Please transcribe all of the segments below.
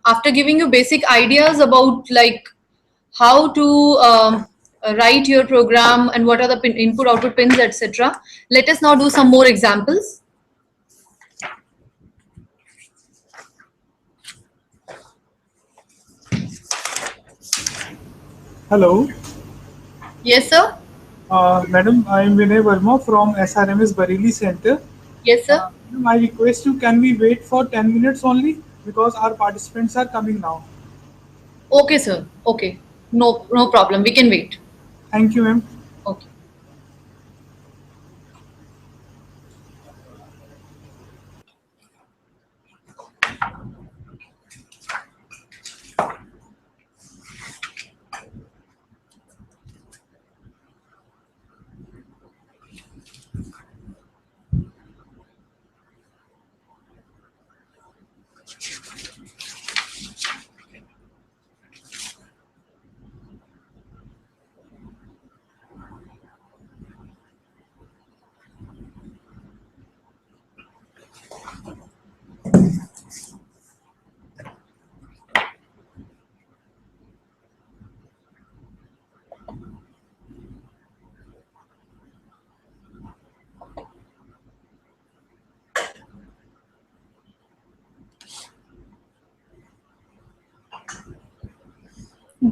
after giving you basic ideas about like how to write your program and what are the input output pins, etc., let us now do some more examples. Hello, Yes, sir. Madam. I am Vinay Verma from SRMS Bareilly Center. Yes, sir. Madam, I request you, can we wait for 10 minutes only because our participants are coming now. Okay, sir. Okay. No problem. We can wait. Thank you, ma'am. Okay.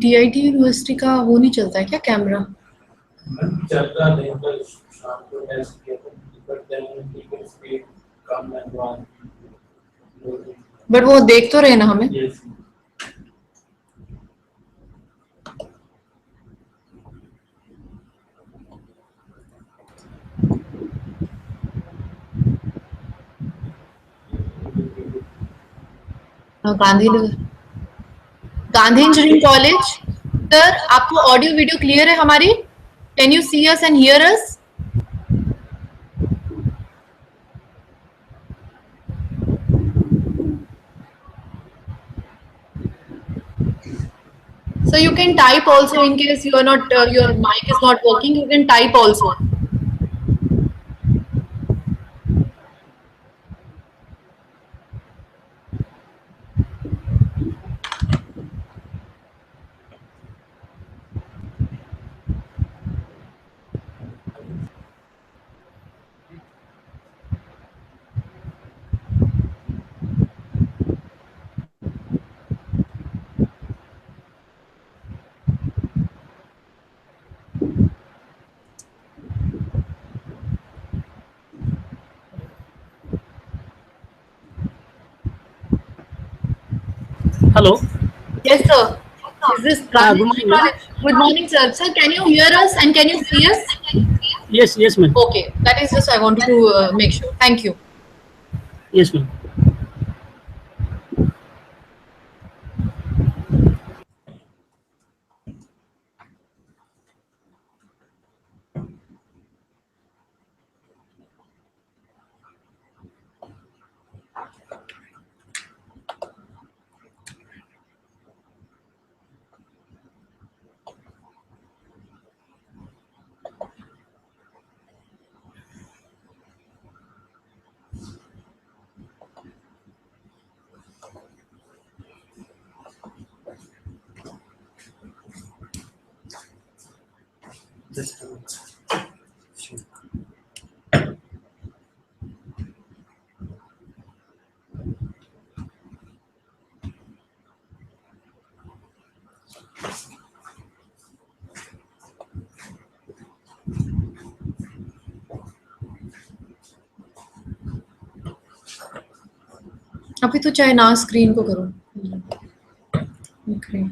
DIT university का वो नहीं चलता है क्या camera? चलता नहीं पर शाम को टेस्ट किया था बट देन की स्पीड कम है बट वो देख तो रहे ना हमें. Yes Gandhi Gandhi engineering college. Sir आपको ऑडियो वीडियो क्लियर है हमारी? Can you see us and hear us? So you can type also in case you are not your mic is not working. You can type also. Hello. Yes, sir. Is this Good Gandhi morning, ma'am. College? Good morning, sir. Sir, can you hear us and can you see us? Yes, yes, ma'am. Okay, that is just I wanted to make sure. Thank you. Yes, ma'am. अभी तो चाहे ना screen को करो. Okay.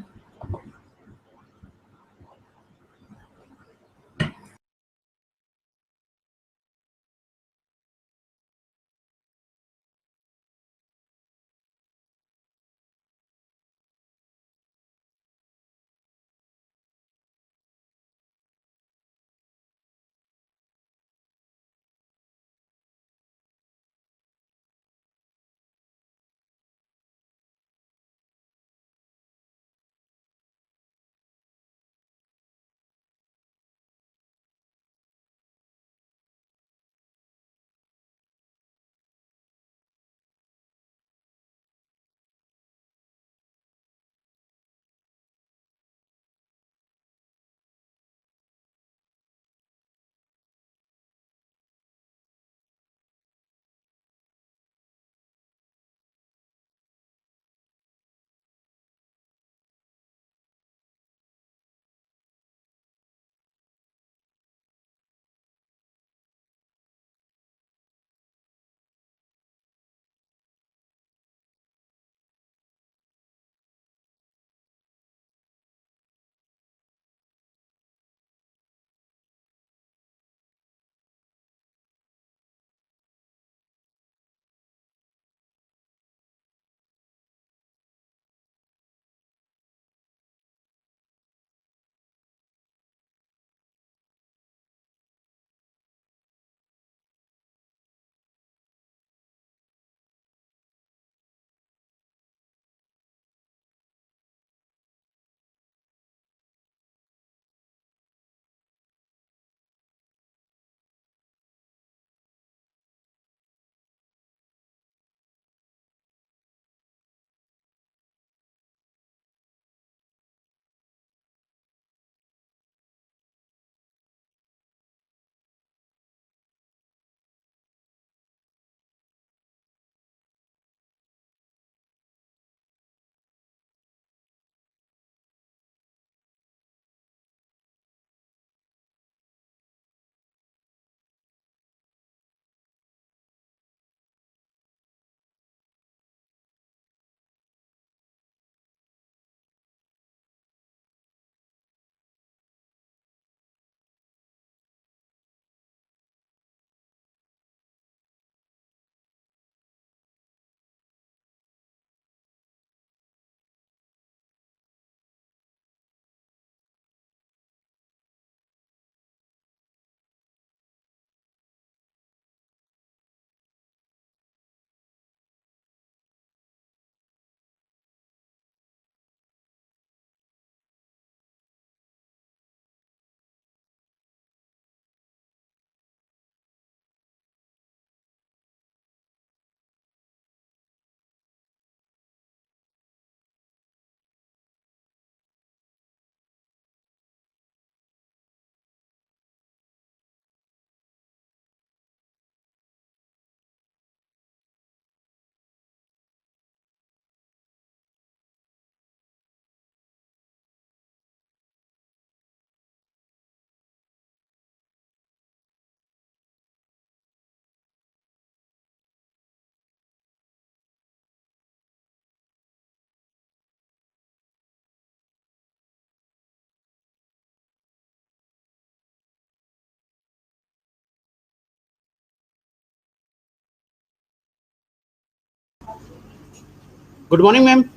Good morning, ma'am.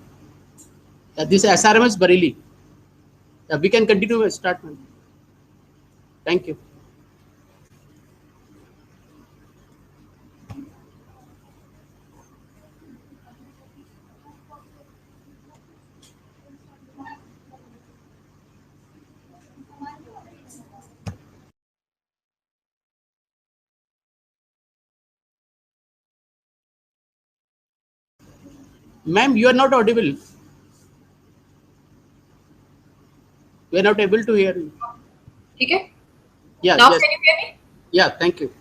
This is SRMS Bareilly. We can continue. Start, ma'am. Thank you. Ma'am, you are not audible. We are not able to hear you. Okay. Yeah. Now Yes. can you hear me? Yeah. Thank you.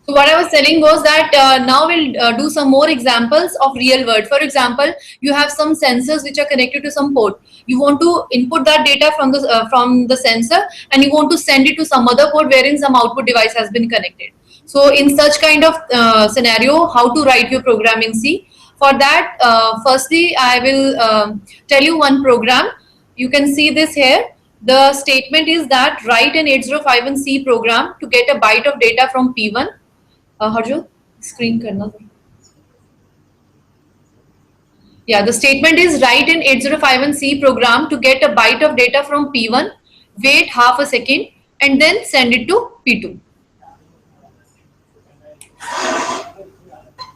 So what I was telling was that now we'll do some more examples of real world. For example, you have some sensors which are connected to some port. You want to input that data from the sensor, and you want to send it to some other port wherein some output device has been connected. So in such kind of scenario, how to write your program in C? For that, firstly, I will tell you one program. You can see this here. The statement is that write an 8051C program to get a byte of data from P1. Harjot, screen करना था. Yeah, the statement is write an 8051C program to get a byte of data from P1, wait half a second, and then send it to P2.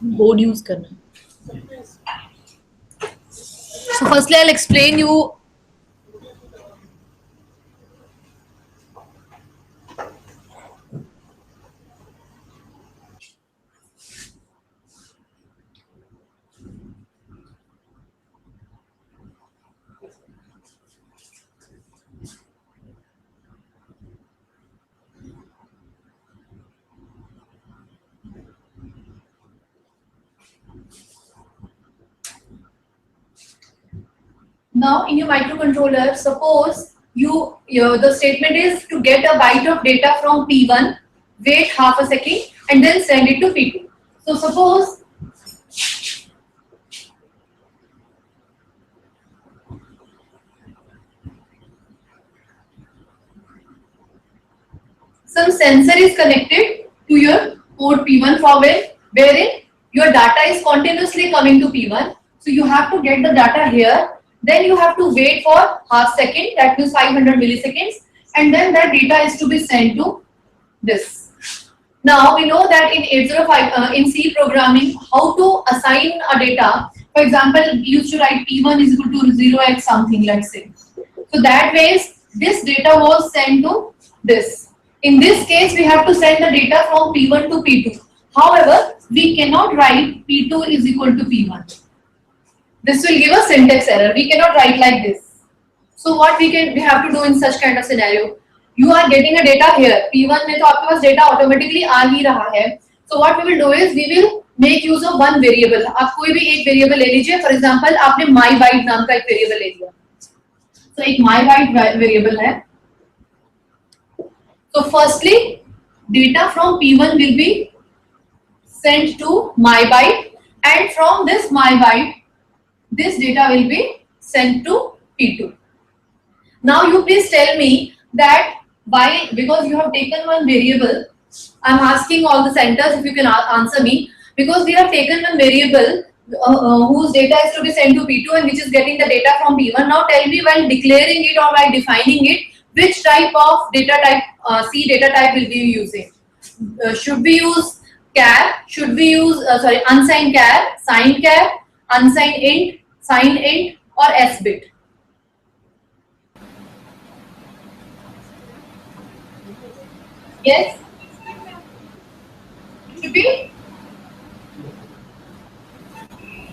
Board use करना. So firstly, I'll explain you. Now in your microcontroller, suppose the statement is to get a byte of data from P1, wait half a second, and then send it to P2. So suppose some sensor is connected to your port P1 wherein your data is continuously coming to P1. So you have to get the data here. Then you have to wait for half second, that means 500 milliseconds, and then that data is to be sent to this. Now we know that in 805 in C programming, how to assign a data. For example, you used to write P1 is equal to 0x something, let's say. So that ways this data was sent to this. In this case, we have to send the data from P1 to P2. However, we cannot write P2 is equal to P1. This will give a syntax error. We cannot write like this. So what we have to do in such kind of scenario? You are getting a data here. P1 में तो आपके पास data automatically आ ही रहा है. So what we will do is we will make use of one variable. आप कोई भी एक variable ले लीजिए. For example, आपने myByte नाम का एक variable ले लिया. So एक myByte variable है. So firstly, data from P1 will be sent to myByte, and from this myByte, this data will be sent to P2. Now you please tell me that why, because you have taken one variable, I'm asking all the centers if you can answer me, because we have taken one variable whose data is to be sent to P2 and which is getting the data from P1. Now tell me, while declaring it or while defining it, which type of data type, C data type will we be using? Should we use char? Should we use unsigned char, signed char, unsigned int, signed int, or S bit? Yes? Should be?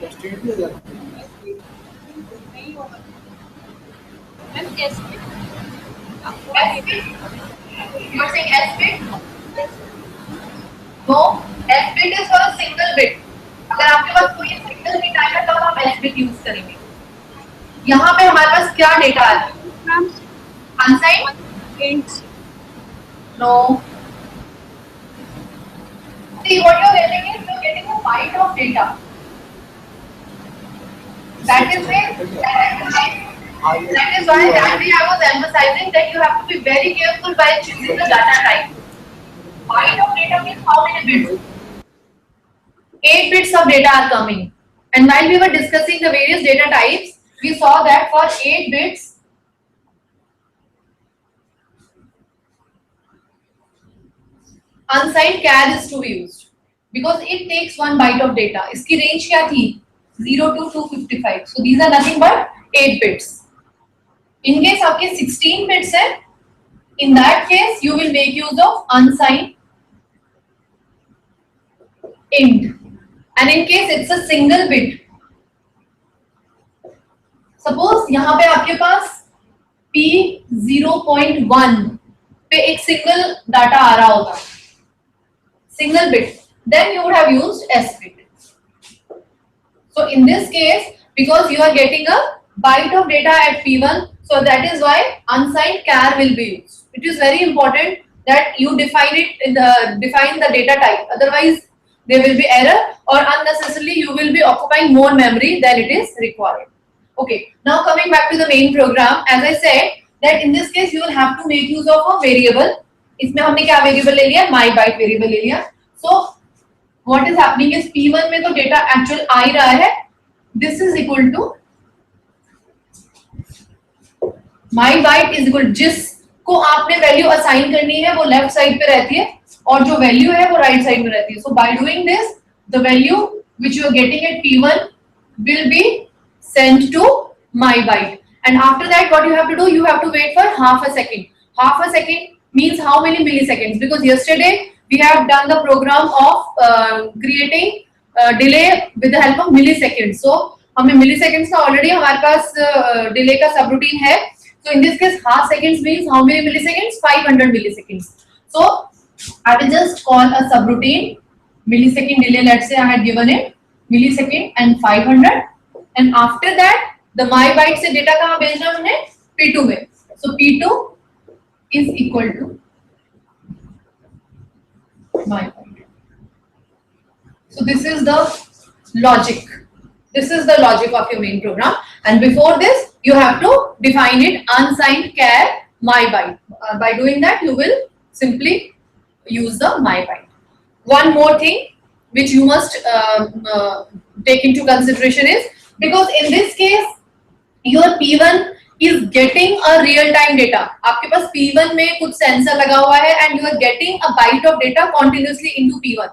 S bit? You are saying S bit? No, S bit is for a single bit. अगर आपके पास कोई single bit आएगा तब आप S bit use करेंगे. यहाँ पे हमारे पास क्या डेटा है? Unsigned int. No. See, what you're getting is you're getting a byte of data. That is why I was emphasizing that you have to be very careful while choosing the data type. Byte of data means how many bits? 8 bits of data are coming. And while we were discussing the various data types, we saw that for 8 bits, unsigned char is to be used because it takes 1 byte of data. इसकी range क्या थी? 0 to 255. So these are nothing but 8 bits. In case आपके 16 bits है, in that case you will make use of unsigned int. And in case it's a single bit, suppose यहाँ पे आपके पास P0.1 पे एक single डाटा आ रहा होगा, single bit, then you would have used S bit. So in this case, because you are getting a byte of data at P1, so that is why unsigned char will be used. It is very important that you define the data type. Otherwise, there will be error or unnecessarily you will be occupying more memory than it is required. Okay, now coming back to the main program, as I said that in this case you will have to make use of a variable. इसमें हमने क्या variable ले लिया? my byte variable ले लिया. So what is happening is P1 में तो data actual आ ही रहा है. This is equal to my byte is equal, जिसको आपने वैल्यू असाइन करनी है वो लेफ्ट साइड पे रहती है और जो वैल्यू है वो राइट साइड में रहती है. So by doing this, the value which you are getting at P1 will be sent to my byte. And after that, what you have to do? You have to wait for half a second. Half a second means how many milliseconds? Because yesterday we have done the program of creating delay with the help of milliseconds. So हमें milliseconds का already हमारे पास delay का subroutine है. So in this case, half seconds means how many milliseconds? 500 milliseconds. So I will just call a subroutine millisecond delay. Let's say I had given it millisecond and 500. And after that, the my byte से data कहाँ भेजना हमने? P2 में. So P2 is equal to my byte. So this is the logic. This is the logic of your main program. And before this, you have to define it unsigned char my byte. By doing that, you will simply use the my byte. One more thing which you must take into consideration is, because in this case your P1 is getting a real time data. आपके पास P1 में कुछ sensor लगा हुआ है and you are getting a byte of data continuously into P1.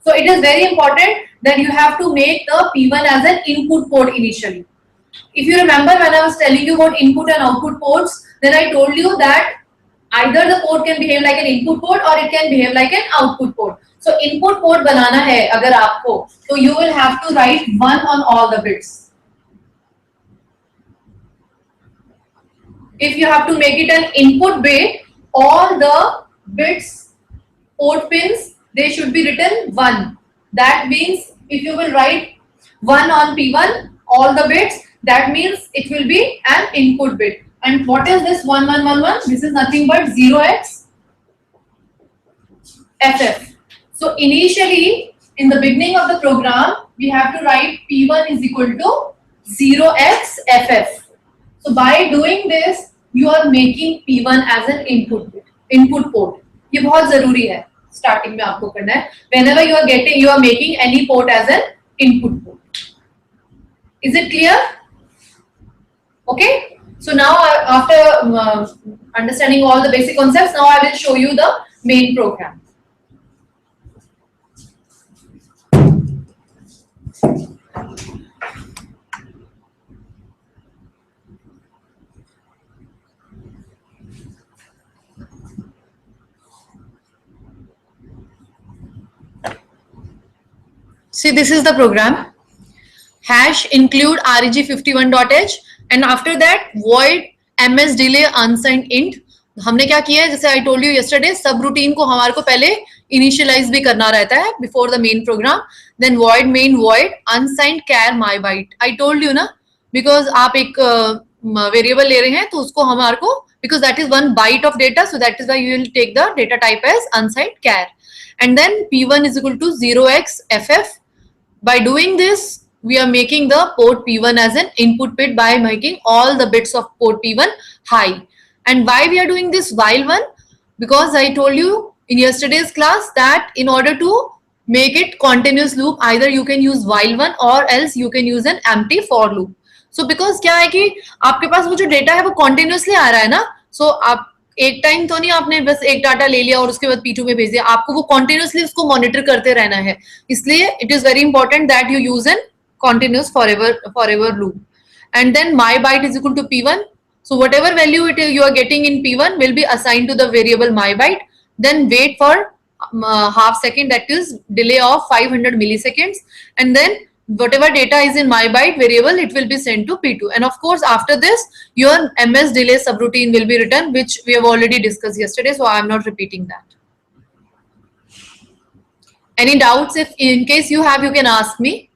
So it is very important that you have to make the P1 as an input port initially. If you remember when I was telling you about input and output ports, then I told you that either the port can behave like an input port or it can behave like an output port. So input port बनाना है अगर आपको, तो you will have to write 1 on all the bits. If you have to make it an input bay, all the bits, port pins, they should be written 1. That means if you will write 1 on P1, all the bits, that means it will be an input bit. And what is this 1111? This is nothing but 0x FF. So initially, in the beginning of the program, we have to write P1 is equal to 0x FF. So by doing this, you are making P1 as an input bit, input port. ये बहुत जरूरी है starting में आपको करना है. Whenever you are making any port as an input port. Is it clear? Okay. So now after understanding all the basic concepts, now I will show you the main program. See, this is the program. Hash include reg51.h and after that void ms delay unsigned int. हमने क्या किया है, जैसे I told you yesterday, subroutine को हमारे को पहले initialize भी करना रहता है before the main program. Then void main void unsigned char my byte. I told you ना, because आप एक variable ले रहे हैं तो उसको हमारे को, because that is 1 byte of data, so that is why you will take the data type as unsigned char. And then P1 is equal to 0x FF. By doing this, we are making the port P1 as an input bit by making all the bits of port P1 high. And why we are doing this while 1? Because I told you in yesterday's class that in order to make it continuous loop. Either you can use while one or else you can use an empty for loop. So because क्या है कि आपके पास वो जो data है वो continuously आ रहा है ना, so आप एक टाइम तो नहीं आपने बस एक डाटा ले लिया और उसके बाद P2 में भेज दिया, आपको वो continuously उसको मॉनिटर करते रहना है. इसलिए it is very important that you use an continuous forever loop. And then my byte is equal to P1. So whatever value you are getting in P1 will be assigned to the variable my byte. Then wait for half second, that is delay of 500 milliseconds, and then whatever data is in my byte variable, it will be sent to P2. And of course after this your ms delay subroutine will be written, which we have already discussed yesterday, so I am not repeating that. Any doubts? If in case you have, you can ask me.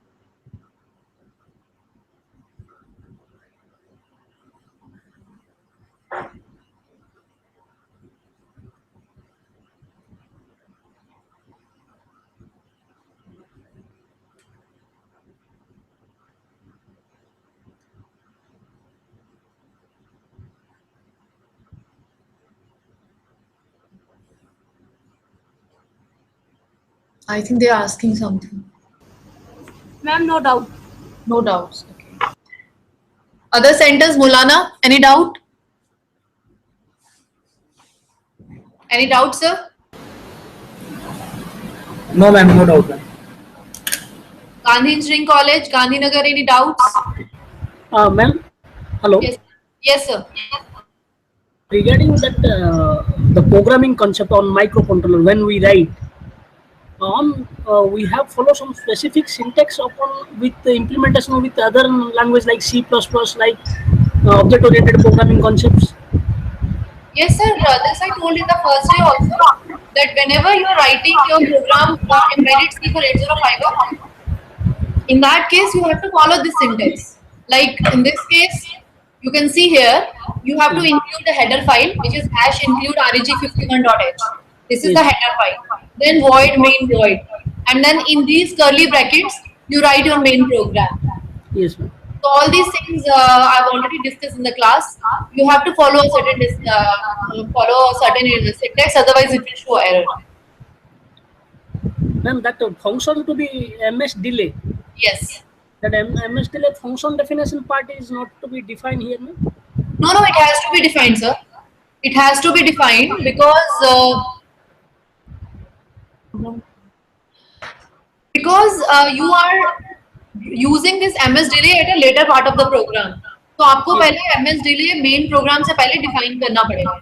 I think they are asking something. Ma'am, no doubt. No doubts. Okay. Other centers, Mulana, any doubt? Any doubt, sir? No, ma'am, no doubt, ma'am. Gandhi Engineering College, Gandhinagar, any doubts? Ma'am, hello. Yes. Yes, sir. Regarding that, the programming concept on microcontroller, when we write, we have follow some specific syntax upon with the implementation with other language like C++, like object-oriented programming concepts. Yes, sir. This I told in the first day also, that whenever you are writing your program for embedded C for 8051, in that case you have to follow this syntax. Like in this case, you can see here, you have to include the header file, which is #include reg51.h. This is the header file. Then void main void, and then in these curly brackets you write your main program. Yes, ma'am. So all these things I've already discussed in the class. You have to follow a certain syntax, otherwise it will show error. Ma'am, that function to be ms delay. Yes. That ms delay function definition part is not to be defined here, ma'am. No, it has to be defined, sir. It has to be defined because you are using this ms delay at a later part of the program. तो आपको पहले ms delay main program से पहले define करना पड़ेगा.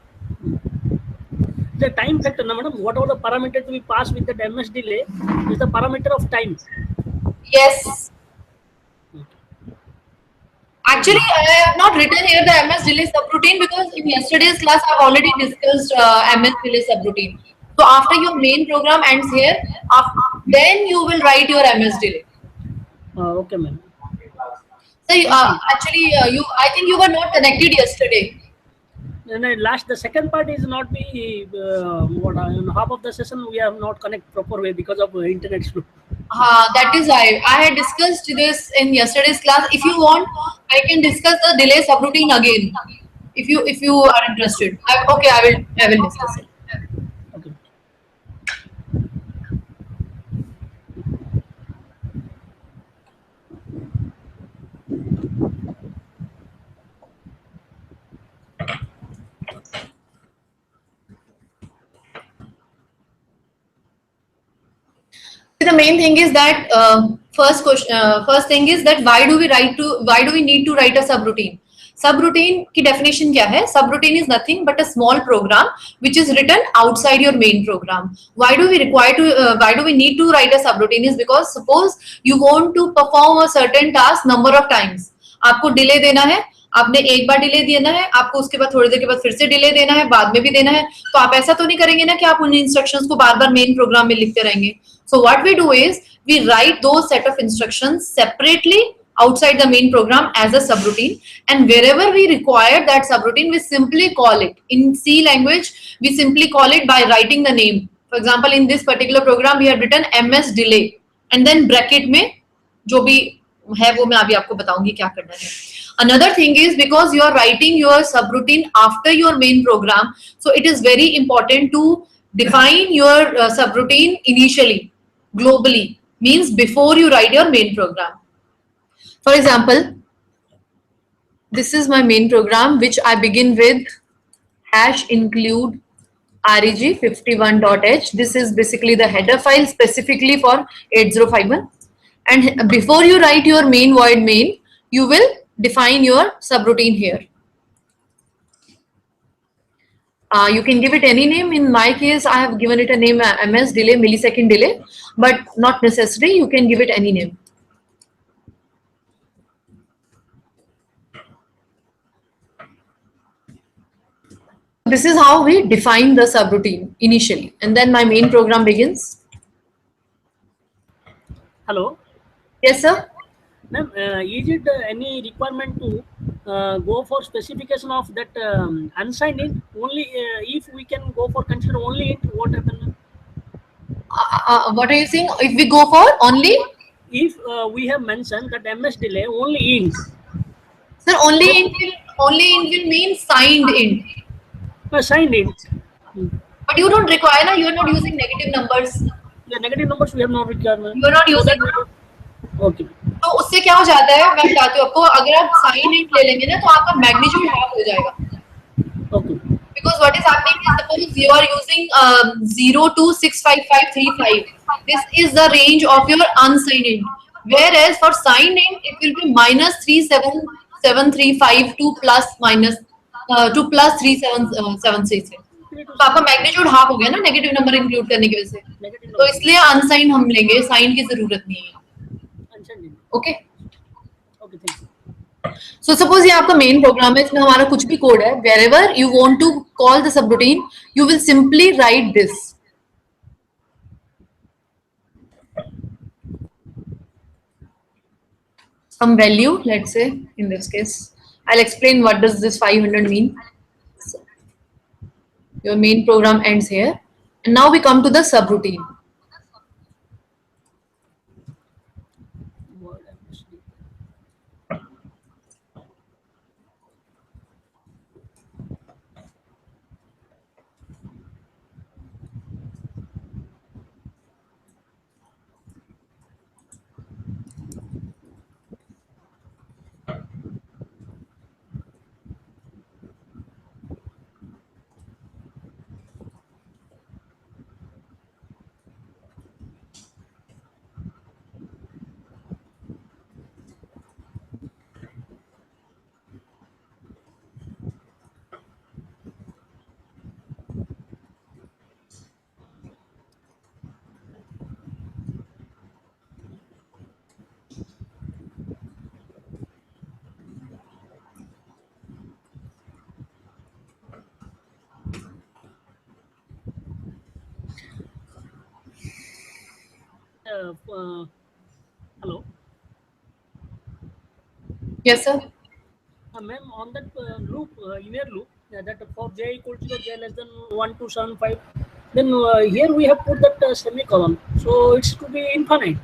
The time factor, no, madam. Whatever the parameter to be passed with the ms delay is the parameter of time. Yes. Actually, I have not written here the ms delay subroutine because in yesterday's class I have already discussed ms delay subroutine. So after your main program ends here, then you will write your ms delay. Okay, ma'am. So actually, I think you were not connected yesterday. And the second part is not be in half of the session we have not connect proper way because of internet slow. That is I had discussed this in yesterday's class. If you want, I can discuss the delay subroutine again. If you are interested, okay, I will discuss it. Okay. The main thing is that first thing is that why do we need to write a subroutine? Subroutine की definition क्या है? Subroutine is nothing but a small program which is written outside your main program. Why do we need to write a subroutine? Is because suppose you want to perform a certain task number of times. आपको delay देना है, आपने एक बार delay देना है, आपको उसके बाद थोड़ी देर के बाद फिर से डिले देना है, बाद में भी देना है, तो आप ऐसा तो नहीं करेंगे ना कि आप उन इंस्ट्रक्शंस को बार बार मेन प्रोग्राम में लिखते रहेंगे. So what we do is we write those set of instructions separately outside the main program as a subroutine, and wherever we require that subroutine we simply call it. In C language we simply call it by writing the name. For example, in this particular program we have written ms delay and then bracket में जो भी है वो मैं अभी आपको बताऊंगी क्या करना है. Another thing is because you are writing your subroutine after your main program, so it is very important to define your subroutine initially. globally means before you write your main program. For example, this is my main program, which I begin with #include reg51.h. This is basically the header file specifically for 8051. And before you write your main void main, you will define your subroutine here. You can give it any name. In my case, I have given it a name ms delay, millisecond delay, but not necessary. You can give it any name. This is how we define the subroutine initially, and then my main program begins. Hello, Yes, sir. ma'am. Is it any requirement to go for specification of that unsigned int? Only if we can go for consider only int, what happens? What are you saying? If we go for only, If we have mentioned that ms delay only int, sir, only int will mean signed int. signed int. But you don't require, na, you are not using negative numbers. The negative numbers we have no requirement. You are not using. Okay. तो उससे क्या हो जाता है, मैं बताती हूँ आपको. अगर आप साइन इंट ले लेंगे ना, तो आपका मैग्नीट्यूड हाफ हो जाएगा. Okay. Because what is happening is, suppose you are using 0 to 65535. This is the range of your unsigned int. Whereas for signed int, it will be -37735 to +37736. तो आपका magnitude half हो गया ना negative number include करने की वजह से. Negative तो इसलिए अनसाइन हम लेंगे, साइन की जरूरत नहीं है. unsigned int. Okay. Okay, thank you. So suppose ये आपका मेन प्रोग्राम है, इसमें हमारा कुछ भी कोड है. Wherever you want to call the subroutine, you will simply write this. Some value, let's say in this case, I'll explain what does this 500 mean. So, your main program ends here, and now we come to the subroutine. Word ms delay. Hello, Yes, sir. ma'am. On that loop, inner loop, that for j equal to j less than 1275, then here we have put that semicolon, so it's to be infinite.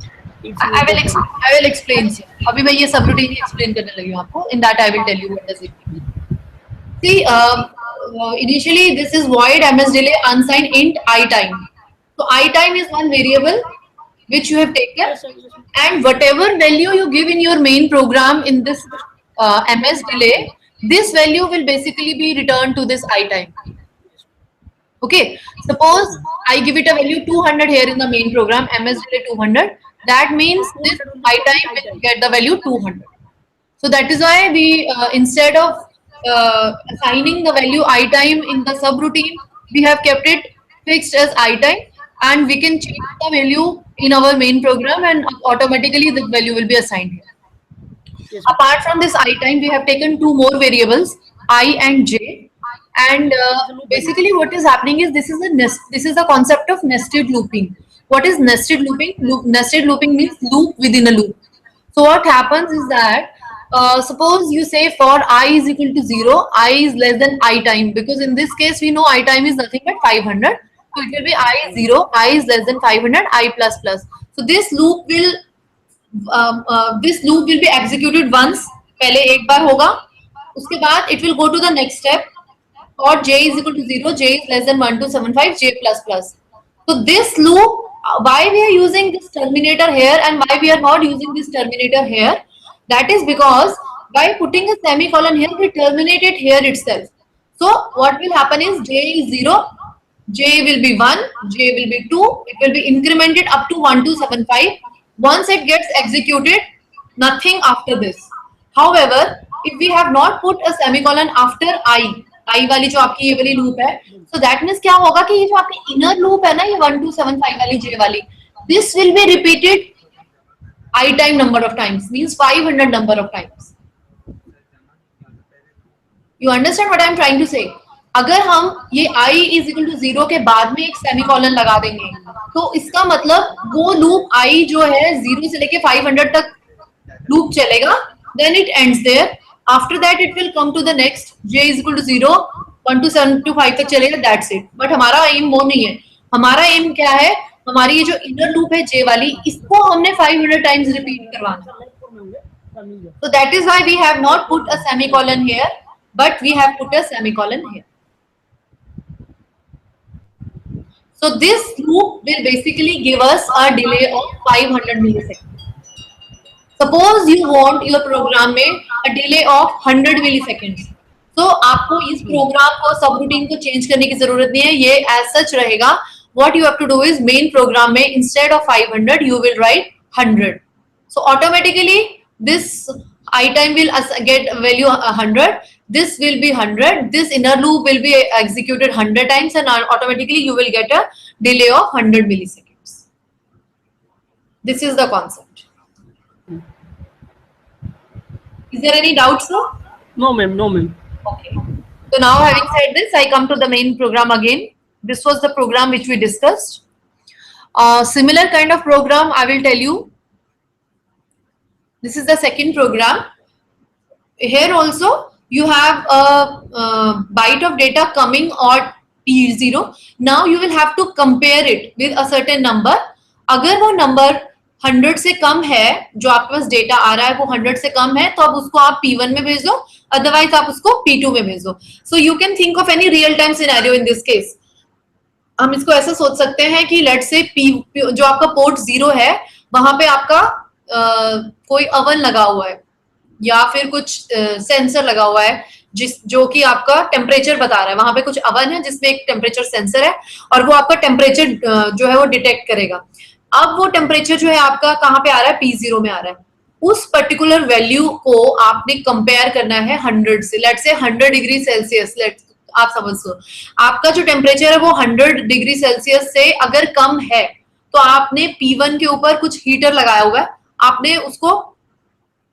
If you I will get- I will explain. Sir. अभी मैं ये subroutine explain करने लगी हूँ आपको. In that I will tell you what does it mean. See, initially this is void ms delay unsigned int I time. So I time is one variable which you have taken, Yes, sir, yes, sir. and whatever value you give in your main program in this ms delay, this value will basically be returned to this I time. Okay, suppose I give it a value 200 here in the main program, ms delay 200. That means this I time will get the value 200. So that is why we, instead of assigning the value I time in the subroutine, we have kept it fixed as I time, and we can change the value in our main program, and automatically the value will be assigned here. Yes, Apart from this I time, we have taken two more variables, I and j. And basically what is happening is, this is the concept of nested looping. What is nested looping? Nested looping means loop within a loop. So what happens is that, suppose you say for I is equal to 0, I is less than I time, because in this case we know I time is nothing but 500. So it will be I is 0, I is less than 500, I plus plus. So this loop will be executed once. पहले एक बार होगा, उसके बाद it will go to the next step. For j is equal to 0, j is less than 1275, j plus plus. So this loop Why we are using this terminator here and why we are not using this terminator here? That is because by putting a semicolon here, we terminate it here itself. So what will happen is j is 0, j will be 1, j will be 2, it will be incremented up to 1275. Once it gets executed, nothing after this. However, if we have not put a semicolon after I वाली जो आपकी ये वाली loop है, so that means क्या होगा कि ये जो आपकी inner loop है ना ये 1275 वाली j वाली, this will be repeated I time number of times, means 500 number of times. You understand what I am trying to say? अगर हम ये I is equal to 0 के बाद में एक सेमीकोलन लगा देंगे तो इसका मतलब वो लूप I जो है 0 से लेके 500 तक लूप चलेगा, then it ends there. After that it will come to the next, j is equal to 0, 1 to 7 to 5 तक चलेगा, that's it. But हमारा aim वो नहीं है. हमारा aim क्या है? हमारी ये जो inner loop है j वाली, इसको हमने 500 times repeat करवाना. So that is why we have not put a semicolon here, but we have put a semicolon here. So this loop will basically give us a delay of 500 milliseconds. Suppose you want your program में a delay of 100 milliseconds. So आपको इस program को subroutine को change करने की जरूरत नहीं है, ये as such रहेगा. What you have to do is main program में instead of 500 you will write 100. So automatically this I time will get value 100. This will be 100. This inner loop will be executed 100 times and automatically you will get a delay of 100 milliseconds. This is the concept. Is there any doubt, sir? No, ma'am. No, ma'am. Okay. So now having said this, I come to the main program again. This was the program which we discussed. Similar kind of program I will tell you. This is the second program. Here also you have a byte of data coming or P0. Now you will have to compare it with a certain number. अगर वो number 100 से कम है, जो आपके पास data आ रहा है वो 100 से कम है, तो अब उसको आप P1 में भेज दो, अदरवाइज आप उसको P2 में भेज दो. So you can think of any real time scenario in this case. हम इसको ऐसा सोच सकते हैं कि लेट्स से जो आपका पोर्ट 0 है वहां पे आपका कोई ओवन लगा हुआ है या फिर कुछ सेंसर लगा हुआ है जो कि आपका टेम्परेचर बता रहा है. वहां पे कुछ ओवन है जिसमें एक टेम्परेचर सेंसर है और वो आपका टेम्परेचर जो है वो डिटेक्ट करेगा. अब वो टेम्परेचर जो है आपका कहाँ पे आ रहा है, P0 में आ रहा है. उस पर्टिकुलर वैल्यू को आपने कंपेयर करना है 100 से. लेट्स से 100 डिग्री सेल्सियस, आप समझ लो आपका जो टेम्परेचर है वो 100 डिग्री सेल्सियस से अगर कम है तो आपने P1 के ऊपर कुछ हीटर लगाया हुआ है, आपने उसको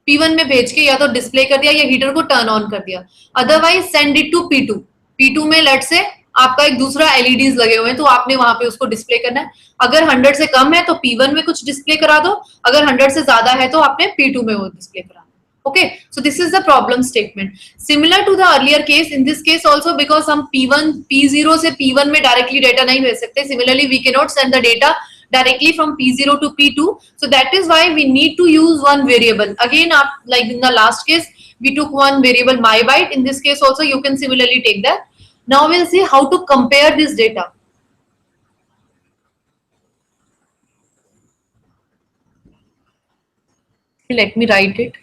P1 में भेज के या तो डिस्प्ले कर दिया या हीटर को टर्न ऑन कर दिया. Otherwise send it to P2. P2 में लेट से आपका एक दूसरा LEDs लगे हुए हैं तो आपने वहां पे उसको डिस्प्ले करना है. अगर 100 से कम है तो P1 में कुछ डिस्प्ले करा दो, अगर 100 से ज्यादा है तो आपने P2 में वो डिस्प्ले करा. Okay, so this is the problem statement. Similar to the earlier case, in this case also because हम P0 से P1 में directly data नहीं भेज सकते. Similarly, we cannot send the data directly from P0 to P2. So that is why we need to use one variable. Again, like in the last case, we took one variable myByte. In this case also, you can similarly take that. Now we'll see how to compare this data. Let me write it.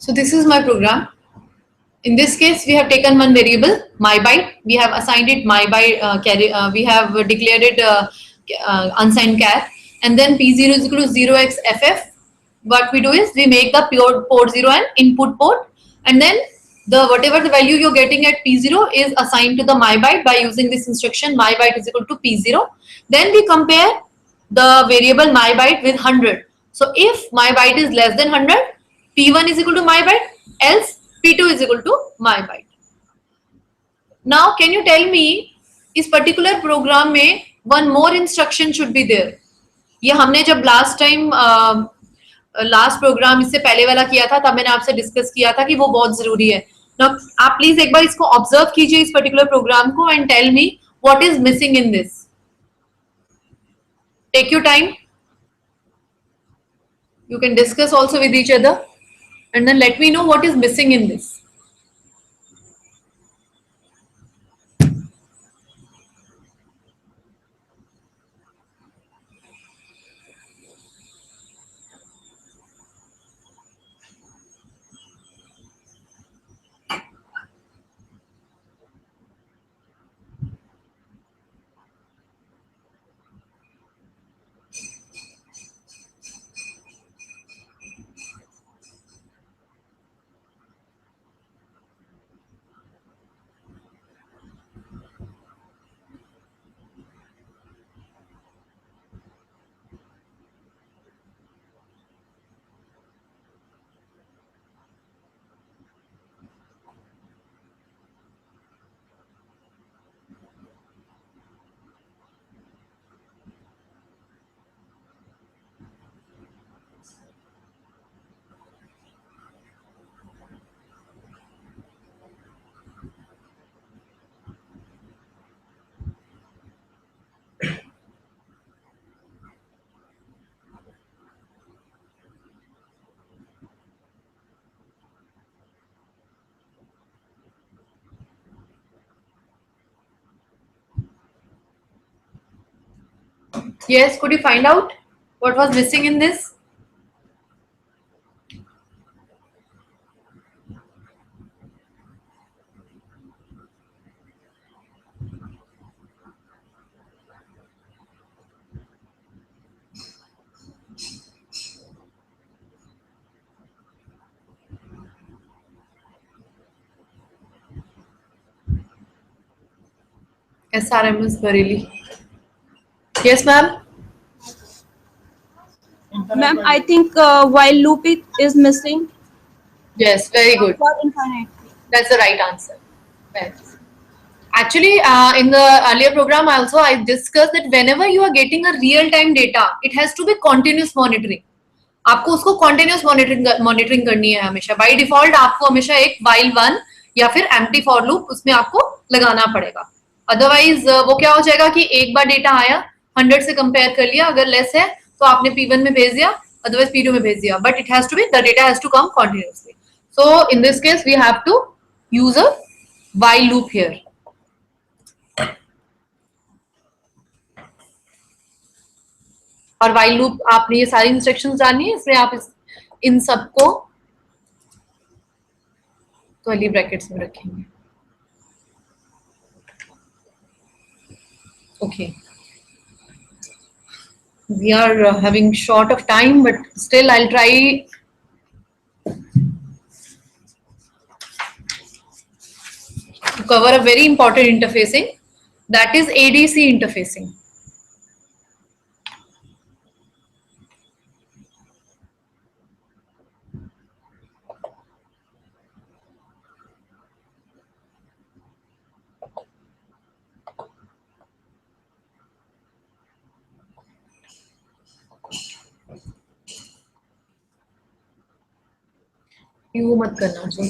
So this is my program. In this case, we have taken one variable, my byte. We have assigned it my byte carry. We have declared it unsigned char, and then p0 is equal to 0xff. What we do is we make the pure port 0 an input port, and then the whatever the value you're getting at p0 is assigned to the my byte by using this instruction my byte is equal to p0. Then we compare the variable my byte with 100. So if my byte is less than 100, p1 is equal to my byte, else p2 is equal to my byte. Now can you tell me इस particular program में one more instruction should be there. ये हमने जब last programme इससे पहले वाला किया था तब मैंने आपसे डिस्कस किया था कि वो बहुत जरूरी है. Now आप प्लीज एक बार इसको ऑब्जर्व कीजिए इस पर्टिकुलर प्रोग्राम को and tell me what is missing in this. Take your time. You can discuss also with each other and then let me know what is missing in this. Yes, could you find out what was missing in this? SRMS Bareilly. Yes, ma'am. Ma'am, I think while loop is missing Yes, very good. for infinite. That's the right answer. Yes. Actually, in the earlier program also, I discussed that whenever you are getting a real-time data, it has to be continuous monitoring. आपको उसको continuous monitoring करनी है हमेशा. By default आपको हमेशा एक while one या फिर empty for loop उसमें आपको लगाना पड़ेगा. Otherwise वो क्या हो जाएगा कि एक बार डेटा आया 100 से कंपेयर कर लिया, अगर लेस है तो आपने P1 में भेज दिया, otherwise P2 में भेज दिया. But it has to be, the data has to come continuously. So in this case we have to use a while loop here. और while loop आपने ये सारी इंस्ट्रक्शंस जानी है, इसलिए आप इन सबको कर्ली ब्रैकेट्स में रखेंगे. Okay. We are having short of time, but still I'll try to cover a very important interfacing, that is ADC interfacing. You मत करना जो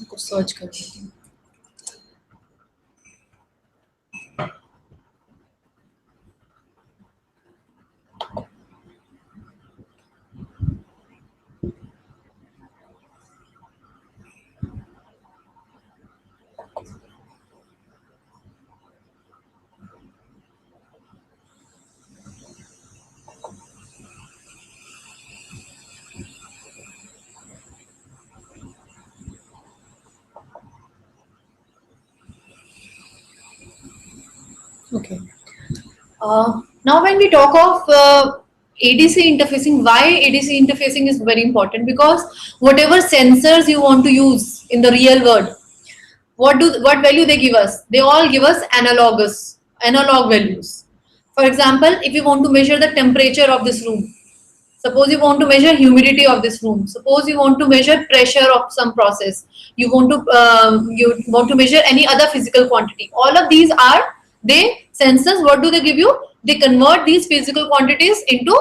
कुछ सर्च करना. Okay. Now when we talk of ADC interfacing, why ADC interfacing is very important? Because whatever sensors you want to use in the real world, what value they give us? They all give us analog values. For example, if you want to measure the temperature of this room, suppose you want to measure humidity of this room, suppose you want to measure pressure of some process, you want to measure any other physical quantity. All of these are they sensors. What do they give you? They convert these physical quantities into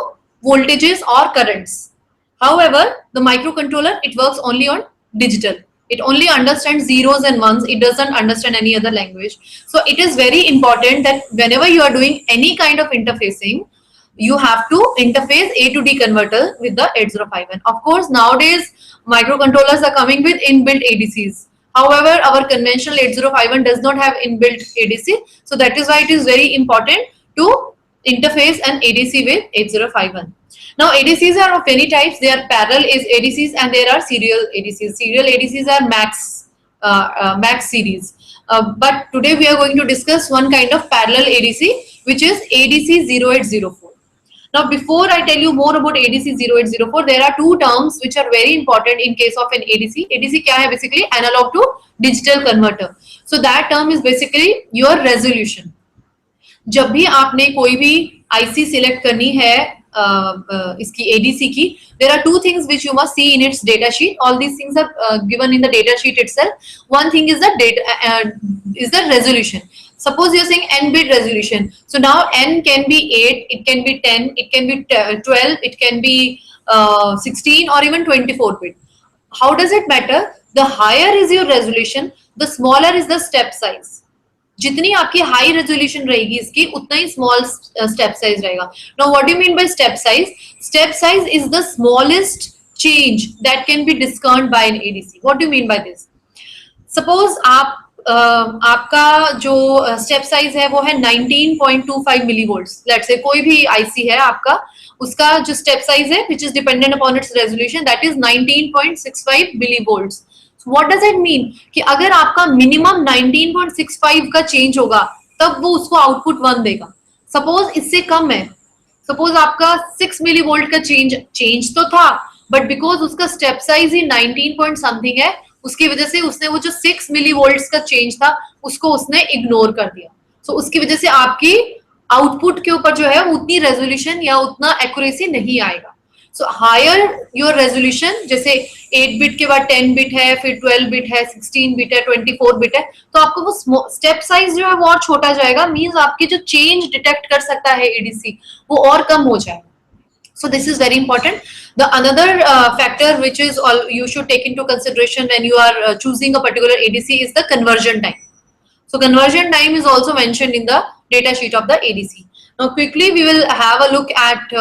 voltages or currents. However, the microcontroller, it works only on digital. It only understands zeros and ones. It doesn't understand any other language. So it is very important that whenever you are doing any kind of interfacing, you have to interface A to D converter with the 8051. Of course, nowadays microcontrollers are coming with inbuilt ADCs. However, our conventional 8051 does not have inbuilt ADC. So that is why it is very important to interface an ADC with 8051. Now ADCs are of many types. There are parallel ADCs and there are serial ADCs. Serial ADCs are max series. But today we are going to discuss one kind of parallel ADC, which is ADC 0804. Now before I tell you more about ADC 0804, there are two terms which are very important in case of an ADC. ADC क्या है? Basically analog to digital converter. So that term is basically your resolution. जब भी आपने कोई भी IC select करनी है इसकी ADC की, there are two things which you must see in its data sheet. All these things are given in the data sheet itself. One thing is the resolution. Suppose you are saying n bit resolution. So now n can be 8, it can be 10, it can be 12, it can be 16 or even 24 bit. How does it matter? The higher is your resolution, the smaller is the step size. जितनी आपकी high resolution रहेगी इसकी उतना ही small step size रहेगा. Now what do you mean by step size? Step size is the smallest change that can be discerned by an ADC. What do you mean by this? Suppose आपका जो step size है वो है 19.25 मिलीवोल्ट्स. Let's say कोई भी IC है आपका, उसका जो स्टेप साइज है which is dependent upon its resolution, that is 19.65 मिलीवोल्ट्स. What does it mean? कि अगर आपका मिनिमम 19.65 का चेंज होगा तब वो उसको आउटपुट 1 देगा. सपोज इससे कम है, सपोज आपका 6 मिलीवोल्ट का चेंज तो था, बट बिकॉज उसका स्टेप साइज ही 19 पॉइंट समथिंग है, उसकी वजह से उसने वो जो 6 मिलीवोल्ट का चेंज था उसको उसने इग्नोर कर दिया. सो उसकी वजह से आपकी आउटपुट के ऊपर जो है उतनी रेजोल्यूशन या उतना एक्यूरेसी नहीं आएगा. सो हायर योर रेजोल्यूशन, जैसे 8 बिट के बाद 10 बिट है, फिर 12 बिट है, 16 बिट है, 24 बिट है, तो आपको वो स्टेप साइज जो है वो और छोटा जाएगा. मींस आपकी जो चेंज डिटेक्ट कर सकता है एडीसी वो और कम हो जाएगा. So this is very important. The another factor which is you should take into consideration when you are choosing a particular ADC is the conversion time. So conversion time is also mentioned in the data sheet of the ADC. Now quickly we will have a look at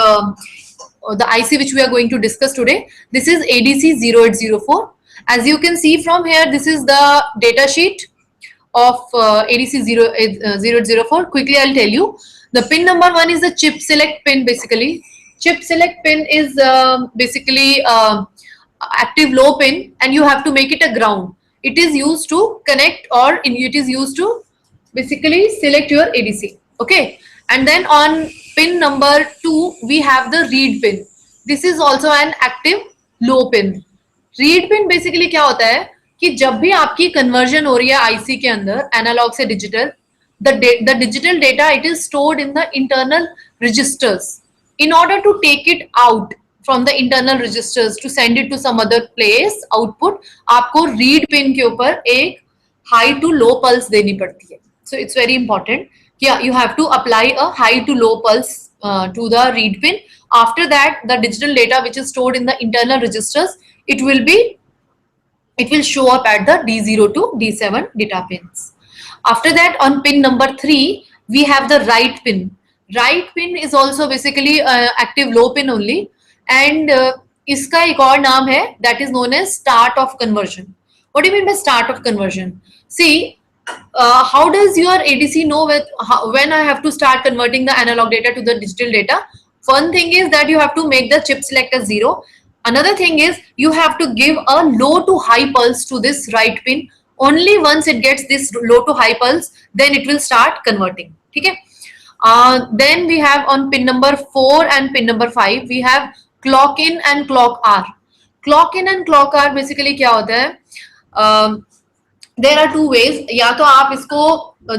the IC which we are going to discuss today. This is ADC 0804. As you can see from here, this is the data sheet of ADC 0804. Quickly I'll tell you. The pin number 1 is the chip select pin. Basically chip select pin is basically active low pin, and you have to make it a ground. It is used to connect, or it is used to basically select your ADC. Okay, and then on pin number 2 we have the read pin. This is also an active low pin. Read pin basically क्या होता है कि जब भी आपकी conversion हो रही है IC के अंदर analog से digital, the digital data it is stored in the internal registers. In order to take it out from the internal registers to send it to some other place output, आपको read pin के ऊपर एक high to low pulse देनी पड़ती है. So it's very important. Yeah, you have to apply a high to low pulse to the read pin. After that, the digital data which is stored in the internal registers, it will show up at the D0 to D7 data pins. After that, on pin number 3, we have the write pin. Write pin is also basically active low pin only, and इसका एक और नाम है, that is known as start of conversion. What do you mean by start of conversion? See, how does your ADC know when I have to start converting the analog data to the digital data? One thing is that you have to make the chip select as 0. Another thing is you have to give a low to high pulse to this write pin. Only once it gets this low to high pulse, then it will start converting. ठीक है. Then we have on pin number 4 and pin number 5 we have clock in and clock R. Clock in and clock R basically क्या होता है? There are two ways. या तो आप इसको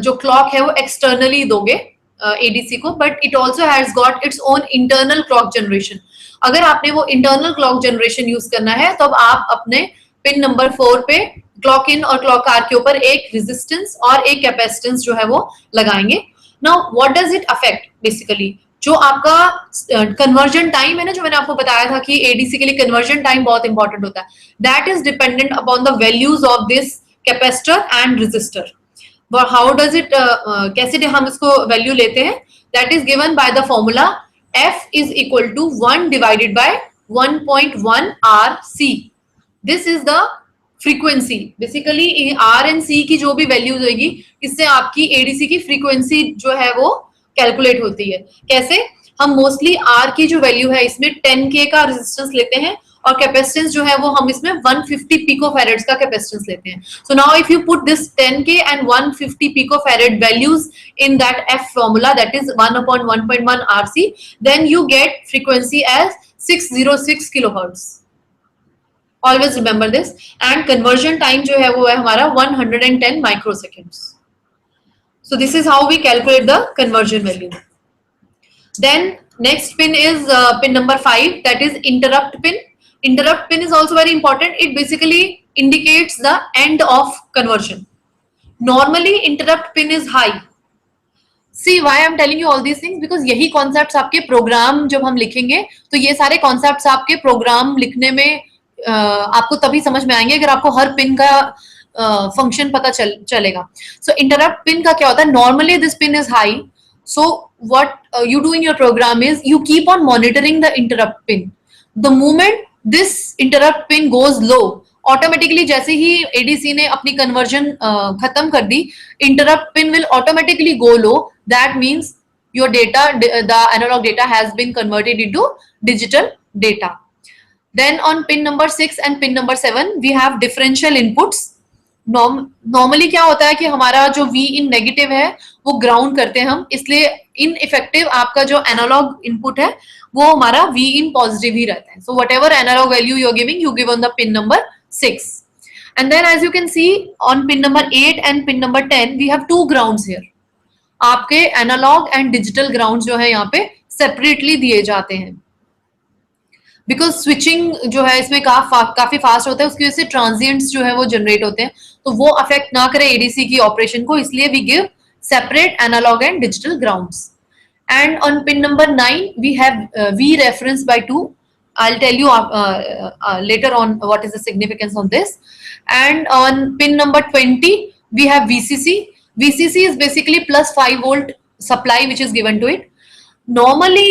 जो clock है वो externally दोगे ADC को, but it also has got its own internal clock generation. अगर आपने वो internal clock generation use करना है तब आप अपने पिन नंबर 4 पे क्लॉक इन और क्लॉक आर के ऊपर एक रेजिस्टेंस और एक कैपेसिटेंस जो है वो लगाएंगे. Now what does it affect? Basically जो आपका कन्वर्जन टाइम है ना, जो मैंने आपको बताया था कि एडीसी के लिए कन्वर्जन टाइम बहुत इंपॉर्टेंट होता है, that is dependent upon the values of this capacitor and resistor. How does it, कैसे हम इसको वैल्यू लेते हैं? That is given by the formula F is equal to 1 divided by 1.1 RC. This is the frequency. Basically R and C की जो भी values होगी इससे आपकी ADC की फ्रीक्वेंसी जो है वो कैलकुलेट होती है. कैसे? हम मोस्टली R की जो वैल्यू है इसमें 10K का रेजिस्टेंस लेते हैं और कैपेसिटेंस जो है वो हम इसमें 150 पिकोफैरेड्स का कैपेसिटेंस लेते हैं. So now if you put this 10K and 150 picofarad values in that F formula, that is 1 upon 1.1 RC, then you get frequency as 606 kilohertz. Always remember this. And conversion time जो है वो है हमारा 110 microseconds. So this is how we calculate the conversion value. Then next pin is pin number 5, that is interrupt pin. Interrupt pin is also very important. It basically indicates the end of conversion. Normally interrupt pin is high. See why I'm telling you all these things, because यही concepts आपके programme जब हम लिखेंगे तो ये सारे concepts आपके programme लिखने में आपको तभी समझ में आएंगे अगर आपको हर पिन का फंक्शन पता चलेगा. So interrupt pin का क्या होता है? Normally this pin is high. So what you do in your program is you keep on monitoring the interrupt pin. The moment this interrupt pin goes low, automatically जैसे ही ADC ने अपनी conversion खत्म कर दी, interrupt pin will automatically go low. That means your data, the analog data has been converted into digital data. Then on pin number 6 and pin number 7 we have differential inputs. Normally क्या होता है कि हमारा जो we in negative है वो ground करते हैं हम, इसलिए इन इफेक्टिव आपका जो एनालॉग इनपुट है वो हमारा वी इन पॉजिटिव ही रहता है. So whatever analogue value you are giving, you give on the pin number 6. And then as you can see on pin number 8 and pin number 10 we have two grounds here. आपके analogue and digital ground जो है यहाँ पे separately दिए जाते हैं, because switching जो है इसमें काफी फास्ट होता है, उसकी वजह से ट्रांजिएंट्स जो है वो जनरेट होते हैं, तो वो अफेक्ट ना करे एडीसी की ऑपरेशन को, इसलिए we give separate analogue and digital grounds. And on pin number 9 we have we reference by 2. I'll tell you later on what is the significance of this. And on pin number 20 we have VCC. VCC is basically plus 5 volt supply which is given to it. Normally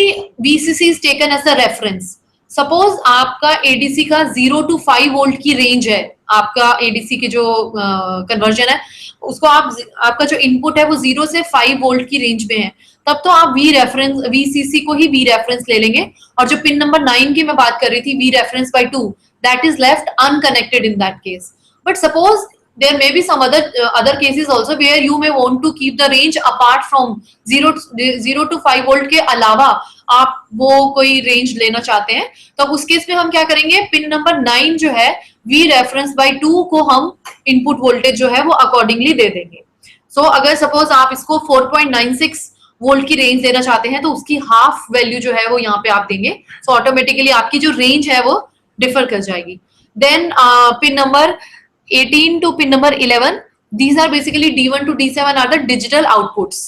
VCC is taken as a reference. Suppose आपका ADC का 0 to 5 volt की range है, आपका ADC की जो conversion है उसको आपका जो input है वो 0 से 5 volt की range में है, तब तो आप VCC को ही V रेफरेंस ले लेंगे. और जो पिन नंबर 9 की मैं बात कर रही थी, V reference by 2, that is left unconnected in that case. But suppose there may be some other cases also where you may want to keep the range apart from 0 to 5 volt के अलावा आप वो कोई range लेना चाहते हैं, तो उस केस में हम क्या करेंगे, पिन नंबर 9 जो है V रेफरेंस बाय 2 को हम इनपुट वोल्टेज जो है वो अकॉर्डिंगली दे देंगे. सो अगर सपोज आप इसको 4.96 वोल्ट की रेंज देना चाहते हैं तो उसकी हाफ वैल्यू जो है वो यहाँ पे आप देंगे, सो ऑटोमेटिकली आपकी जो रेंज है वो डिफर कर जाएगी. Then pin number 18 to pin number 11, these are basically D1 to D7 are the digital outputs.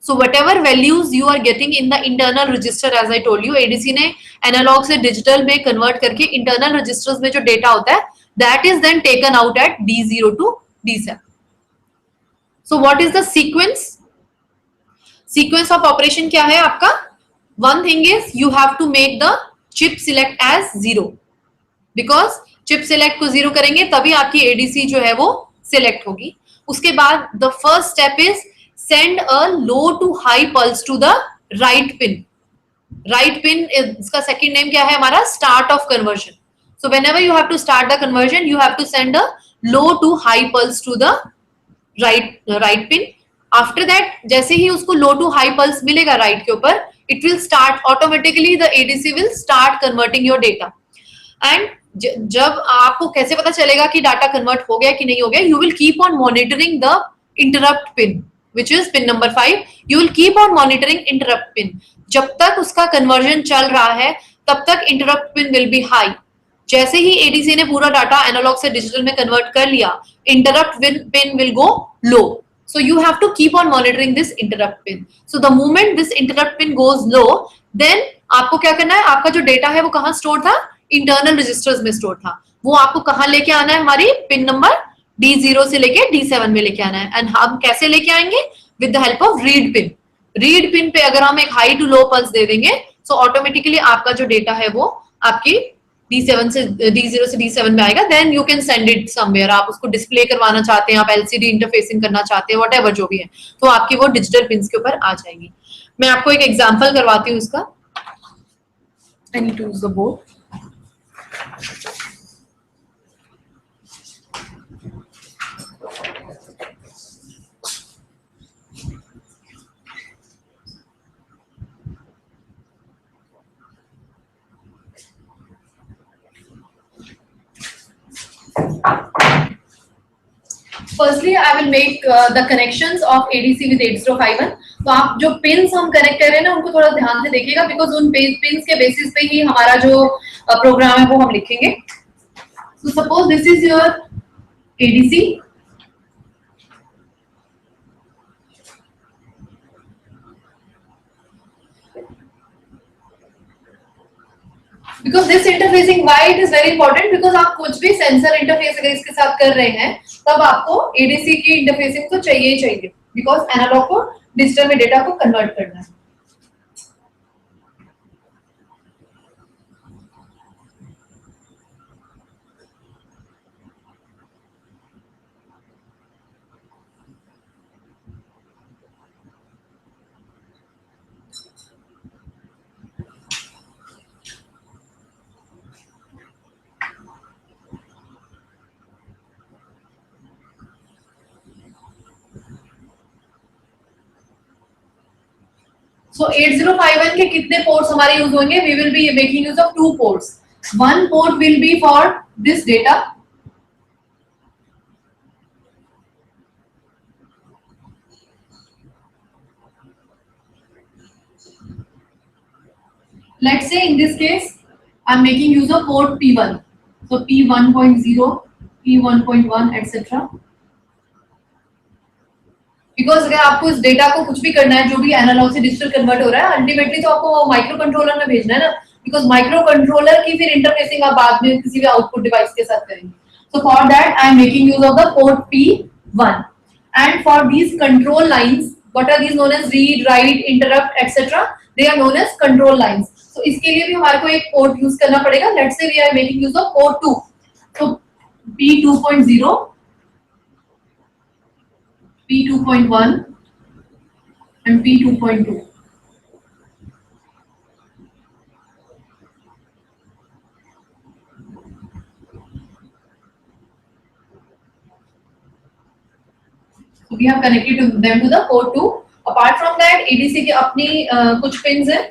So whatever values you are getting in the internal register, as I told you, ADC ने analogue से digital में convert करके internal registers में जो data होता है that is then taken out at D0 to D7. So what is the sequence? Sequence of operation क्या है आपका? One thing is you have to make the chip select as 0, because chip select को 0 करेंगे तभी आपकी ADC जो है वो select होगी. उसके बाद the first step is send a low to high pulse to the right pin. Right pin इसका second name क्या है हमारा? Start of conversion. So whenever you have to start the conversion, you have to send a low to high pulse to the right pin. After that जैसे ही उसको लो to high pulse मिलेगा right के ऊपर, it will start automatically, the ADC will start converting your data. And जब आपको कैसे पता चलेगा कि डाटा कन्वर्ट हो गया कि नहीं हो गया, you will keep on monitoring the interrupt pin which is pin number 5. You will keep on monitoring interrupt pin. जब तक उसका कन्वर्जन चल रहा है तब तक interrupt pin will be high. जैसे ही एडीसी ने पूरा डाटा एनालॉग से डिजिटल में कन्वर्ट कर लिया, interrupt pin will go low. So you have to keep on monitoring this interrupt pin. So the moment this interrupt pin goes low, then आपको क्या करना है, आपका जो डेटा है वो कहाँ स्टोर था, इंटरनल रजिस्टर्स में स्टोर था, वो आपको कहाँ लेके आना है, हमारी पिन नंबर D0 से लेके D7 में लेके आना है. एंड हम कैसे लेके आएंगे, with the help of read pin. Read pin पे अगर हम एक हाई टू लो पल्स दे देंगे, सो ऑटोमेटिकली आपका जो डेटा है वो आपकी D7 से D0 से D7 में आएगा. Then you can send it somewhere. आप उसको डिस्प्ले करवाना चाहते हैं, आप LCD इंटरफेसिंग करना चाहते हैं, व्हाटएवर जो भी है, तो आपकी वो डिजिटल पिन्स के ऊपर आ जाएगी. मैं आपको एक एग्जांपल करवाती हूँ इसका. I need to use the board. Firstly, I will make the connections of ADC with 8051. तो आप जो पिन्स हम कनेक्ट कर रहे हैं ना, उनको थोड़ा ध्यान से देखिएगा, बिकॉज उन पिन्स के बेसिस पे ही हमारा जो प्रोग्राम है वो हम लिखेंगे. So suppose this is your ADC. Because this interfacing, why it is very important, because आप कुछ भी सेंसर इंटरफेस अगर इसके साथ कर रहे हैं तब आपको एडीसी की इंटरफेसिंग तो चाहिए ही चाहिए, बिकॉज एनालॉग को डिजिटल में डेटा को कन्वर्ट करना है. So 8051 के कितने पोर्ट्स हमारे यूज होंगे? We will be making use of 2 ports. One port will be for this data. Let's say in this case, I'm making use of port P1. So P1.0, P1.1, etc. Because अगर आपको इस data को कुछ भी करना है, जो भी एनालॉग से डिजिटल कन्वर्ट हो रहा है, अल्टीमेटली तो आपको माइक्रो कंट्रोलर में भेजना है ना, बिकॉज माइक्रो कंट्रोलर की फिर इंटरफेसिंग आप बाद में किसी भी आउटपुट डिवाइस के साथ करेंगे. So for that I am making use of the port P1. And for these control lines, what are these known as read, write, interrupt etcetera, they are known as control lines. So इसके लिए भी हमारे को एक port use करना पड़ेगा. Let's say we are making use of port 2. सो P2.0, P2.1 and P2.2. So we have connected them to the port 2. Apart from that, ADC के अपनी कुछ pins हैं,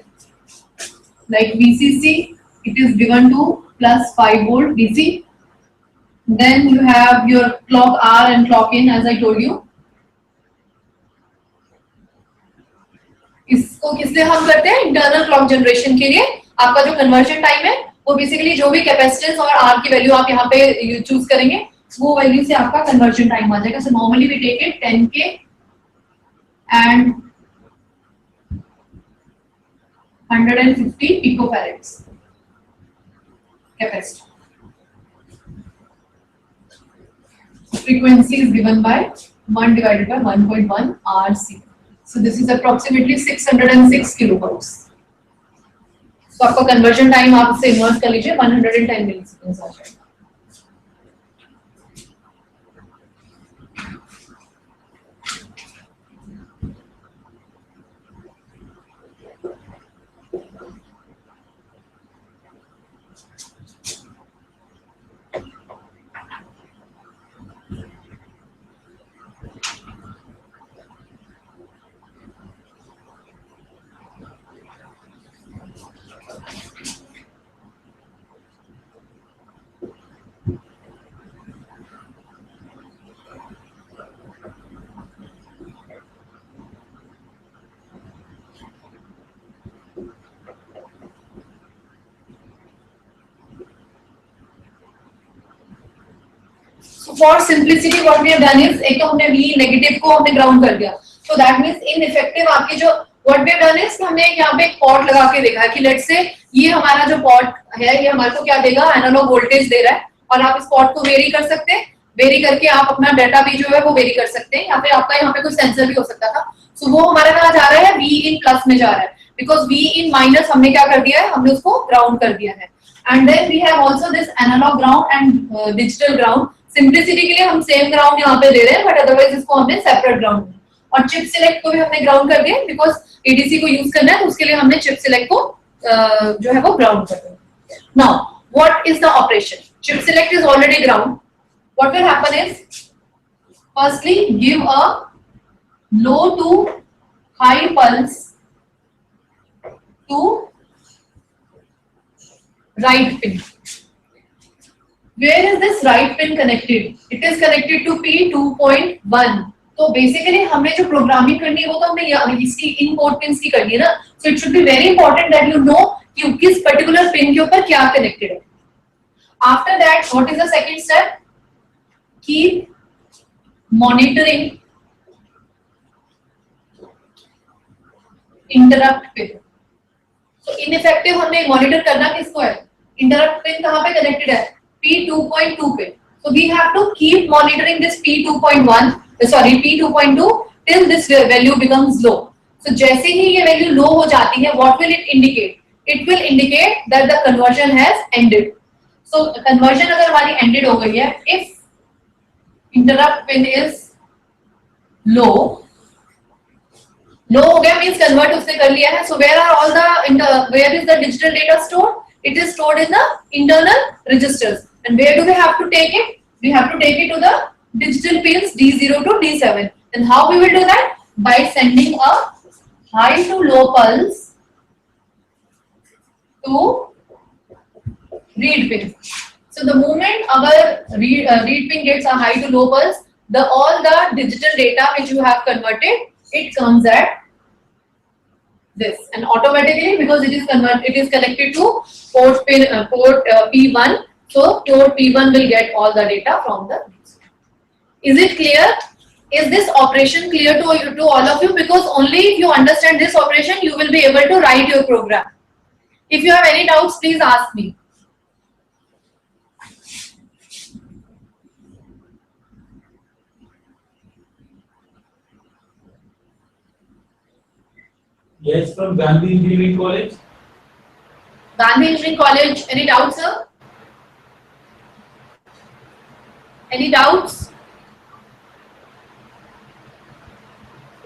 like VCC. It is given to plus 5 volt DC. Then you have your clock R and clock in, as I told you. इसको किस लिए हम करते हैं? इंटरनल क्लॉक जनरेशन के लिए. आपका जो कन्वर्जन टाइम है वो बेसिकली जो भी कैपेसिटेंस और आर की वैल्यू आप यहाँ पे चूज करेंगे, वो वैल्यू से आपका कन्वर्जन टाइम आ जाएगा. So normally we take it 10K and 150 picofarads capacity. Frequency is given by 1 divided by 1.1 RC. So this is approximately 606 kilohertz. So आपका कन्वर्जन टाइम आप इससे इन्वर्ट कर लीजिए, 110 मिलीसेकंड्स आ जाएगा. for simplicity what we have done is एक तो हमने V negative को हमने ground कर दिया, so that means ineffective आपकी जो what we have done is हमने यहाँ पे एक port लगा के देखा कि let's say ये हमारा जो port है ये हमारे को क्या देगा, एनालॉग वोल्टेज दे रहा है और आप इस port को वेरी कर सकते हैं, वेरी करके आप अपना डाटा भी जो है वो वेरी कर सकते हैं, या फिर आपका यहाँ पे कोई सेंसर भी हो सकता था, so वो हमारा कहाँ जा रहा है, V in प्लस में जा रहा है, because V in माइनस हमने क्या कर दिया है, हमने उसको ग्राउंड कर दिया है. And then we have also this analog ground and digital ground. Simplicity के लिए हम same ground यहाँ पे ले रहे हैं, but otherwise इसको हमने separate ground. और chip select को भी हमने ground कर दिया, because ADC को use करना है तो उसके लिए हमने chip select को जो है वो ground कर दिया. Now, what is the operation? Chip select is already ground. What will happen is, firstly give a low to high pulse to right pin. Where is this right pin connected? It is connected to P2.1. तो basically हमने जो programming करनी है वो तो हमने इसकी इन port pins की करनी है ना, so it should be very important that you know कि किस पर्टिकुलर पिन के ऊपर क्या कनेक्टेड है. After that what is the second step? Keep monitoring interrupt pin. तो इनइफेक्टिव हमने मॉनिटर करना किसको है, इंटरप्ट पिन कहां पे कनेक्टेड है, P2.2 पे. So we have to keep monitoring this P2.1, sorry P2.2 till this value becomes low. So जैसे ही ये value low हो जाती है, what will it indicate? It will indicate that the conversion has ended. So conversion अगर हमारी ended हो गई है, if interrupt pin is low हो गया means convert उसने कर लिया है. So where are all the where is the digital data stored? It is stored in the internal registers. And where do we have to take it? We have to take it to the digital pins D0 to D7. And how we will do that? By sending a high to low pulse to read pin. So the moment our read pin gets a high to low pulse, all the digital data which you have converted, it comes at this, and automatically because it is connected to port P1, so port P1 will get all the data from the. Is it clear? Is this operation clear to all of you? Because only if you understand this operation you will be able to write your program. If you have any doubts, please ask me. Yes, from Gandhi Engineering College. Gandhi Engineering College, any doubts, sir? Any doubts?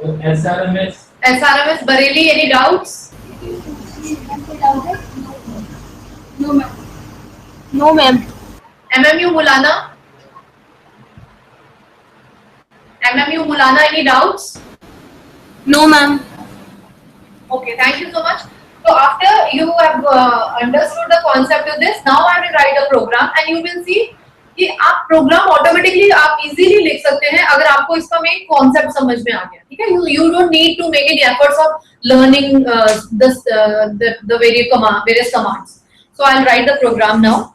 SRMS. SRMS Bareilly, any doubts? No, ma'am. No, ma'am. MMU Mulana? MMU Mulana, any doubts? No, ma'am. Okay, thank you so much. So after you have understood the concept of this, now I will write a program and you will see कि आप programme automatically आप easily लिख सकते हैं अगर आपको इसका main concept समझ में आ गया. ठीक है, you don't need to make any efforts of learning the various commands. So I'll write the program now.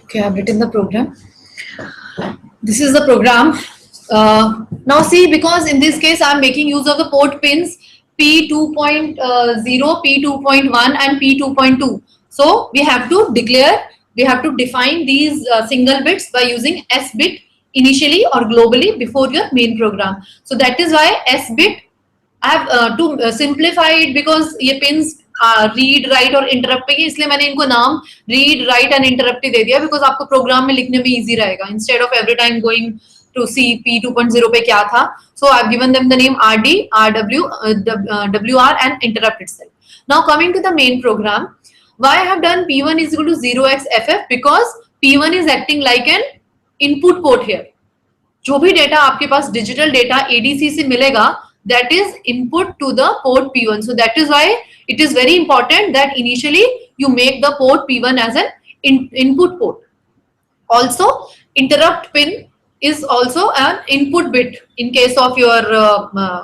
Okay, I've written the program. This is the program. Now see, because in this case I'm making use of the port pins P2.0, P2.1 and P2.2. So we have to define these single bits by using S bit initially or globally before your main program. So that is why S bit I have to simplify it, because ये pins read, write और interrupt पे, इसलिए मैंने इनको नाम read, write and interrupt ही दे दिया, because आपको programme में लिखने में easy रहेगा instead of every time going to see P2.0 पे क्या था. So I've given them the name RD, RW, WR and interrupt itself. Now coming to the main program, why I have done P1 is equal to 0xFF, because P1 is acting like an input port here. जो भी data आपके पास digital data ADC से मिलेगा, that is input to the port P1. So that is why it is very important that initially you make the port P1 as an input port. Also, interrupt pin is also an input bit in case of your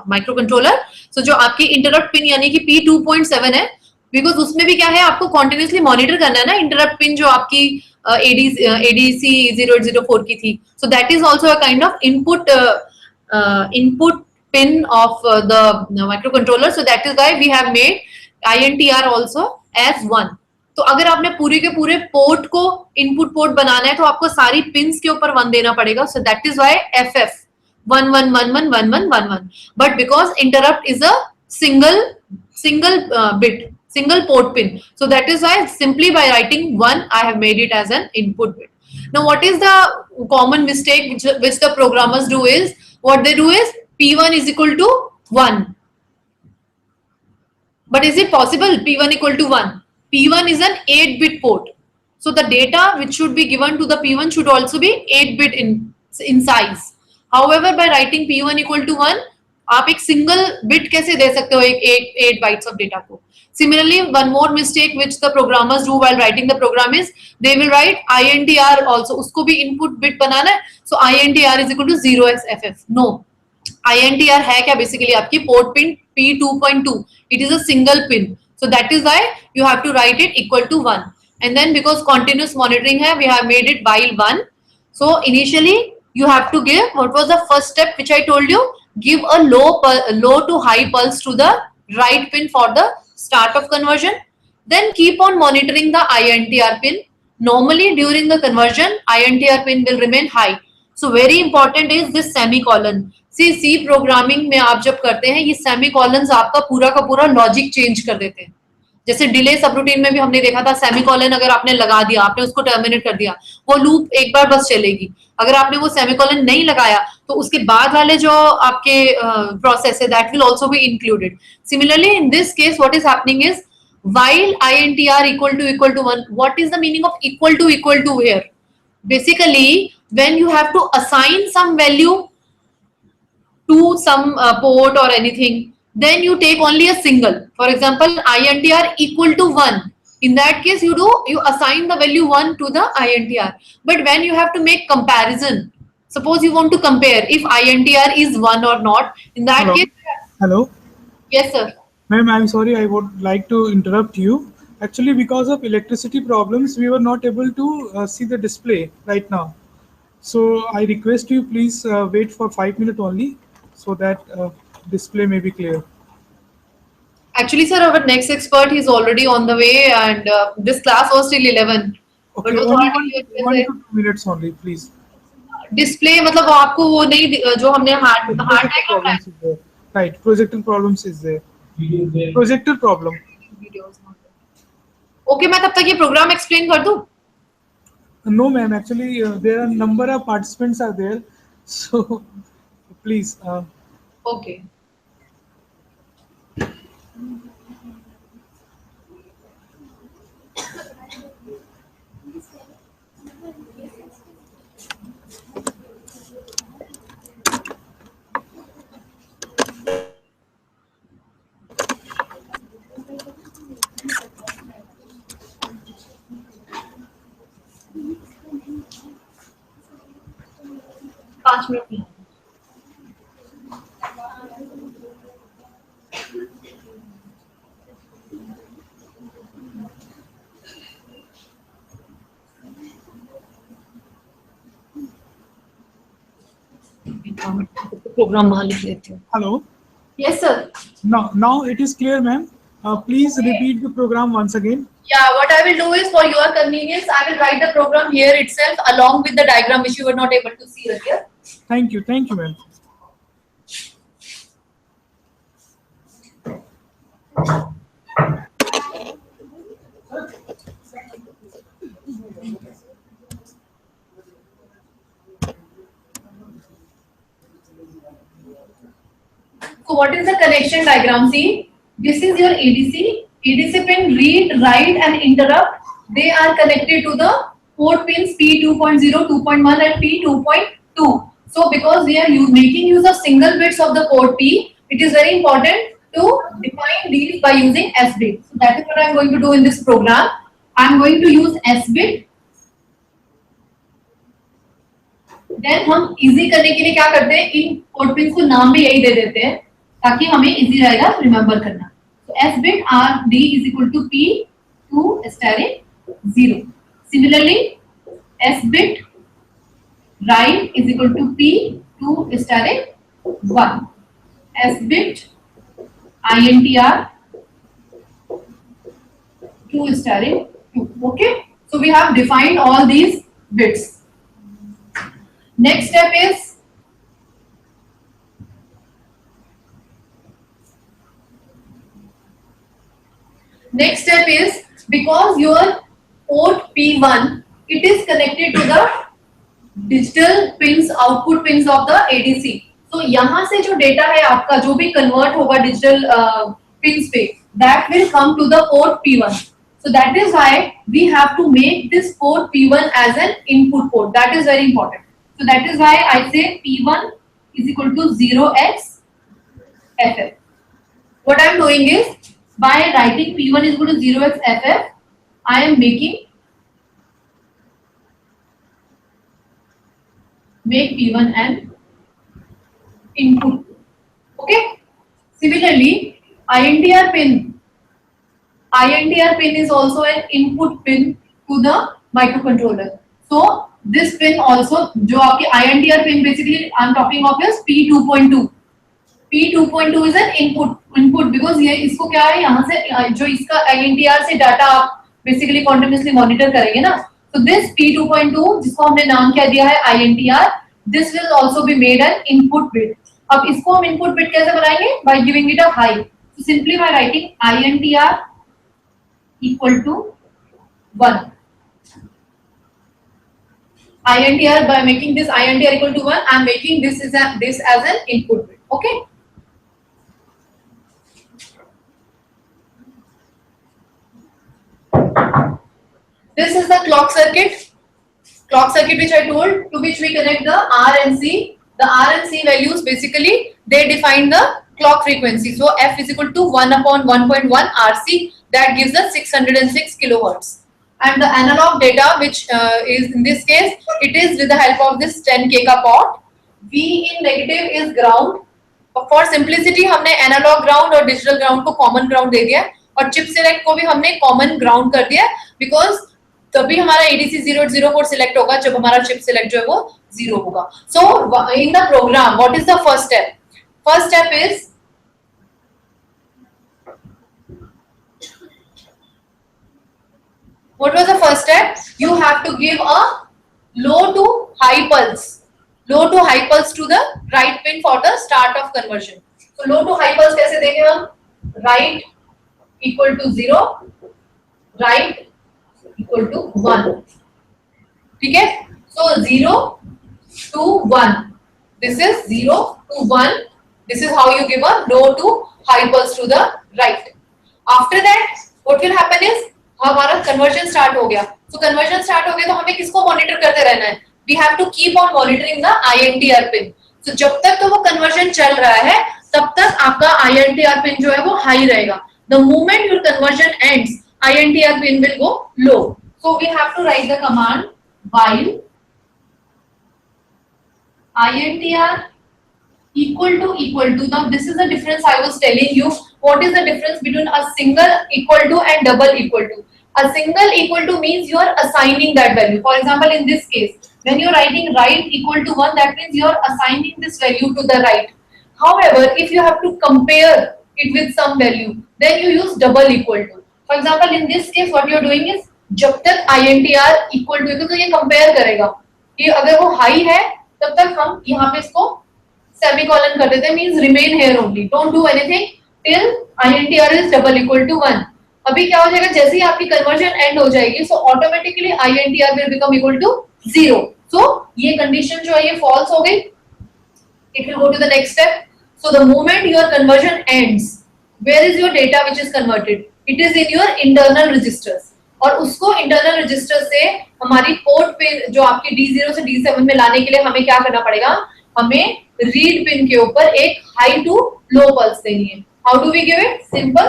microcontroller. So जो आपकी interrupt pin यानी कि P2.7 है, because उसमें भी क्या है, आपको continuously monitor करना है ना interrupt pin जो आपकी ADC 0804 की थी. So that is also a kind of input pin of the microcontroller. So that is why we have made INTR also as 1. तो अगर आपने पूरे के पूरे पोर्ट को इनपुट पोर्ट बनाना है तो आपको सारी पिंस के ऊपर 1 देना पड़ेगा. So that is why FF 1 1 1 1 1 1 1 1. But because interrupt is a single bit, single port pin, so that is why simply by writing 1 I have made it as an input bit. Now what is the common mistake which the programmers do is, what they do is P1 is equal to 1. But is it possible P1 equal to 1? P1 is an 8-bit port. So the data which should be given to the P1 should also be 8-bit in size. However, by writing P1 equal to 1, आप एक single bit कैसे दे सकते हो एक 8 bytes of data को. Similarly, one more mistake which the programmers do while writing the program is they will write INTR also. उसको भी input bit बनाना है. So INTR is equal to 0xFF. No. INTR है क्या basically आपकी port pin P2.2. It is a single pin. So that is why you have to write it equal to 1. And then because continuous monitoring hai, we have made it while 1. So initially you have to give, what was the first step which I told you? Give a low to high pulse to the right pin for the start of conversion. Then keep on monitoring the INTR pin. Normally during the conversion, INTR pin will remain high. So very important is this semicolon. C programming में आप जब करते हैं ये सेमीकोलन्स आपका पूरा का पूरा लॉजिक चेंज कर देते हैं. जैसे डिले सबरूटीन में भी हमने देखा था, सेमीकोलन अगर आपने लगा दिया, आपने उसको टर्मिनेट कर दिया, वो लूप एक बार बस चलेगी. अगर आपने वो सेमीकोलन नहीं लगाया तो उसके बाद वाले जो आपके प्रोसेस है that will also be included. Similarly in this case what is happening is while INTR equal to 1, what is the meaning of equal to here? Basically when you have to assign some value to some port or anything, then you take only a single. For example, INTR equal to 1. In that case, you assign the value 1 to the INTR. But when you have to make comparison, suppose you want to compare if INTR is 1 or not. In that Hello. case, Hello. Yes, sir. Ma'am, I'm sorry, I would like to interrupt you. Actually, because of electricity problems, we were not able to see the display right now. So I request you please wait for 5 minutes only so that display may be clear. Actually, sir, our next expert is already on the way, and this class was till 11. Okay, But only वो 1 to 2 minutes only, please. Display मतलब वो आपको वो नहीं जो हमने hard Projector problems is there. Right, projector problems is there. Video there. Projector problem. Okay, मैं तब तक ये प्रोग्राम एक्सप्लेन कर दूं. No, ma'am. Actually, there are number of participants are there, so please. Okay. 5 minute नहीं programme वहां लिख लेती हूँ. Hello. Yes, sir. Now it is clear, ma'am. Please repeat the program once again. Yeah, what I will do is for your convenience, I will write the program here itself along with the diagram which you were not able to see earlier. Thank you, ma'am. So what is the connection diagram? See, this is your ADC. ADC pin read, write and interrupt. They are connected to the port pins P2.0, 2.1 and P2.2. So because we are making use of single bits of the port P, it is very important to define these by using S bit. So that is what I am going to do in this program. I am going to use S bit. Then हम easy करने के लिए क्या करते हैं, इन port pins को नाम भी यही दे देते हैं ताकि हमें easy रहेगा remember करना. So S bit RD is equal to P to asterisk 0. Similarly, S bit write is equal to P to asterisk 1. S bit INTR to asterisk 2. Okay. So we have defined all these bits. Next step is because your port P1 it is connected to the digital pins, output pins of the ADC. So यहाँ से जो data है आपका जो भी convert होगा digital pins पे, that will come to the port P1. So that is why we have to make this port P1 as an input port. That is very important. So that is why I say P1 is equal to 0x FF. What I am doing is, by writing P1 is equal to 0x FF, I am make P1 an input. Okay. Similarly, INTR pin is also an input pin to the microcontroller. So this pin also, जो आपकी INTR pin basically I'm talking of is P2.2. P2.2 is an input because ये इसको क्या है, यहाँ से जो इसका INTR से डाटा आप basically continuously monitor करेंगे ना. So this P2.2 जिसको हमने नाम क्या दिया है INTR, this will also be made an input bit. अब इसको हम input bit कैसे बनाएंगे? By giving it a high. So simply by writing INTR equal to 1. INTR, by making this INTR equal to 1, I am making this as an input bit. Okay. This is the clock circuit which I told, to which we connect the R and C. The R and C values basically they define the clock frequency. So F is equal to 1 upon 1.1 RC, that gives us 606 kilohertz. And the analog data, which is in this case, it is with the help of this 10K ka pot. V in negative is ground. For simplicity, हमने analog ground और digital ground को common ground दे दिया और chip select को भी हमने common ground कर दिया because तभी हमारा ADC 0804 select होगा जब हमारा chip select जो है वो 0 होगा. So in the program, what is the first step? First step is what was the first step? You have to give a low to high pulse to the right pin for the start of conversion. So low to high pulse कैसे देंगे हम? Right equal to 0, right equal to 1. ठीक है? So 0 to 1. This is 0 to 1. This is how you give a low to high pulse to the right. After that, what will happen is हमारा conversion start हो गया. So conversion start हो गया तो हमें किसको monitor करते रहना है? We have to keep on monitoring the INTR pin. So जब तक तो वो conversion चल रहा है, तब तक आपका INTR pin जो है वो high रहेगा. The moment your conversion ends, INTR pin will go low. So we have to write the command while INTR equal to. Now this is the difference I was telling you. What is the difference between a single equal to and double equal to? A single equal to means you are assigning that value. For example, in this case, when you are writing right equal to 1, that means you are assigning this value to the right. However, if you have to compare it with some value, then you use double equal to. For example, in this case, what you are doing is जब तक INTR equal to, तो ये compare करेगा कि अगर वो high है तब तक हम यहाँ पे इसको सेमीकोलन कर देते हैं, means remain here only, don't do anything till INTR is double equal to 1. अभी क्या हो जाएगा, जैसे ही आपकी कन्वर्जन एंड हो जाएगी, so automatically INTR will become equal to 0. So ये कंडीशन जो है ये फॉल्स हो गई. It will go to the next step. So the moment your conversion ends, where is your data which is converted? It is in your internal registers. और उसको internal register से हमारी पोर्ट पे जो आपके D0 से D7 में लाने के लिए हमें क्या करना पड़ेगा, हमें रीड पिन के ऊपर एक हाई टू लो पल्स देनी है. How do we give it? Simple,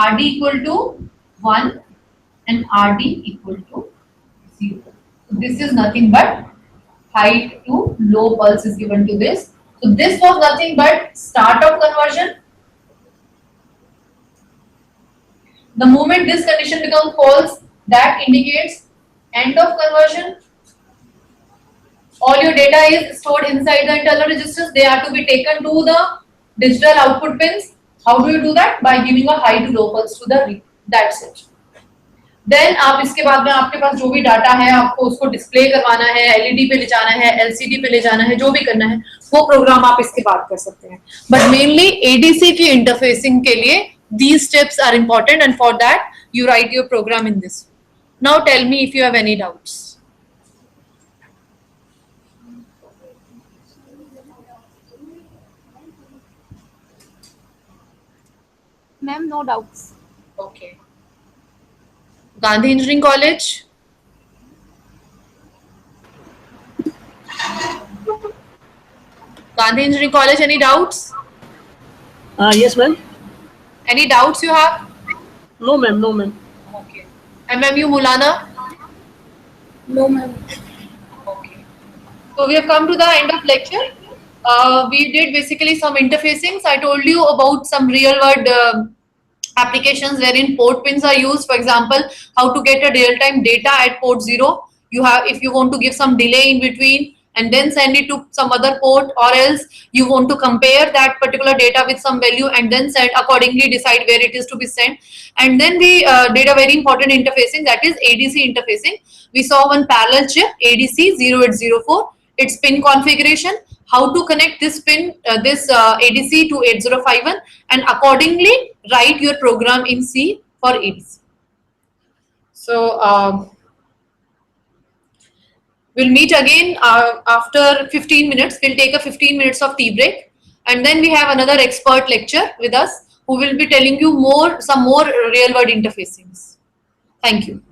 RD equal to 1 and RD equal to 0. So this is nothing but high to low pulse is given to this. So this was nothing but start of conversion. The moment this condition becomes false, that indicates end of conversion. All your data is stored inside the internal registers. They are to be taken to the digital output pins. How do you do that? By giving a high to low pulse to the read. That's it. Then आप इसके बाद में आपके पास जो भी data है आपको उसको डिस्प्ले करवाना है, एलईडी पे ले जाना है, एलसीडी पे ले जाना है, जो भी करना है वो प्रोग्राम आप इसके बाद कर सकते हैं. बट मेनली एडीसी की इंटरफेसिंग के लिए these steps are important, and for that you write your program in this. Now tell me if you have any doubts. Ma'am, no doubts. Okay. Gandhi Engineering College. Gandhi Engineering College, any doubts? Yes, ma'am. Any doubts you have? No, ma'am. No, ma'am. Okay. MMU Mulana? No, ma'am. Okay. So we have come to the end of lecture. We did basically some interfacings. I told you about some real world applications wherein port pins are used. For example, how to get a real-time data at port 0. You have, if you want to give some delay in between and then send it to some other port, or else you want to compare that particular data with some value and then send accordingly, decide where it is to be sent. And then we did a very important interfacing, that is ADC interfacing. We saw one parallel chip ADC 0804, its pin configuration, how to connect this pin, ADC to 8051, and accordingly write your program in C for ADC. So we'll meet again after 15 minutes. We'll take a 15 minutes of tea break, and then we have another expert lecture with us who will be telling you some more real world interfacings. Thank you.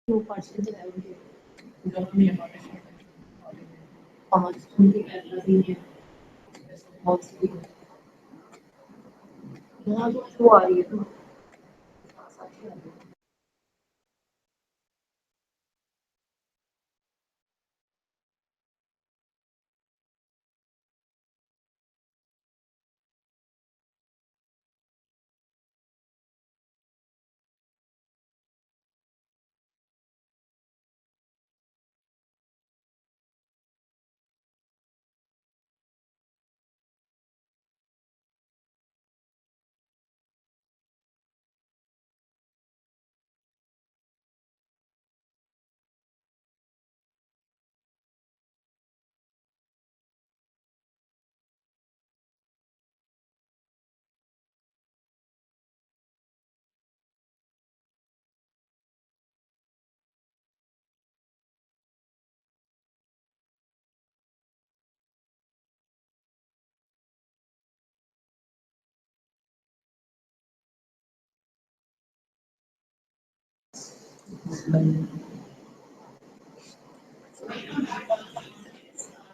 2 percent government about how much something like who are you?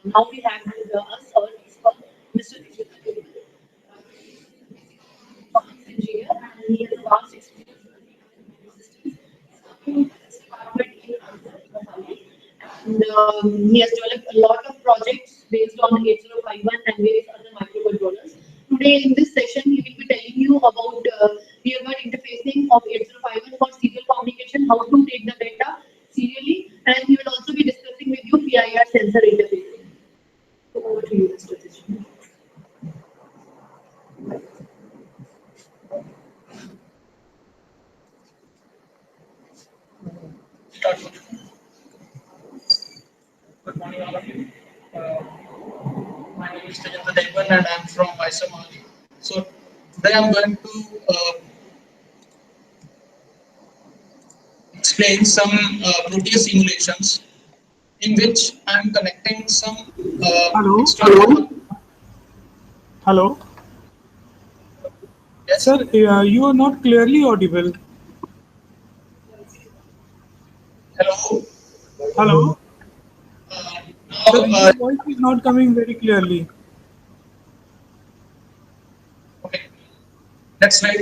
Now we have with us our Mr. Engineer, and he has a vast experience in and he has developed a lot of projects based on 8051 and various other microcontrollers. Today in this session, he will be telling you about real-world interfacing of 8051 for serial communication, how to take the data serially, and he will also be discussing with you PIR sensor interfacing. So over to you, Mr. Tishman. Good morning, all of you. My name is Tejendra Devan and I'm from Isomali. So today I'm going to explain some Proteus simulations in which I'm connecting some Hello? external. Hello? Yes. Sir, you are not clearly audible. Hello. Hello? Sir, Now, your voice is not coming very clearly. okay. Let's write.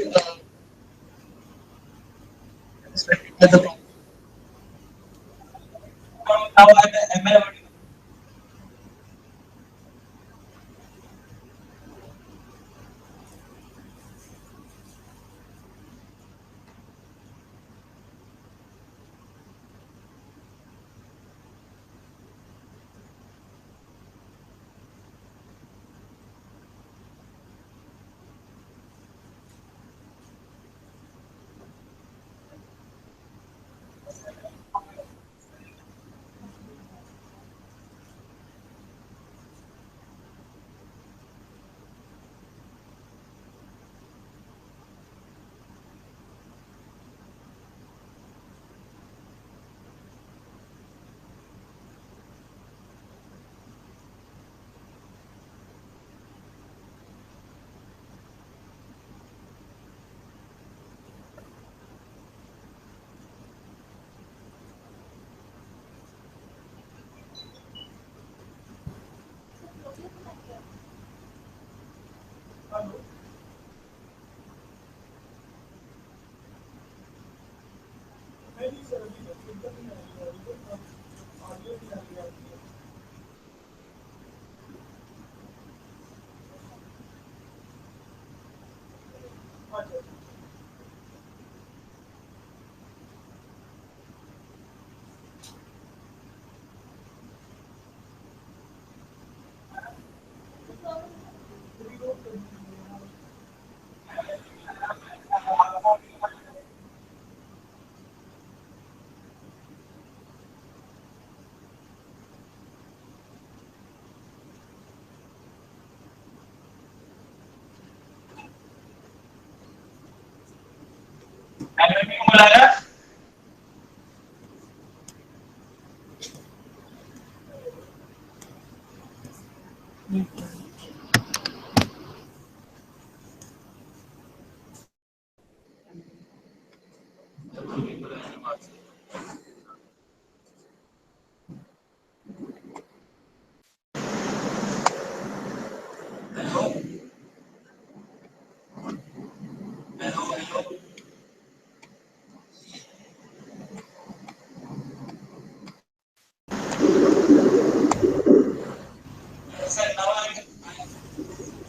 Let's write the problem. Now am I audible?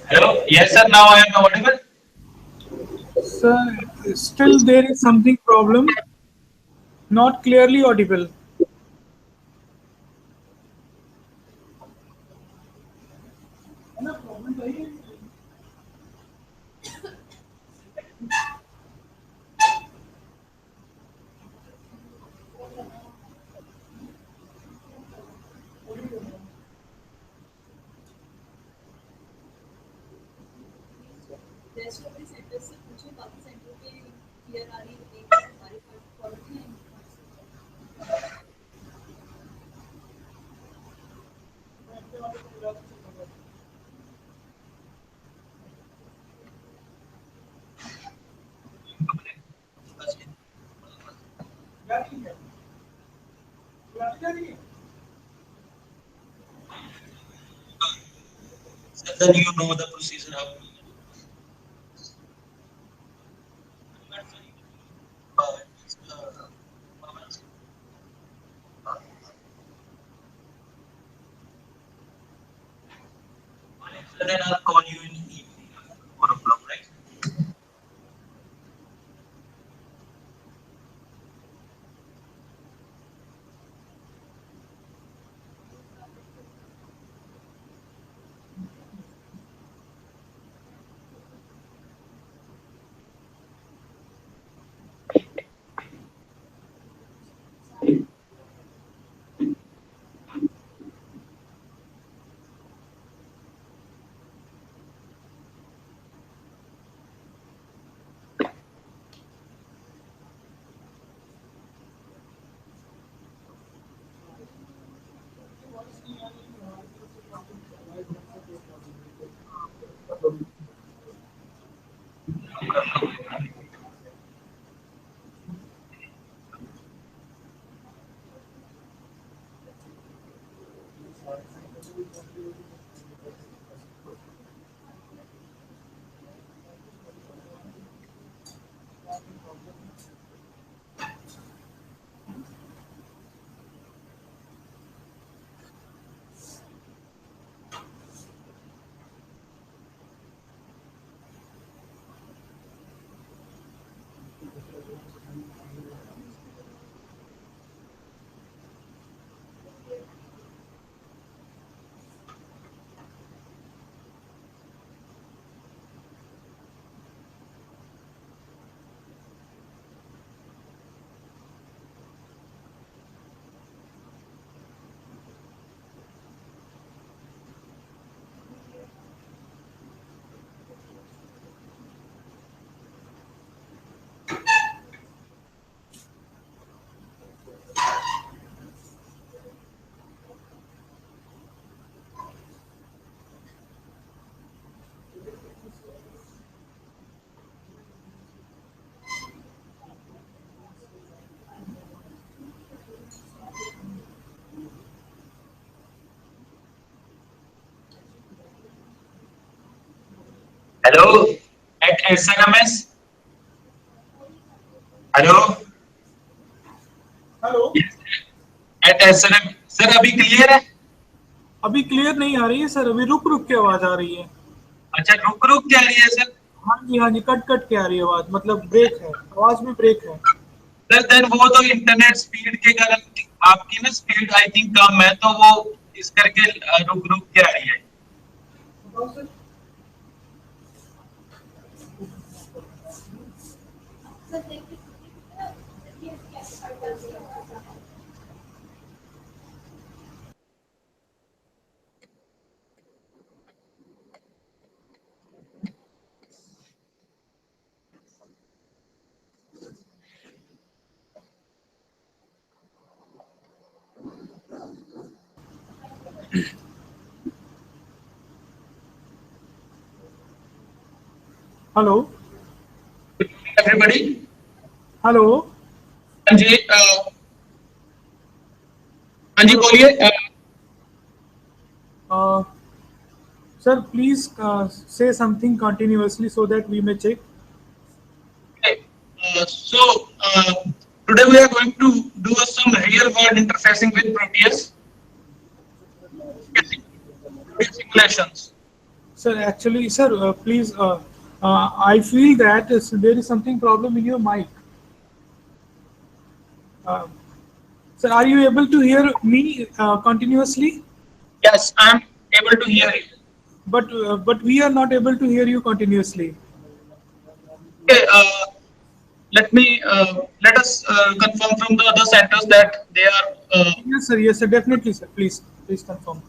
Hello. Yes, sir. Now I am audible. Sir, still there is something problem. Not clearly audible. So then you know the procedure how to so then I'll call you in evening, 4 o'clock, right? Hello. At SNMS. Hello. Hello At SNM. Sir अभी clear है? अभी clear नहीं आ रही है sir, अभी रुक रुक के आवाज आ रही है। अच्छा रुक रुक क्या रही है सर? हाँ जी कट कट के आ रही है आवाज, मतलब ब्रेक है, आवाज में ब्रेक है। सर देन वो तो इंटरनेट स्पीड के कारण आपकी ना स्पीड आई थिंक कम है तो वो इस करके रुक रुक के आ रही है। हेलो Everybody, हेलो हाँ जी बोलिए sir please say something continuously so that we may check. So today we are going to do some real world interfacing with Proteus simulations. Sir, actually, sir, please, I feel that there is something problem in your mic. Uh, Sir, are you able to hear me continuously? Yes, I'm able to hear you. But we are not able to hear you continuously. Okay, let us confirm from the other centers that they are. Yes, sir, definitely, sir. Please confirm.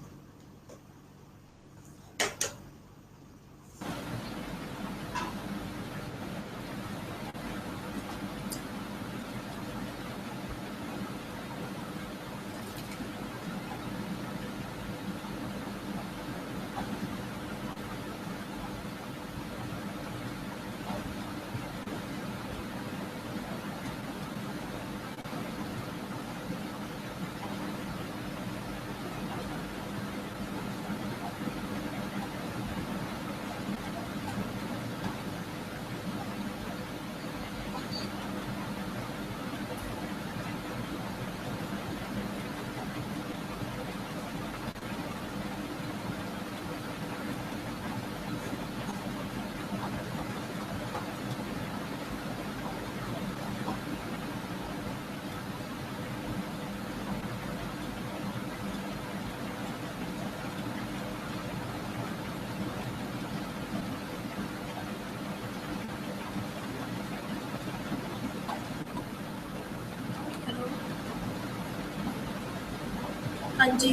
हाँ जी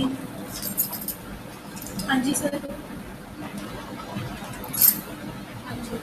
हाँ जी sir हाँ जी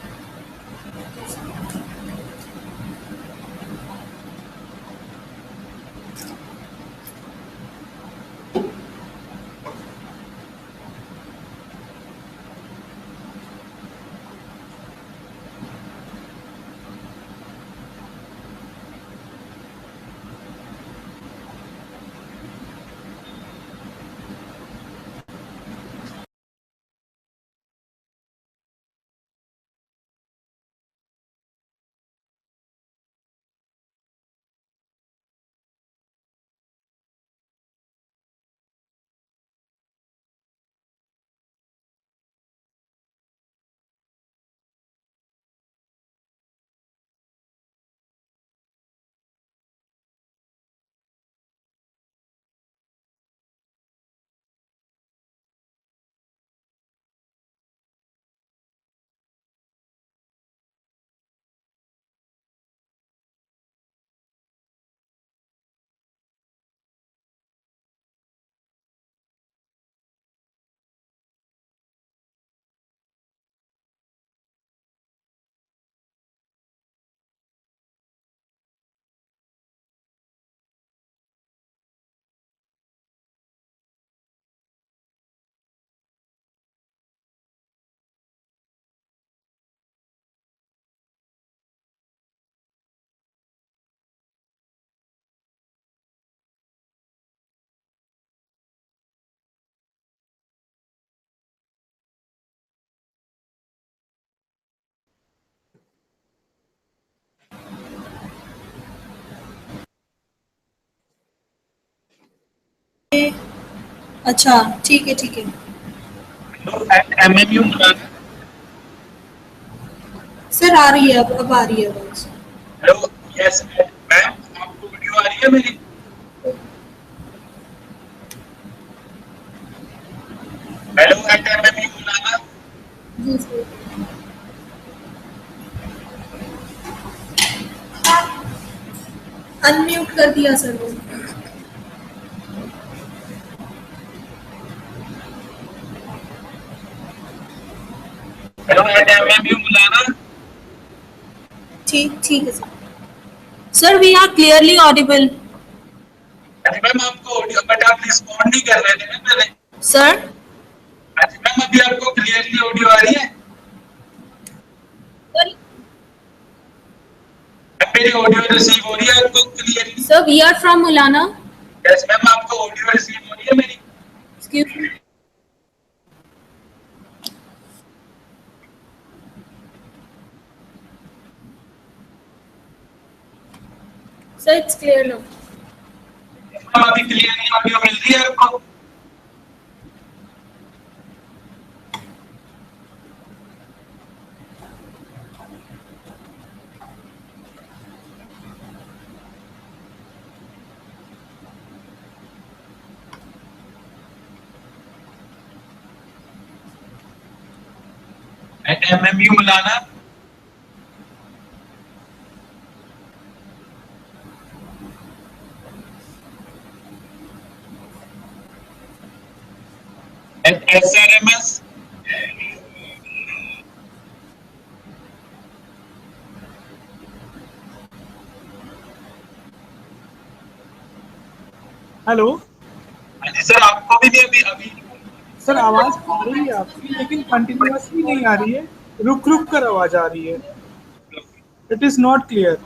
अच्छा ठीक है At MMU Mulana. Sir आ रही है अब आ रही है आवाज हेलो, यस मैम, आपको वीडियो आ रही है मेरी? Hello, at MMU Mulana. जी सर अनम्यूट कर दिया सर वो हेलो, at MMU Mulana. ठीक है sir we are clearly audible अच्छा मैम, आपको ऑडियो बट आप रिस्पॉन्ड नहीं कर रहे थे ना पहले। सर अच्छा मैम, अभी आपको क्लियरली ऑडियो आ रही है? मेरी ऑडियो रिसीव हो रही है आपको clearly? Sir we are from Mulana yes ma'am, आपको ऑडियो रिसीव हो रही है मेरी? Excuse me sir it's clear no ma'am, अभी क्लियरली ऑडियो मिल रही है आपको? MMU मिलाना, SRMS, हेलो सर आपको भी नहीं अभी अभी सर, आवाज आ रही है आपकी, लेकिन कंटिन्यूअसली नहीं आ रही है, रुक रुक कर आवाज आ रही है. It is not clear.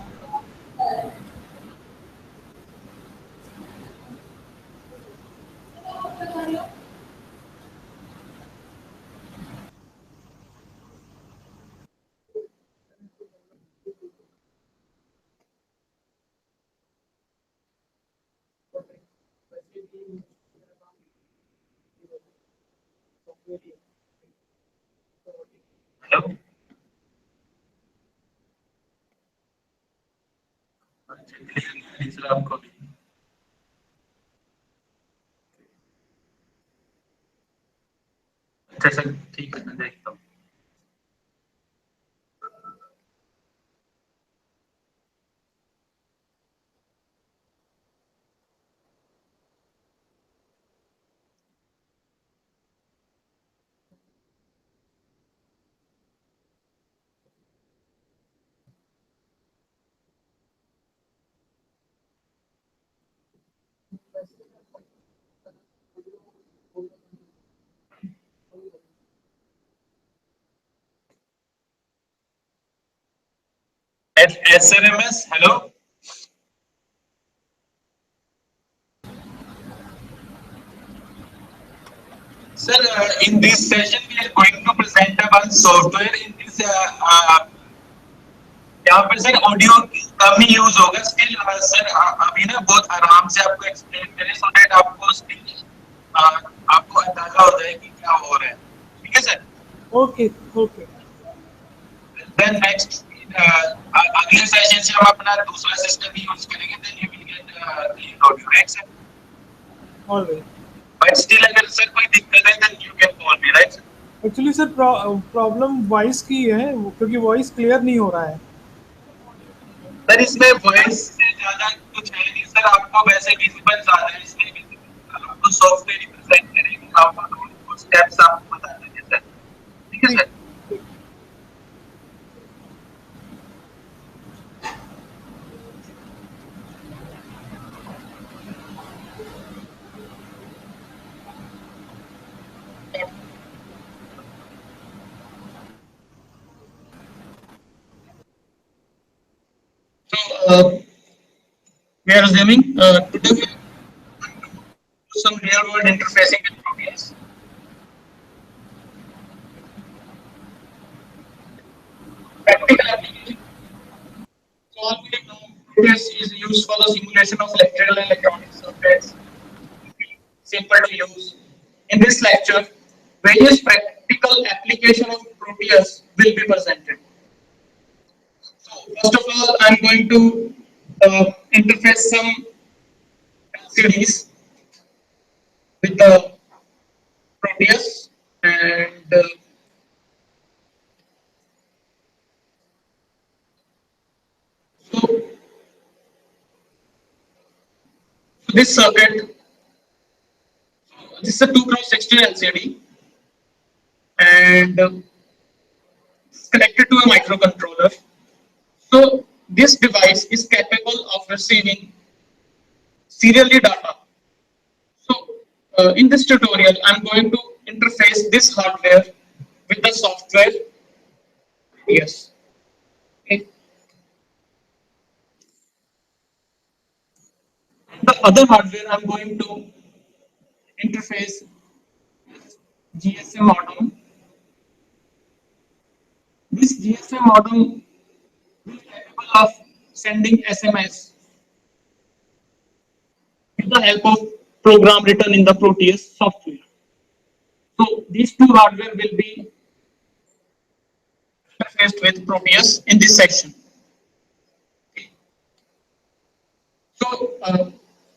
Hello, sir आपको भी अच्छा सर, ठीक है मैं देखता हूँ. SRMS, hello. Sir, in this session we are going to present one software. In this, यहाँ पर सर ऑडियो कम ही यूज होगा. स्टिल सर अभी ना बहुत आराम से आपको एक्सप्लेन करें सो दैट आपको स्टिल आपको अंदाजा हो जाए कि क्या हो रहा है. ठीक है sir. Okay okay. Then next अगले सेशन से हम अपना दूसरा सिस्टम ही यूज करेंगे. Then you will get clean audio. Right sir. Alright. But still अगर सर कोई दिक्कत है then you can call me. Right. Actually sir problem voice की है, क्योंकि वॉइस क्लियर नहीं हो रहा है. सर इसमें वॉइस से ज्यादा कुछ है नहीं सर. आपको वैसे विजिबल ज्यादा है, इसमें आपको सॉफ्टवेयर रिप्रेजेंट करेंगे. आपको स्टेप्स आपको बता देंगे सर. ठीक है sir. So we are resuming. Today we do some real world interfacing with Proteus. Practical application. So all we know, Proteus is used for the simulation of electrical and electronic circuits. Simple to use. In this lecture, various practical application of Proteus will be presented. So first of all, I'm going to interface some LCDs with the Proteus, and so this circuit, this is a 2x16 LCD, and it's connected to a microcontroller. So this device is capable of receiving serially data. So in this tutorial, I'm going to interface this hardware with the software. Yes. Okay. The other hardware I'm going to interface GSM modem. This GSM modem will be capable of sending SMS with the help of program written in the Proteus software. So these two hardware will be interfaced with Proteus in this section. Okay. So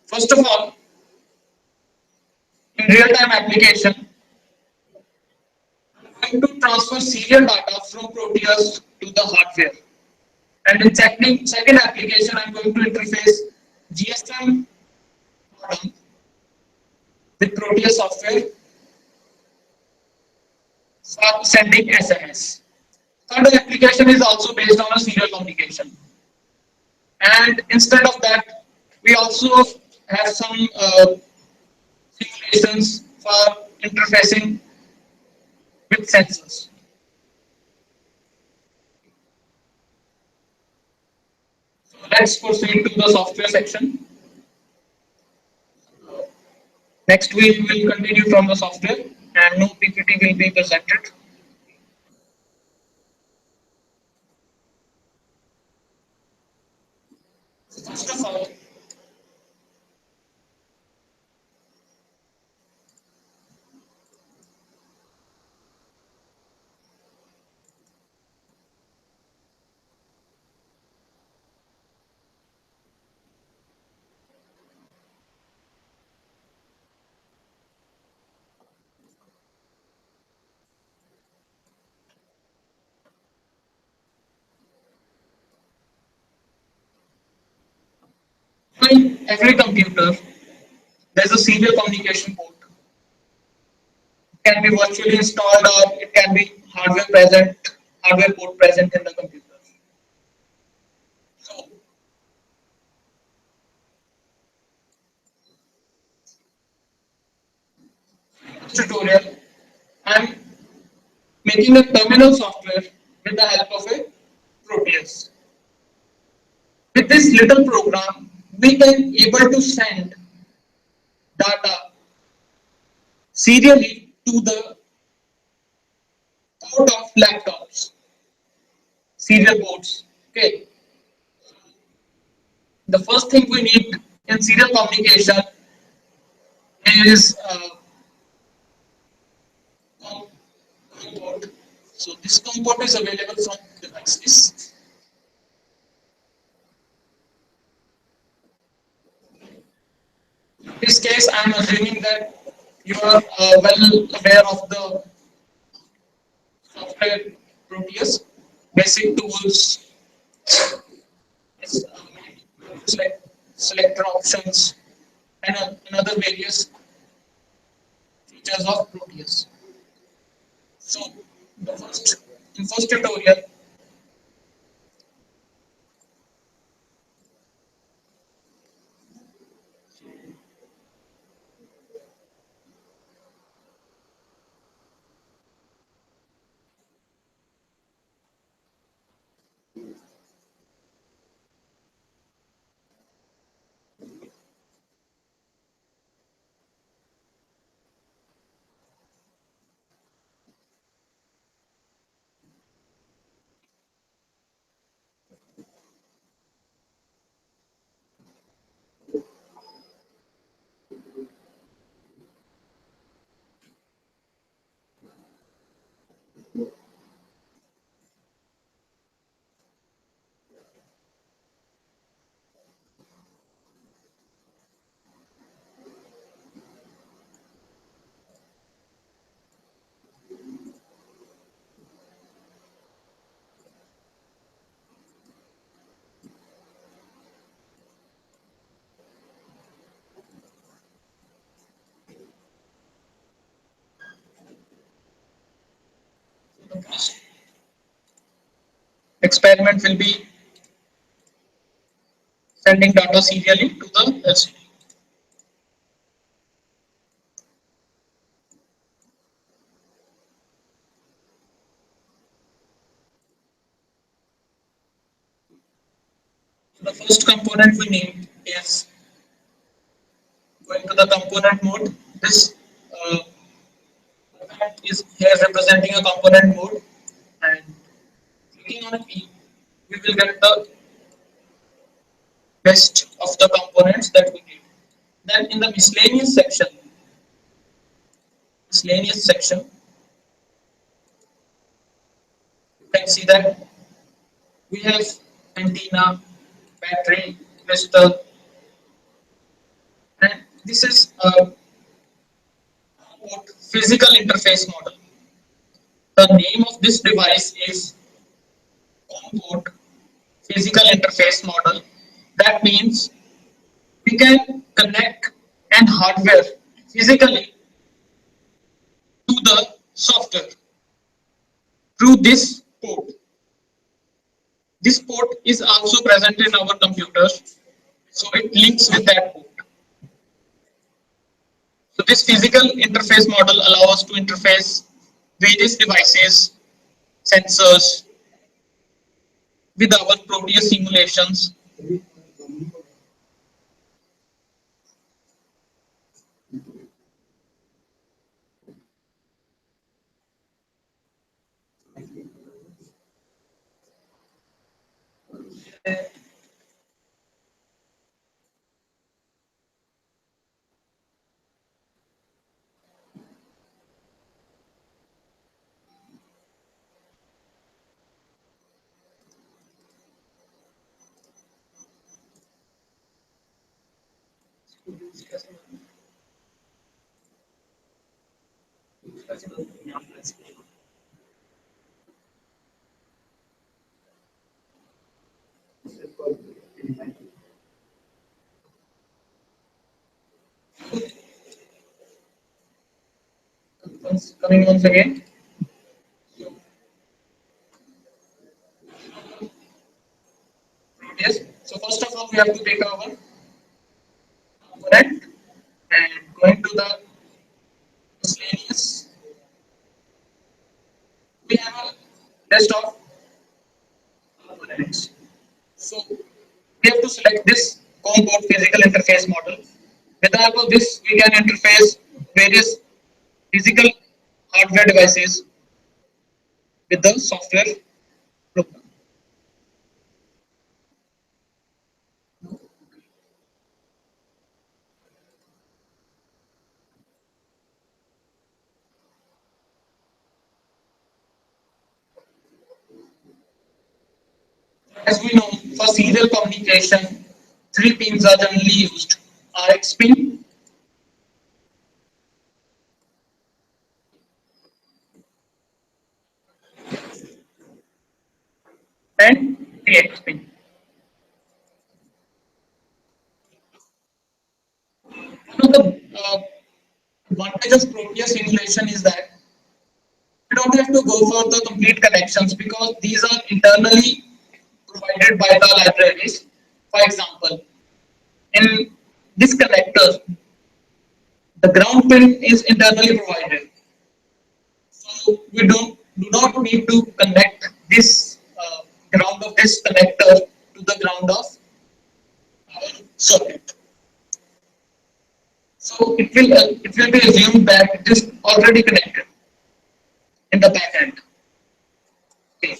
first of all, in real-time application, I'm going to transfer serial data from Proteus to the hardware. And in second application, I'm going to interface GSM modem with Proteus software for sending SMS. Third application is also based on a serial communication. And instead of that, we also have some simulations for interfacing with sensors. So let's proceed to the software section. Next, we will continue from the software and no PPT will be presented. First of all, in every computer, there's a serial communication port. It can be virtually installed or it can be hardware port present in the computer. So, in this tutorial, I'm making a terminal software with the help of a Proteus. With this little program, we can able to send data serially to the port of laptops, serial ports. Okay. The first thing we need in serial communication is COM port. So this COM port is available from devices. In this case, I am assuming that you are well aware of the software Proteus, basic tools, like selector options, and another various features of Proteus. So, in first tutorial, experiment will be sending data serially to the LCD. The first component we need is going to the component mode. This is here representing a component mode, and clicking on a key, we will get the list of the components that we need. Then in the miscellaneous section, you can see that we have antenna, battery, crystal, and this is a physical interface model. the name of this device is COM port physical interface model. That means we can connect an hardware physically to the software through this port. This port is also present in our computers, so it links with that port. So this physical interface model allows us to interface various devices, sensors with our Proteus simulations. Coming once again. Yes. So first of all, we have to take our component and going to the miscellaneous. We have a list of components. So we have to select this COM port physical interface model. With the help of this, we can interface various physical hardware devices with the software program. As we know, for serial communication, three pins are generally used: RX pin, and TX pin. One of the advantages of Proteus simulation is that you don't have to go for the complete connections because these are internally provided by the libraries. For example, in this connector, the ground pin is internally provided. So we do not need to connect this ground of this connector to the ground of our circuit. So it will be assumed that it is already connected in the back end. Okay.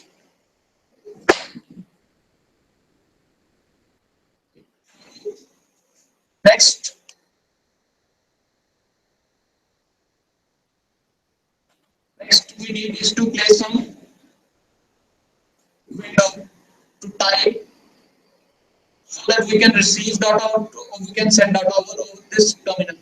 Next, we need is to place some window to type so that we can receive data or we can send data over this terminal.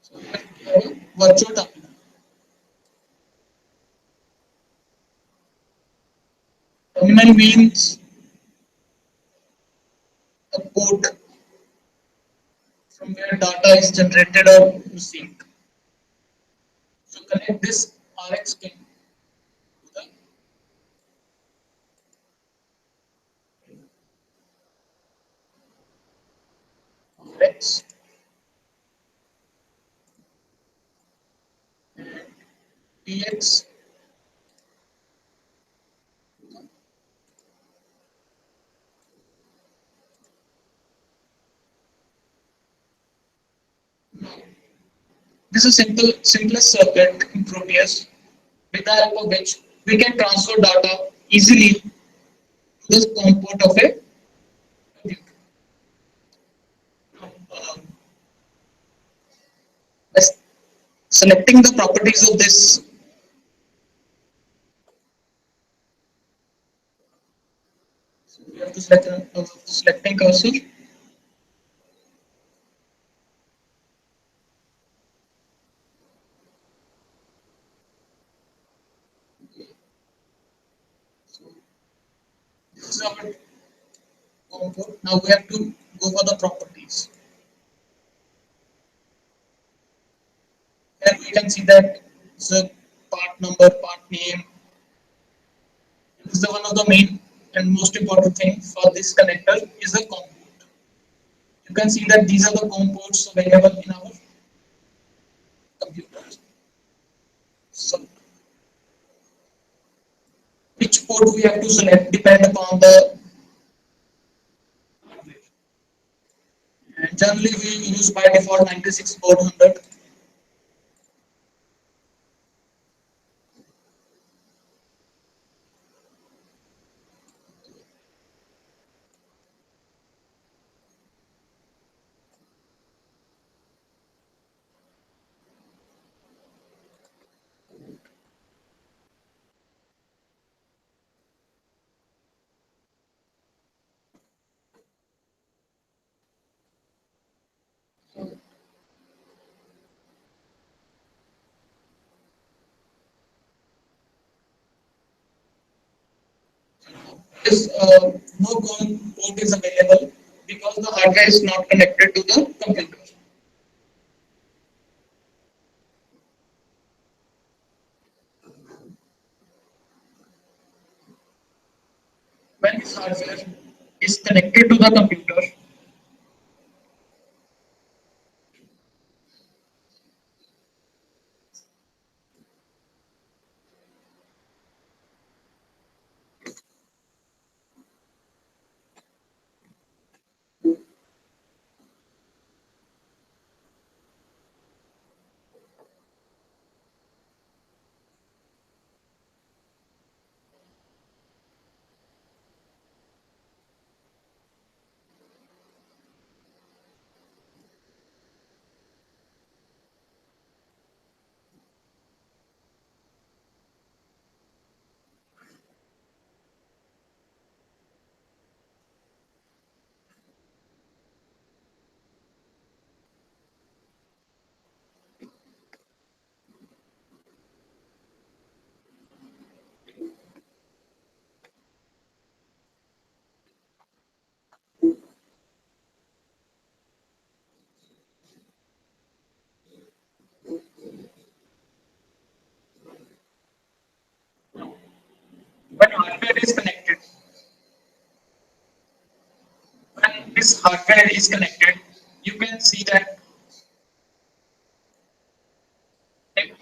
So we have a virtual terminal. Terminal means a port from where data is generated or received. So connect this RX pin to the RX and TX. This is simplest circuit in Proteus with the help of which we can transfer data easily to the COM port of a computer. Um, Selecting the properties of this We have to select selecting cursor. This is our COM port. Now we have to go for the properties. Here we can see that the part number, part name. This is the one of the main and most important thing for this connector is the COM port. You can see that these are the COM ports available in our computer. So which port we have to select depend upon the hardware. And generally we use by default 96 port 100. This no COM port is available because the hardware is not connected to the computer. When this hardware is connected to the computer, when hardware is connected, when this hardware is connected, you can see that it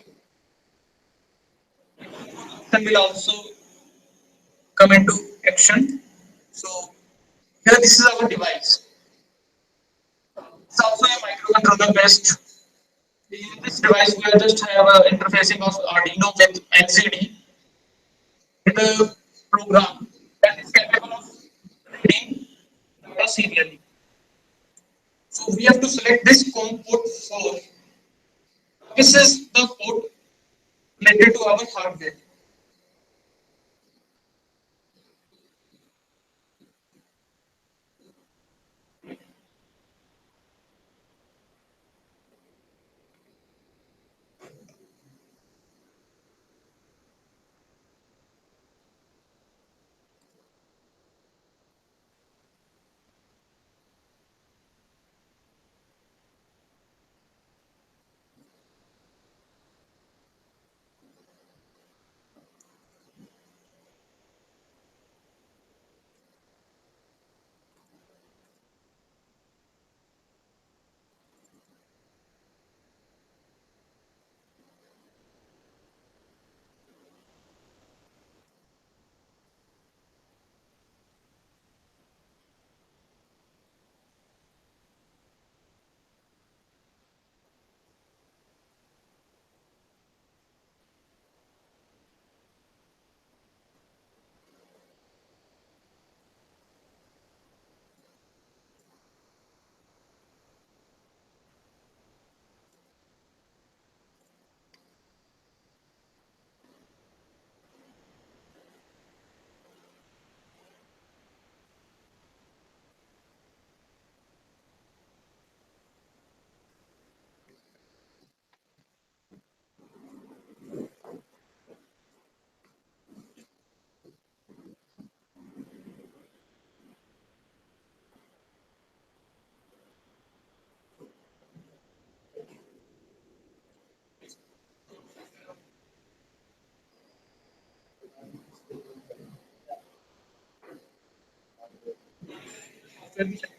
will also come into action. So here this is our device. It's also a microcontroller based. In this device, we just have a interfacing of Arduino with LCD with a program that is capable of reading data serially. So we have to select this COM port 4. This is the port related to our hardware. Software भी चाहिए।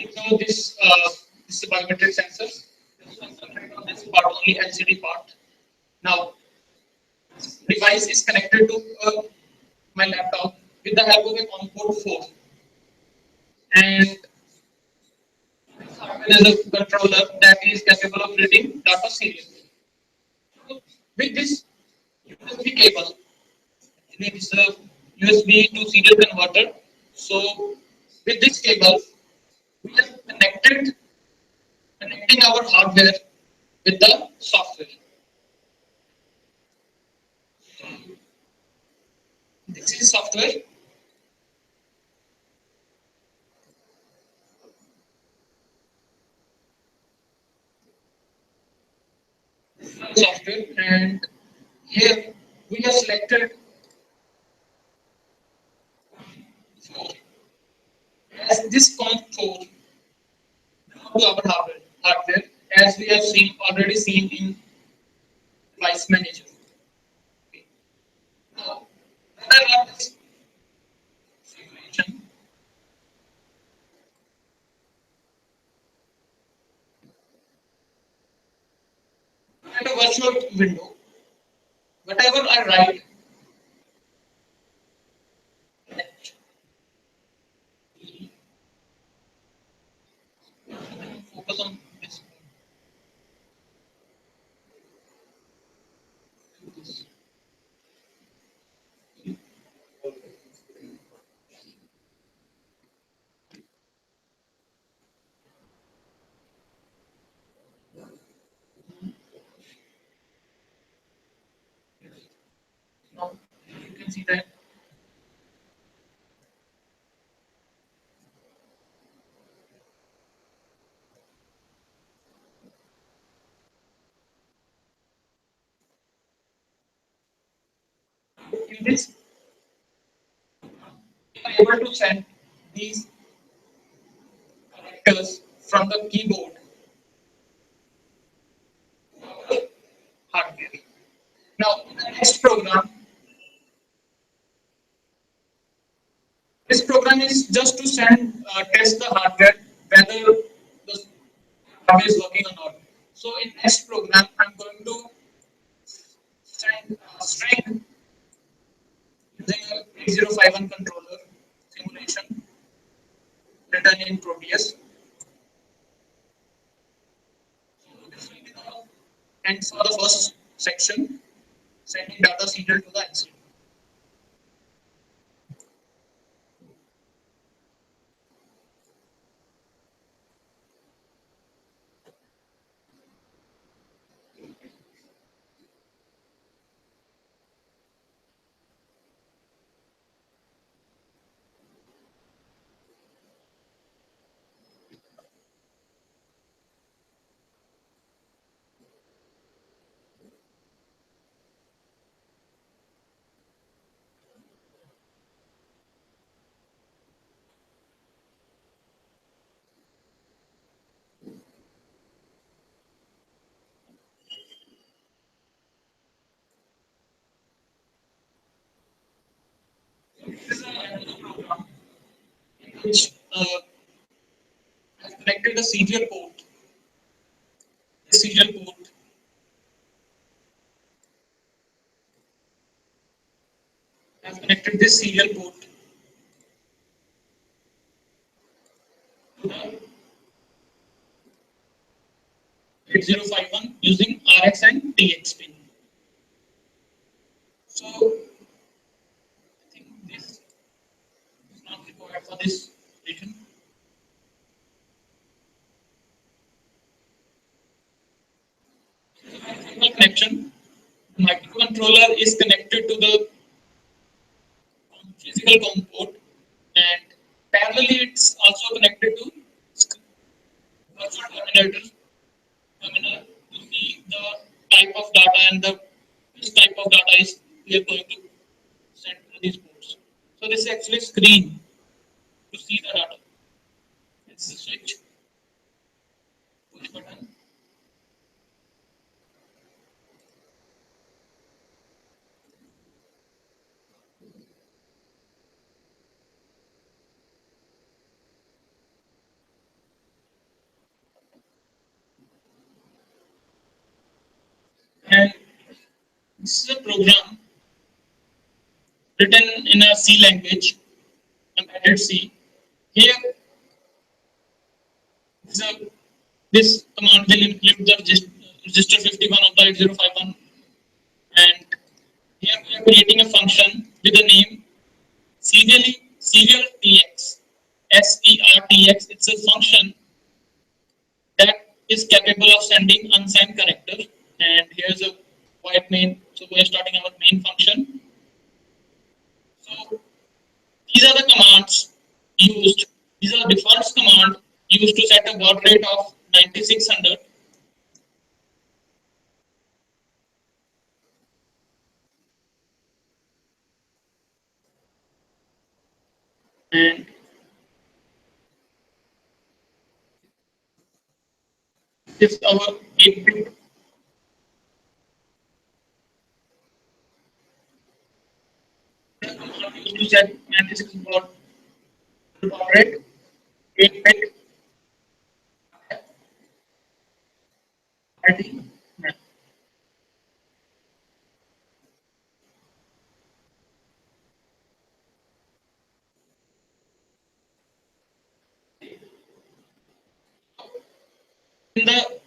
Ignore this biometric sensor. Just concentrate on this part only, LCD part. Now, device is connected to my laptop with the help of a COM port 4, and there is a controller that is capable of reading data serially. With this USB cable, it is a USB to serial converter. So, with this cable, we are connecting our hardware with the software. This is software. Software, and here we have selected as this COM4 to our hardware, as we have already seen in device manager. Now, whether or not this simulation and a virtual window, whatever I write, focus on this. Now you can see that in this we are able to send these characters from the keyboard hardware. Now, in the next program, this program is just to test the hardware whether the hardware is working or not. So, in next program, I'm going to send a string using a 8051 controller simulation written in Proteus. This will be the end for the first section, sending data serial to the LCD. which has connected the serial port. The serial port has connected this serial port to the 8051 using RX and TX pin. So I think this is not required for this region. Simple connection. The microcontroller is connected to the physical COM port, and parallelly it's also connected to virtual terminal to see the type of data and the which type of data is we are going to send to these ports. So this is actually a screen to see the data. It's the switch, push button. And this is a program written in a C language, embedded C. Here, this command will include the register 51 of the 8051, and here we are creating a function with the name serial TX. SERTX. It's a function that is capable of sending unsigned character. And here's a void main. So we are starting our main function. So these are the commands used. These are the default command used to set a baud rate of 9600. And this is our 8-bit. Command used to set 96 baud rate, 8-bit. In the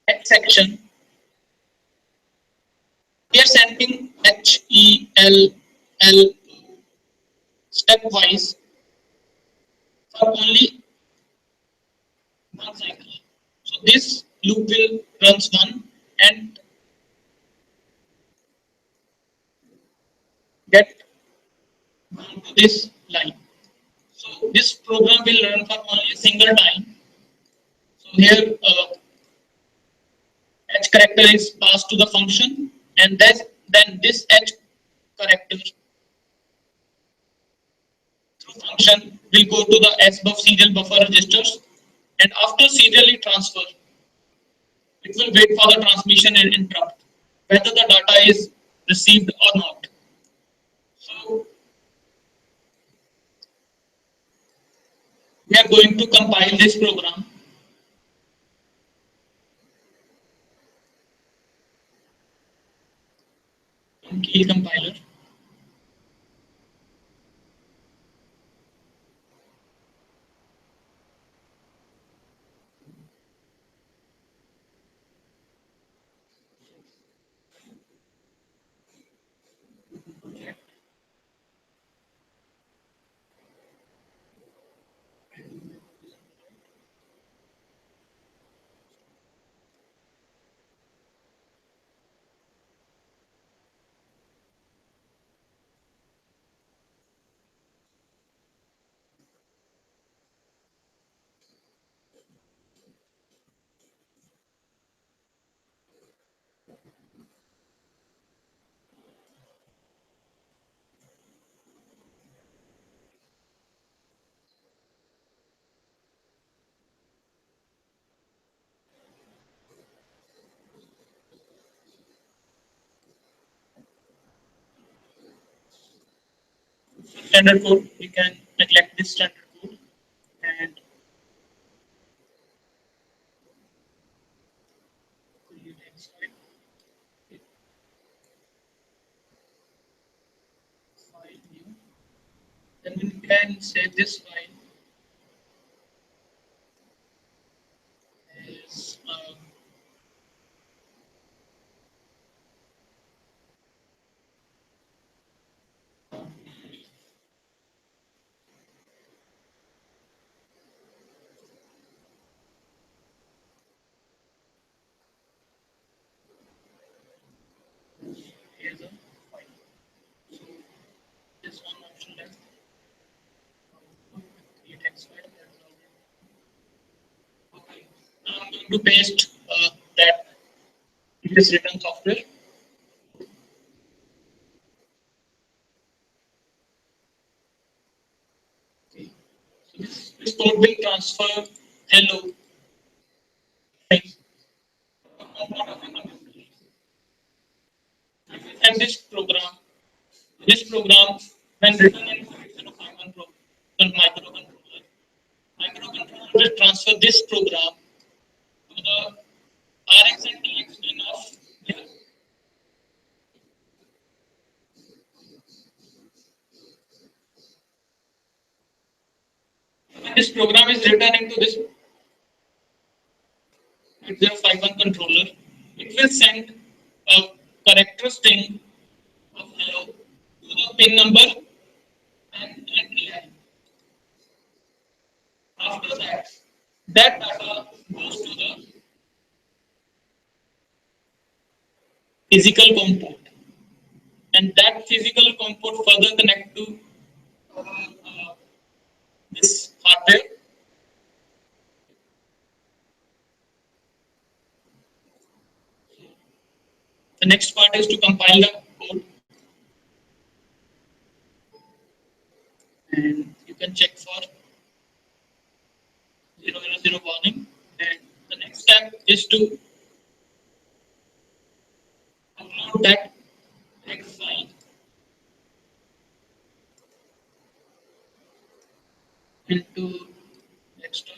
X section, we are sending HELL stepwise for only one cycle. So this loop will runs one and get to this line. So this program will run for only a single time. So here H character is passed to the function, and then this H character through function will go to the SBUF serial buffer registers, and after serially transfer, it will wait for the transmission and interrupt, whether the data is received or not. So we are going to compile this program. Key compiler. standard code. You can neglect this standard code and file new. Then we can save this file as here's a file. So this one option left. Create text file. Okay. Now I'm going to paste that previous written software. Okay. So this code will transfer hello. Thanks. And this program, when written in microcontroller, microcontroller will transfer this program to the RX and TX pin of here. When this program is written into this 8051 controller, it will send a character string of hello to the pin number and EI. After that, that data goes to the physical COM port, and that physical COM port further connect to this hardware. The next part is to compile the code, and you can check for 000 warning. And the next step is to upload that text file into desktop.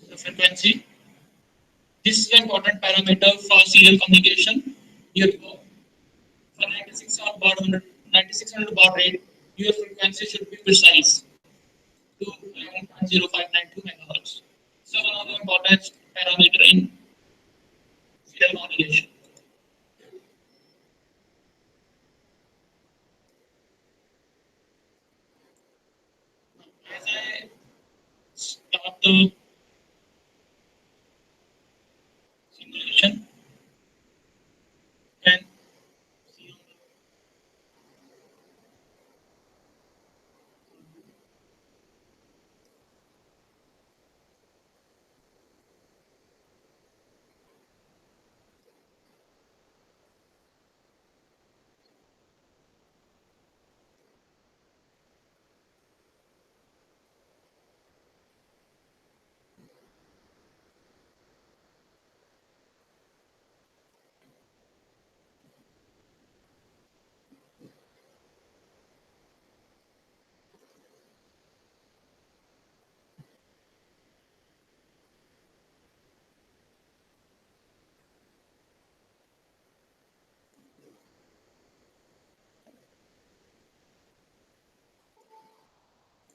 The frequency. This is an important parameter for serial communication. Here we go. For 9600 baud rate, your frequency should be precise to 11.0592 megahertz. So one of the important parameter in serial communication. As I start the simulation, and see on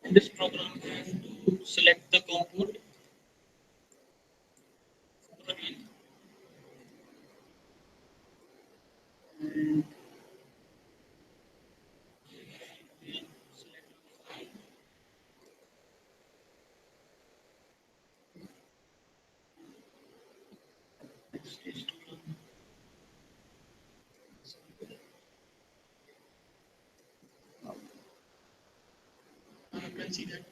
in this program, you have to select the COM port. Again, and select next stage to run. Now you can see that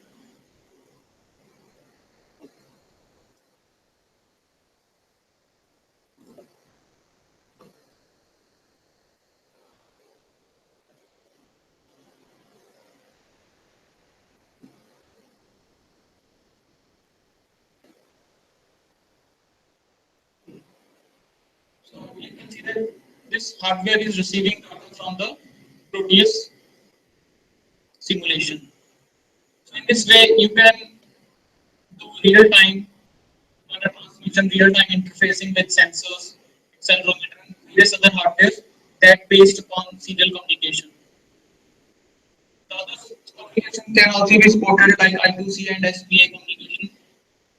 you can see that this hardware is receiving data from the Proteus simulation. So in this way, you can do real-time data transmission, real-time interfacing with sensors, accelerometer, and various other hardware that based upon serial communication. The other communication can also be supported like I2C and SPI communication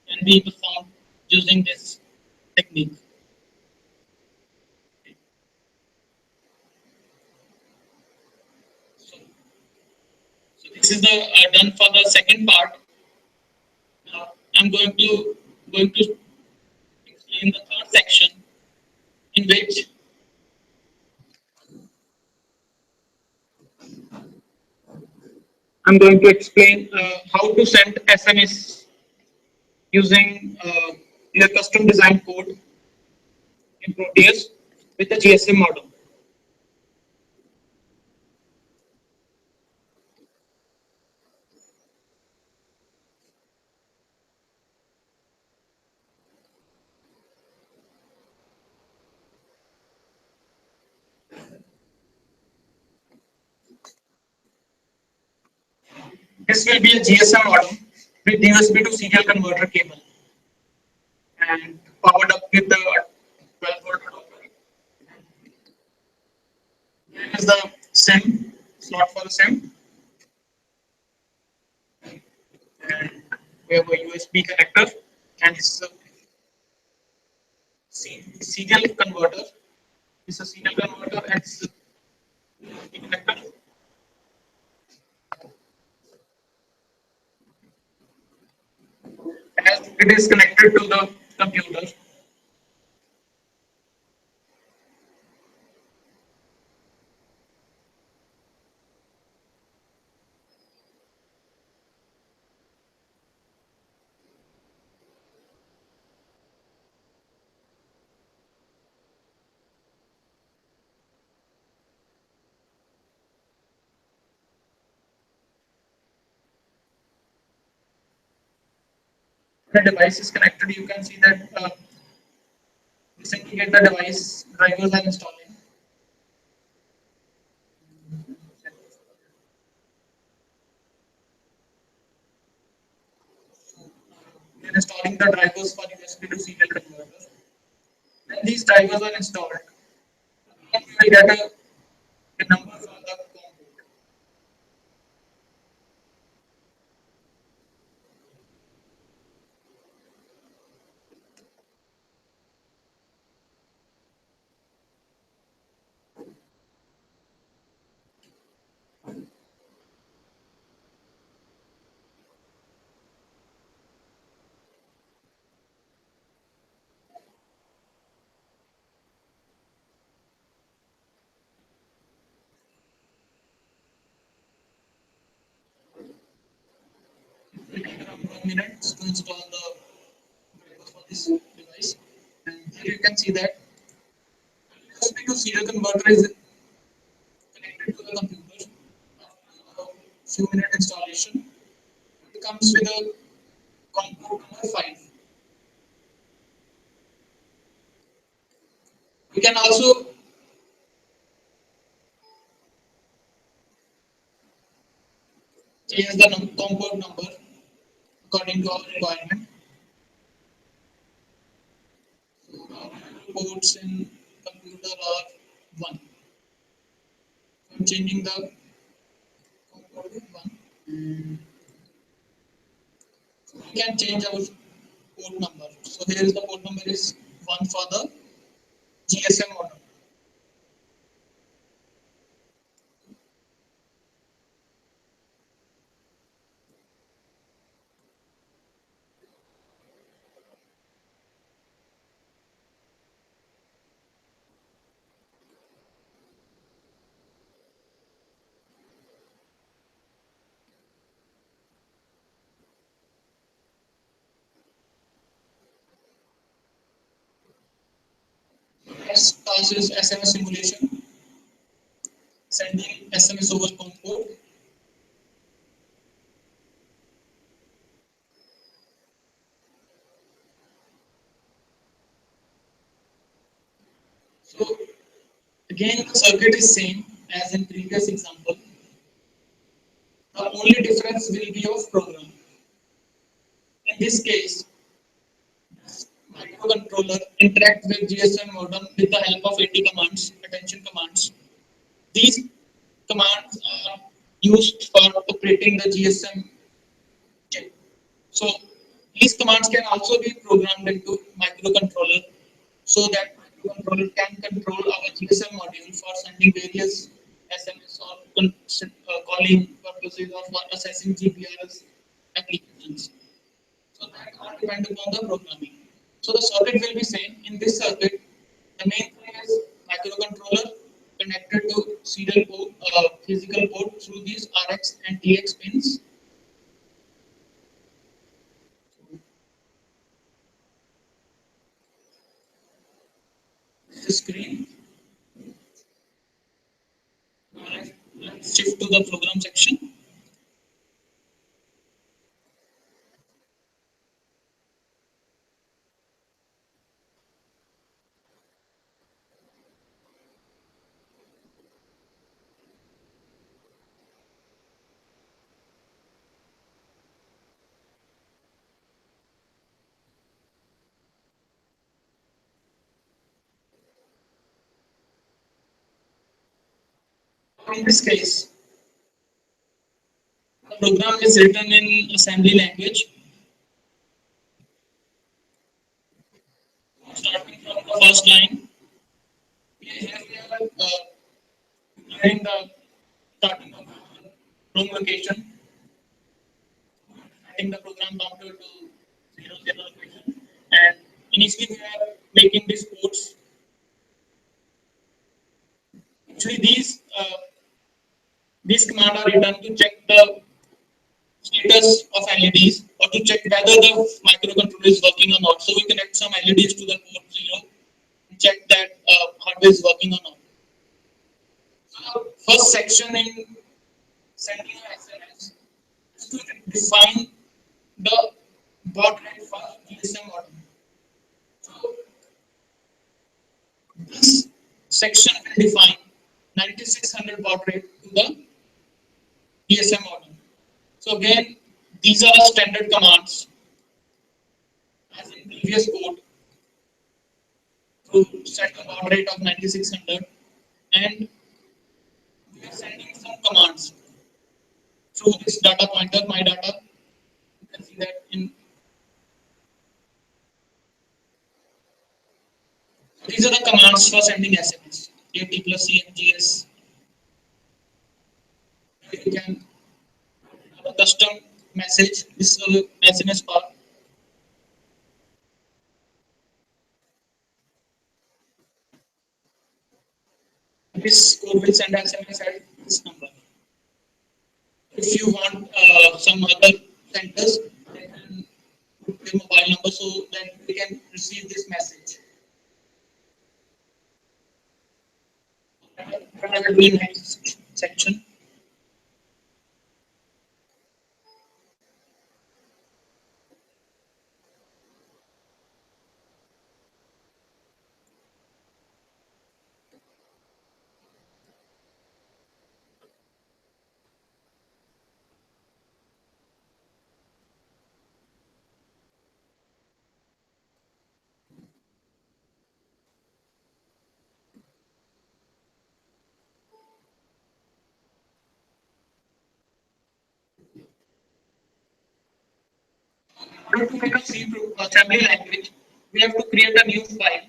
can be performed using this technique. So this is the done for the second part. Now I'm going to explain the third section in which I'm going to explain how to send SMS using your custom design code in Proteus with the GSM model. This will be a GSM model with USB to serial converter cable and powered up with the 12-volt adapter. Here is the SIM slot for the SIM, and we have a USB connector, and this is a serial converter. This is a serial converter and this is a USB connector. As it is connected to the computer, the device is connected. You can see that this indicate the device drivers are installing. We are installing the drivers for USB to serial converter. When these drivers are installed, we will get a number from the COM port. It will take around 1 minute to install the drivers for this device. And here you can see that USB to serial converter is connected to the computer. After a few minute installation, it comes with a COM port number 5. We can also change the COM port number according to our requirement. Ports in computer are 1. I'm changing the COM port to 1. We can change our port number. So here is the port number is 1 for the GSM model. Next task is SMS simulation, sending SMS over COM port. So again, the circuit is same as in previous example. The only difference will be of program. In this case, microcontroller interact with GSM modem with the help of AT commands, attention commands. These commands are used for operating the GSM chip. So these commands can also be programmed into microcontroller so that microcontroller can control our GSM module for sending various SMS or calling purposes or for assessing GPRS applications. So that all depend upon the programming. So the circuit will be same. In this circuit, the main thing is microcontroller connected to serial port, physical port through these RX and TX pins. The screen. Let's shift to the program section. In this case, the program is written in assembly language. Starting from the first line, here we are adding the starting of room location, adding the program counter to 00 location, and initially we are making these ports. Actually, these commands are written to check the status of LEDs or to check whether the microcontroller is working or not. So we connect some LEDs to the port 0 and check that hardware is working or not. So the first section in sending an SMS is to define the baud rate for GSM modem. So this section will define 9600 baud rate to the GSM modem. So again, these are standard commands as in previous code to set the baud rate of 9600, and we are sending some commands through this data pointer, my data. You can see that in these are the commands for sending SMS. AT plus CMGS. You can have a custom message. This is a SMS part. This code will send SMS at this number. If you want some other centers, they can put their mobile number so that we can receive this message. What I will do in next section. In order to make a C assembly language, we have to create a new file.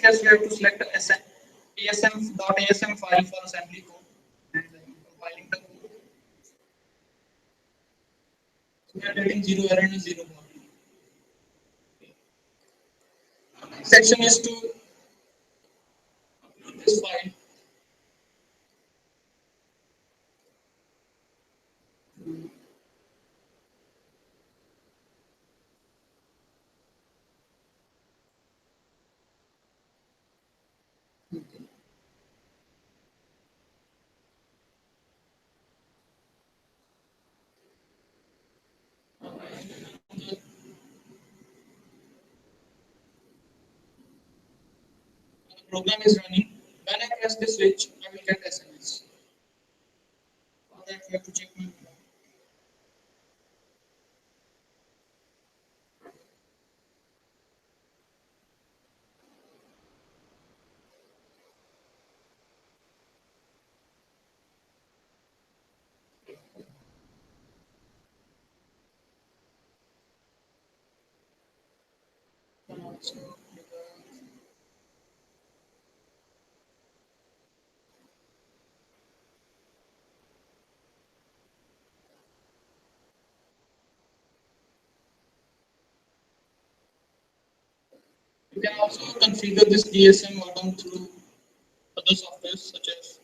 case, you have to select ASM.asm file for assembly code and compiling the code. So we are getting 0 error and 0 body. Section is to upload this file. The program is running. When I press the switch, I will get SMS. For that, we have to check my program. So, you can also configure this DSM modem through other softwares such as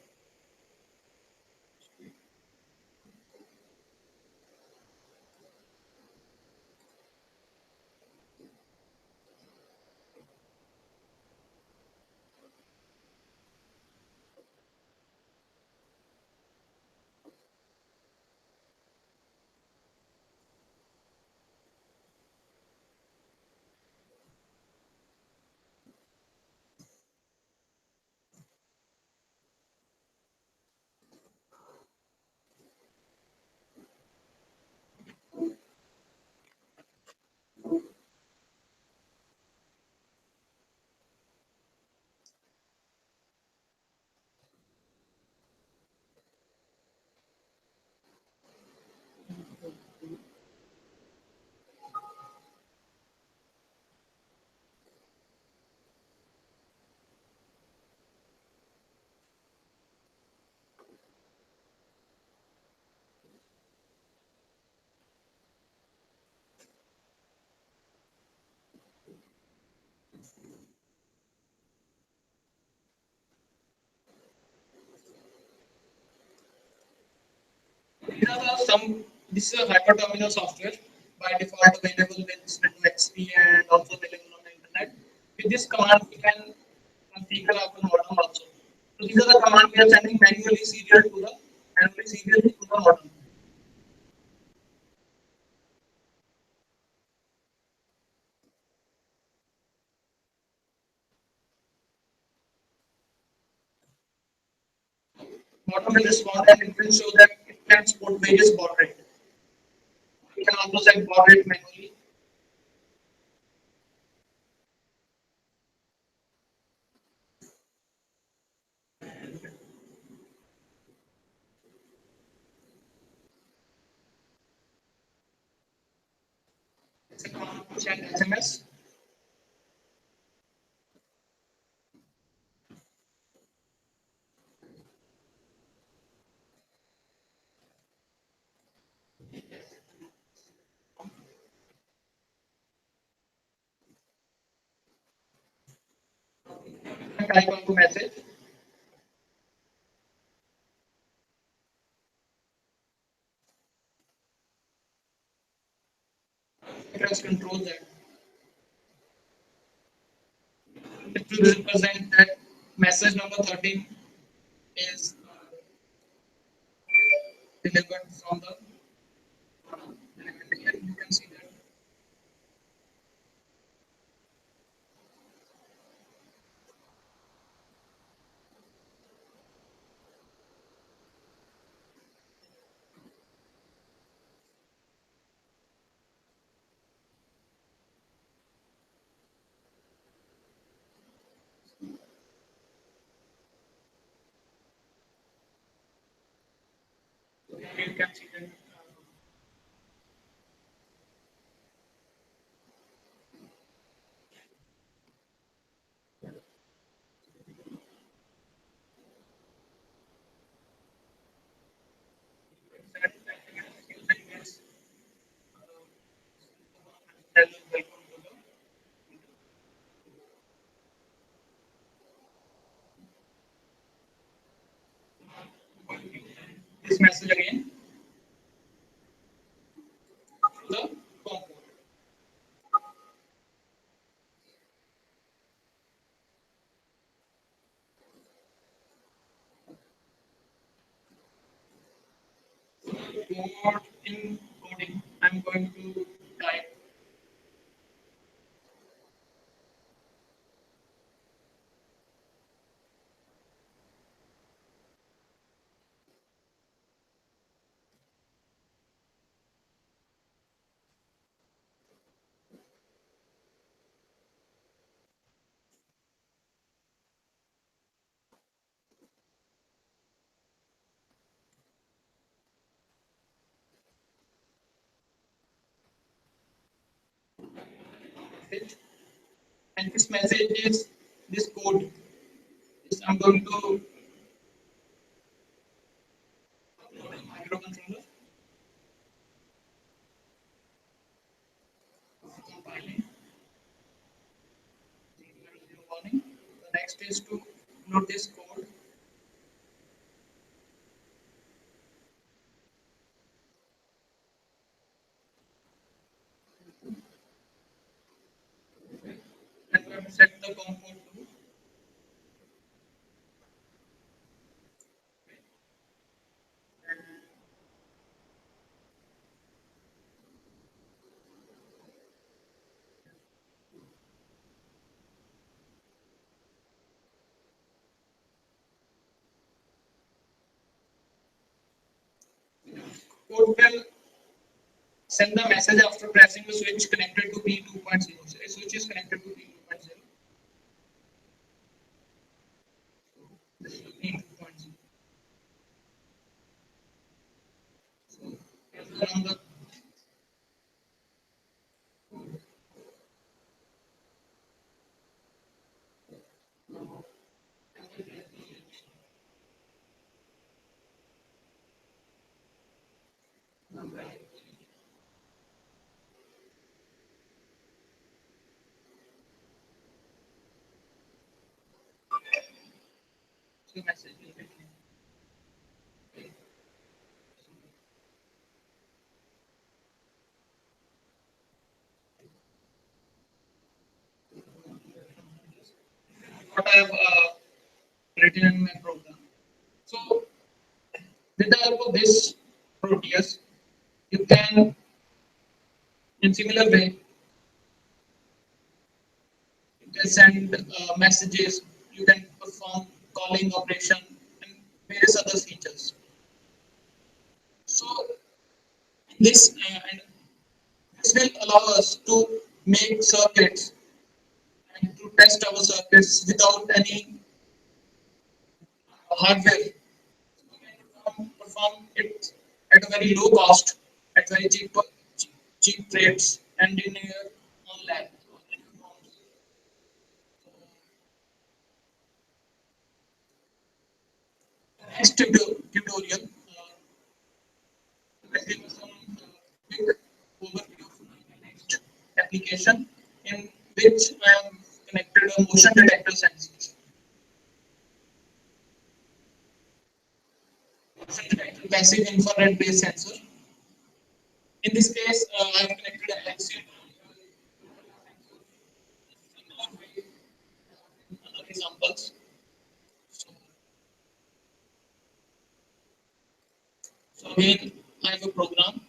these are some. This is a hyperterminal software by default available with Sudo XP and also available on the internet. With this command, we can configure our modem also. So these are the commands we are sending manually serial to the modem. Modem will respond and it will show that it can support various baud rate. We can also set baud rate manually. It's a command to send SMS. Type of message. Press Control Z. It will represent that message number 13 is delivered from the here you can see that. You can see that. this message again to the COM port. Code in coding, I'm going to type it, and this message is this code. Is I'm going to upload a microcontroller, compiling, warning. The next is to load this code. And we have to set the COM port to code will send the message after pressing the switch connected to P2.0. So a switch is connected to P2.0. This is P2.0. So run the message. What I have written in my program. So with the help of this Proteus, you can, in similar way, you can send messages, you can perform calling operation and various other features. So and this will allow us to make circuits and to test our circuits without any hardware. We can perform it at a very low cost, at very cheap rates, and in your own lab. Next tutorial, will give us some quick overview of my next application in which I am connected a motion detector sensors. Passive infrared based sensor. In this case, I have connected an LCD. Other examples. So again, I have a program.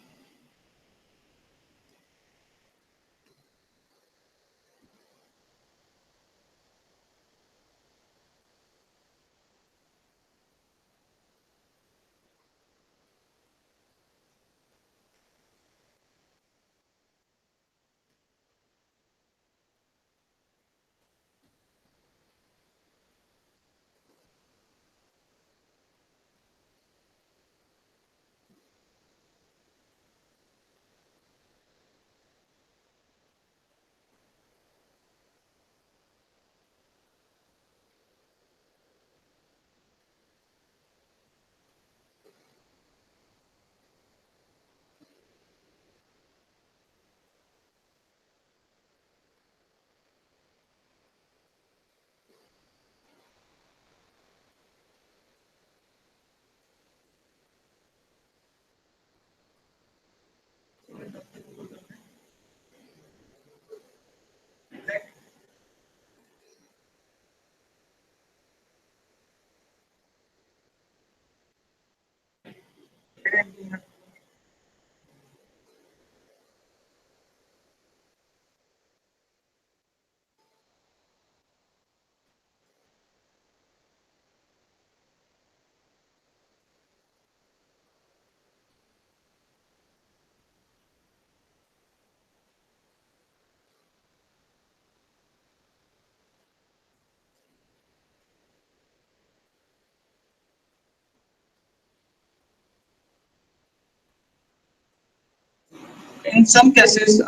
In some cases,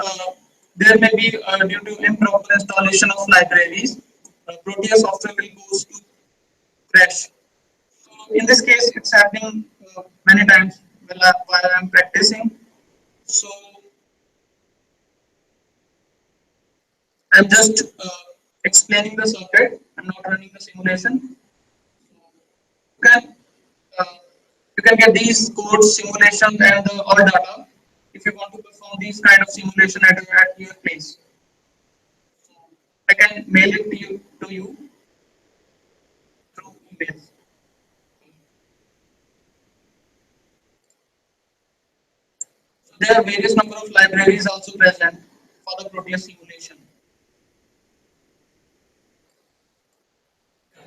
there may be due to improper installation of libraries, Proteus software will go to crash. So in this case, it's happening many times while I'm practicing. So I'm just explaining the circuit. I'm not running the simulation. You can uh, you can get these codes, simulation, and all data if you want to perform these kind of simulation at your place. I can mail it to you through email. So there are various number of libraries also present for the Proteus simulation.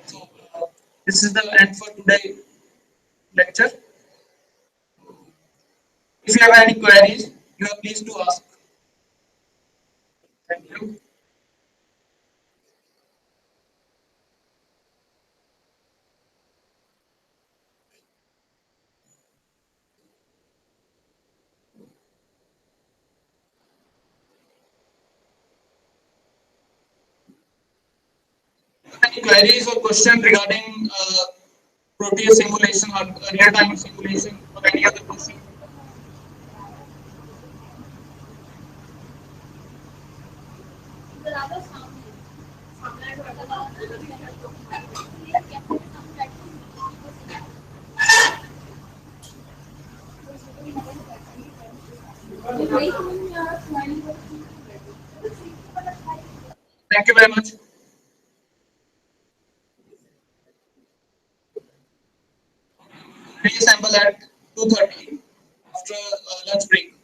So this is the end for today lecture. If you have any queries, you are pleased to ask. Thank you. Any queries or question regarding Proteus simulation or real-time simulation or any other question? Thank you very much. Reassemble at 2:30 after lunch break.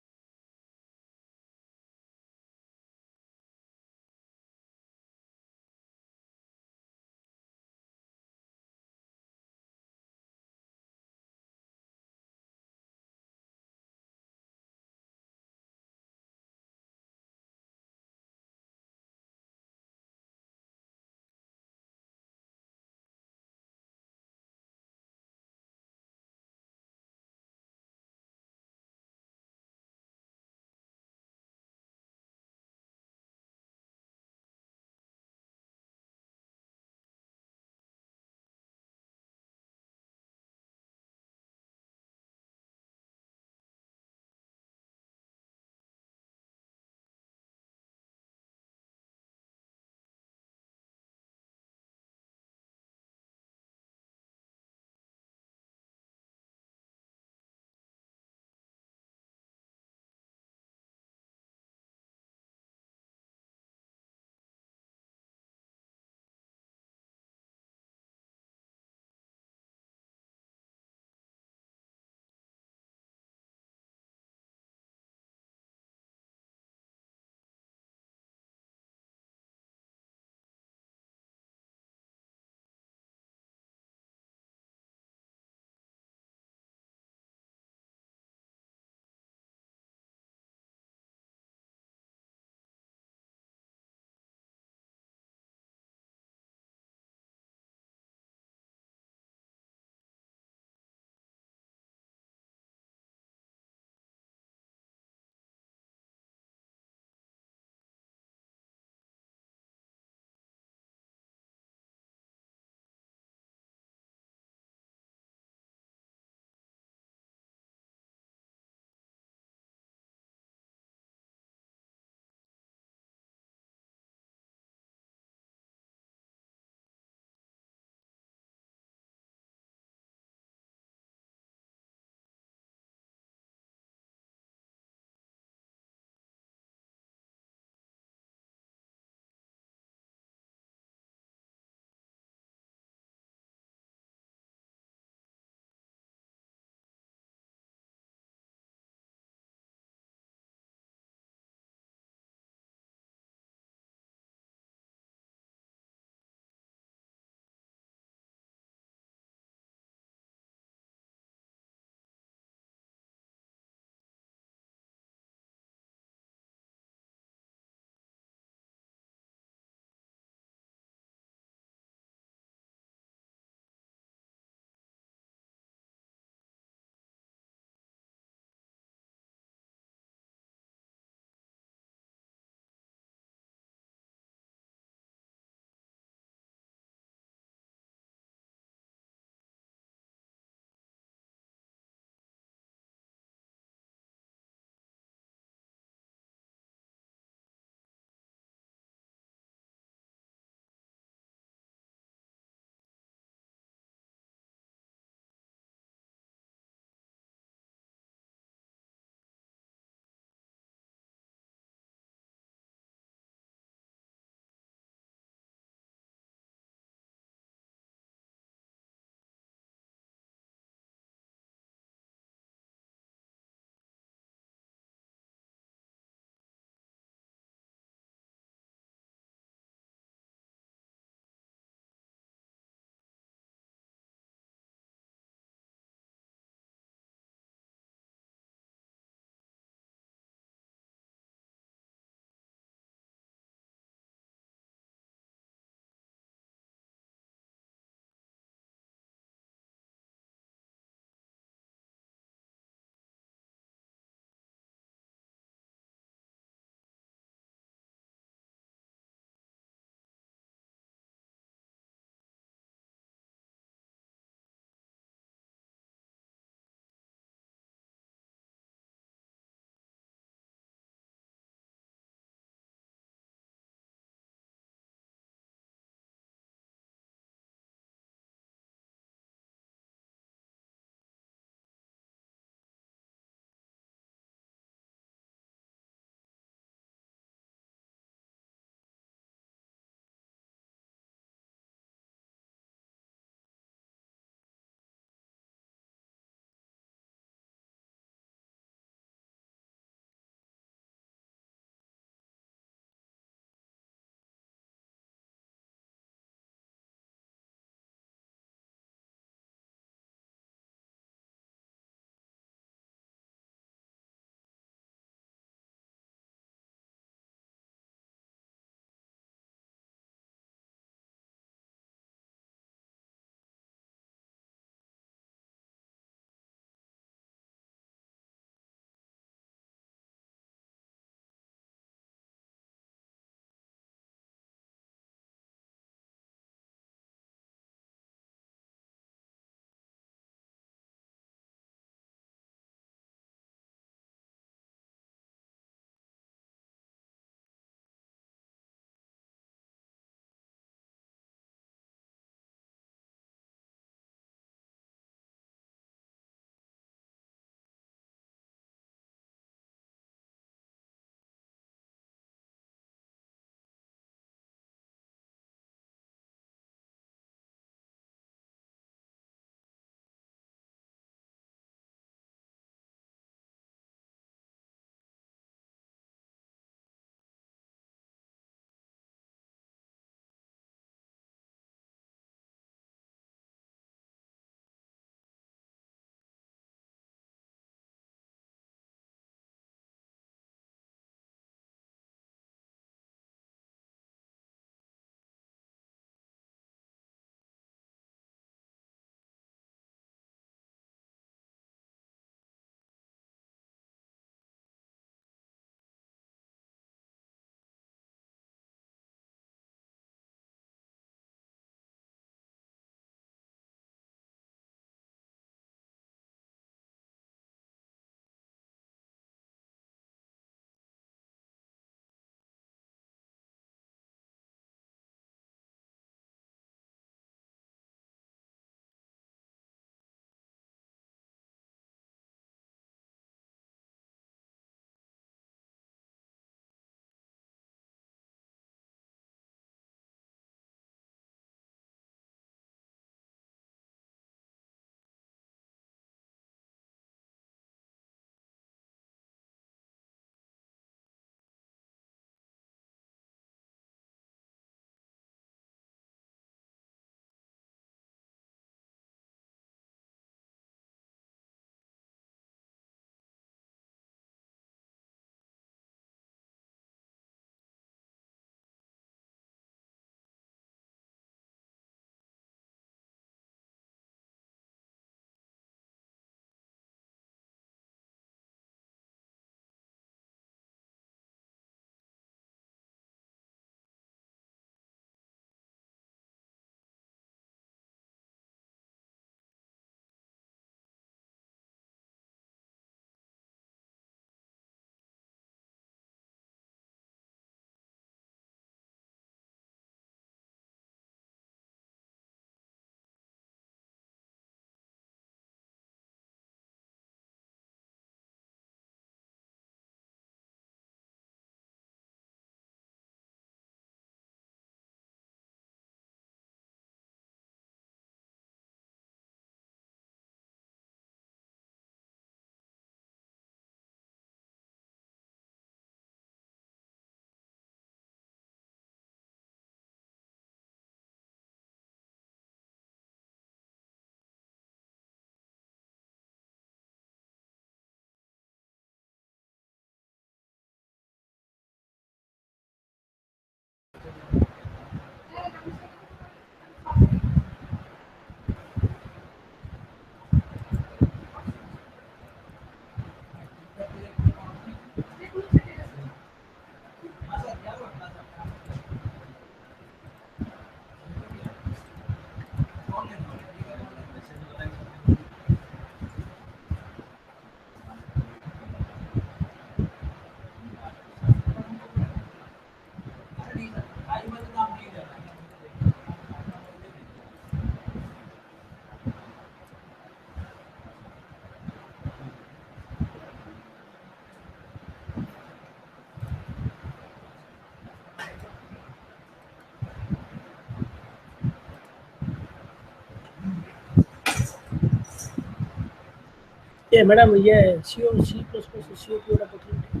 ये madam ये CO C++ COP वाला पठेଇ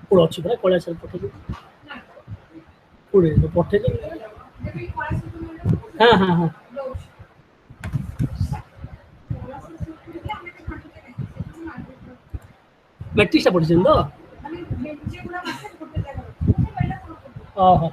code ଅଛି ପରା କଳା sir ପଠେଇଲି କୋଡ଼େ ପଠେଇଲି ହଁ ହଁ ହଁ ମ୍ୟାଟ୍ରିକ୍ସଟା ପଠେଇଛନ୍ତି ତ ଓହୋ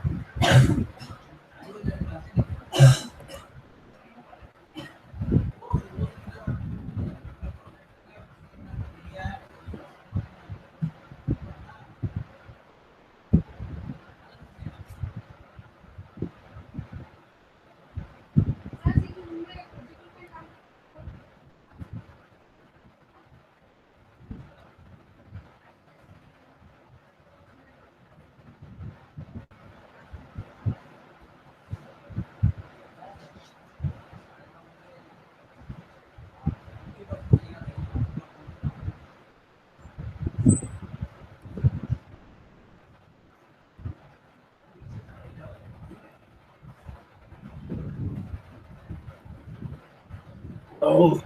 Oh.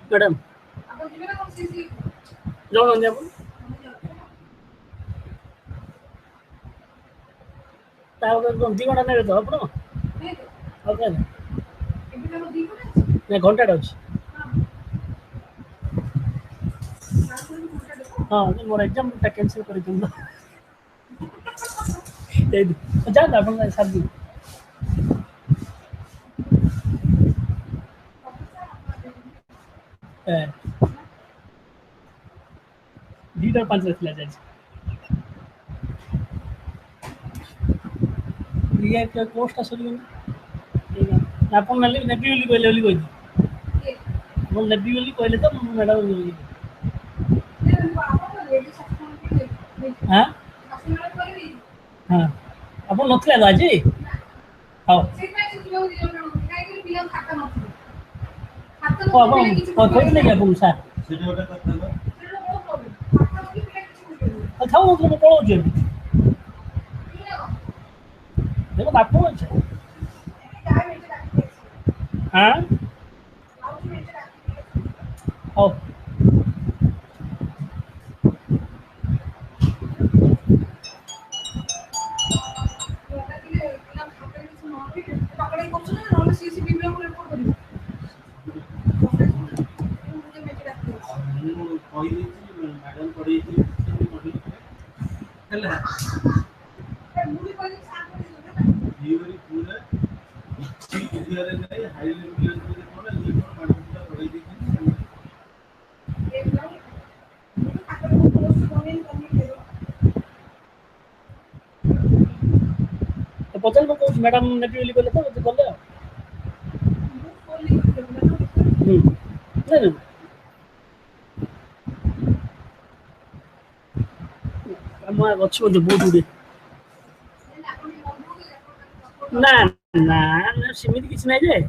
ମ୍ୟାଡ଼ାମ ଆପଣ ଯିବେ ନା କଣ ସିସି? ଯାଉନାହାନ୍ତି ଆପଣ ତା କ'ଣ 2 ଘଣ୍ଟା ନେବେ ତ ଆପଣ ଆଉ କାହିଁ ଏବେ ତାର 2 ଘଣ୍ଟା ଅଛି? ନା ଘଣ୍ଟାଟେ ଅଛି ହଁ ମୋର ଏକ୍ଜାମଟା କ୍ୟାନସେଲ୍ କରିଦିଅନ୍ତୁ ଯାଆନ୍ତୁ ଆପଣ ସାରିଦିଅ ଦୁଇଟା 5 ଥିଲା ଯାଇଛି କୋର୍ସଟା ସରିଗଲା ଆପଣ ନେବି ବୋଲି କହିଲେ ବୋଲି କହିଲି ମୁଁ ନେବି ବୋଲି କହିଲେ ତ ମୁଁ ମ୍ୟାଡ଼ାମ୍ ହଁ ହଁ ଆପଣ ନଥିଲେ ତ ଆଜି ହଉ ଆପଣ କହିଥିଲେ କି ଆପଣଙ୍କୁ ସାର୍ ଥାଉ ମୁଁ ପଳାଉଛି ଏବେ ଦେଖନ୍ତୁ ଆପଣ ଅଛି ହଁ ହଉ ପଚାରିଲି ମୁଁ କହୁଛି ମ୍ୟାଡ଼ାମ୍ ନେବି ବୋଲି କହିଲେ ତ ଗଲେ ଆଉ ନାଇଁ ଆମ ଅଛି ବୋଧେ ବହୁତ ଗୁଡ଼ିଏ ନା ନା ସେମିତି କିଛି ନାହିଁ ଯେ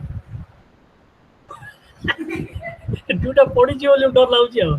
ଯୋଉଟା ପଡ଼ିଛି ବୋଲି ଡର ଲାଗୁଛି ଆଉ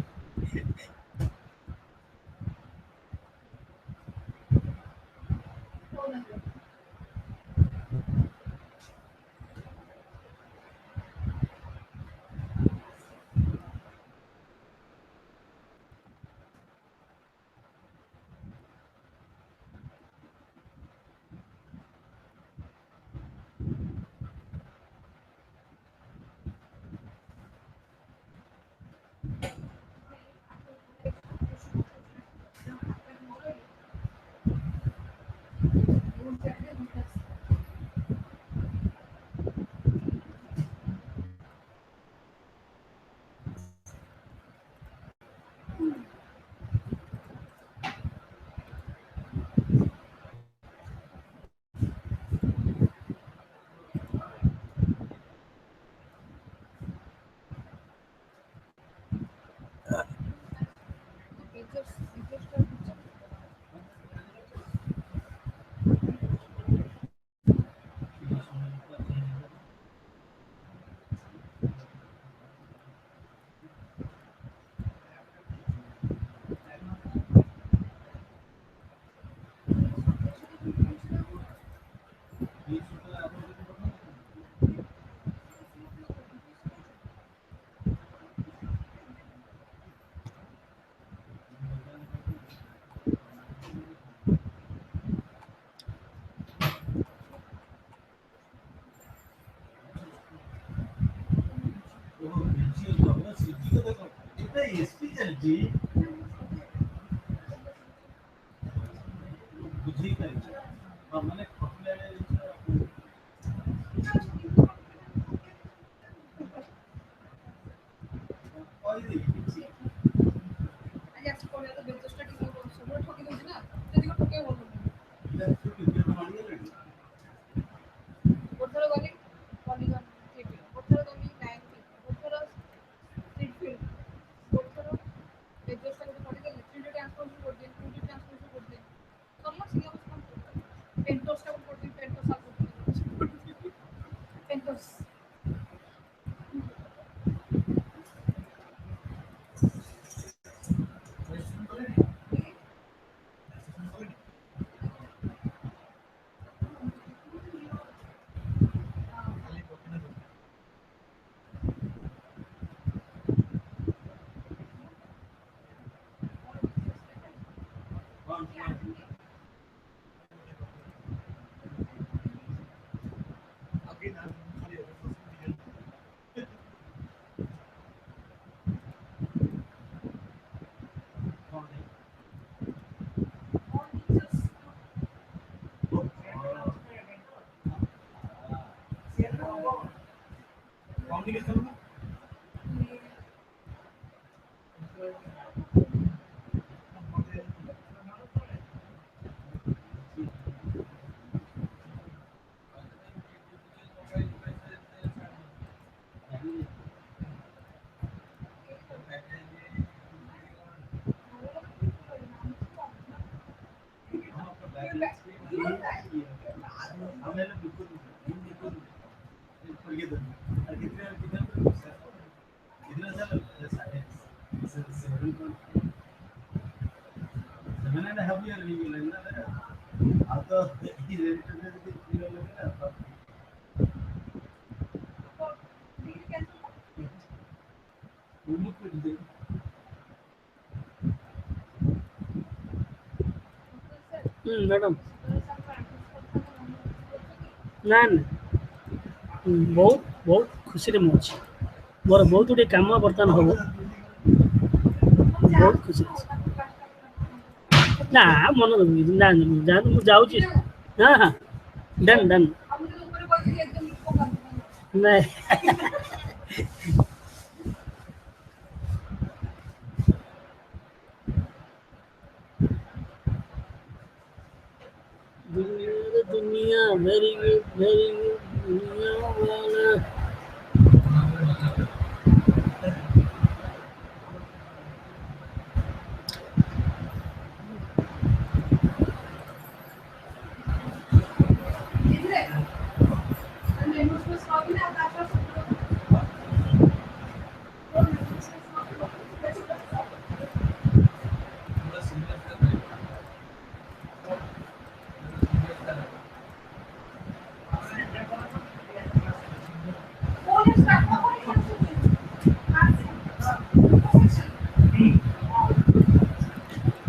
मैडम ना बहुत बहुत खुशी रे मुझे मोर बहुत गुटे काम बर्तमान हम बहुत खुशी ना मन ना जान मु जाऊची हाँ हाँ डन डन नहीं दुनिया वेरी गुड दुनिया वाला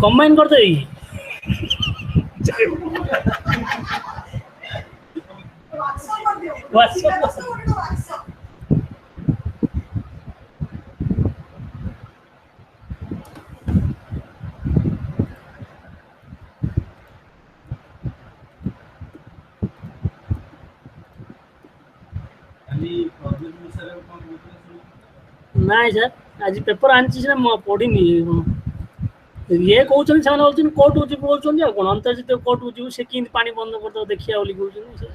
कंबाइन कर दे ନାଇଁ ସାର୍ ଆଜି ପେପର ଆଣିଛି ସିନା ମୁଁ ପଢିନି ଇଏ କହୁଛନ୍ତି ସେମାନେ କହୁଛନ୍ତି କୋର୍ଟକୁ ଯିବୁ କହୁଛନ୍ତି ଆଉ କ'ଣ ଅନ୍ତର୍ଜାତୀୟ କୋର୍ଟକୁ ଯିବୁ ସେ କେମିତି ପାଣି ବନ୍ଦ କରିଦେବ ଦେଖିବା ବୋଲି କହୁଛନ୍ତି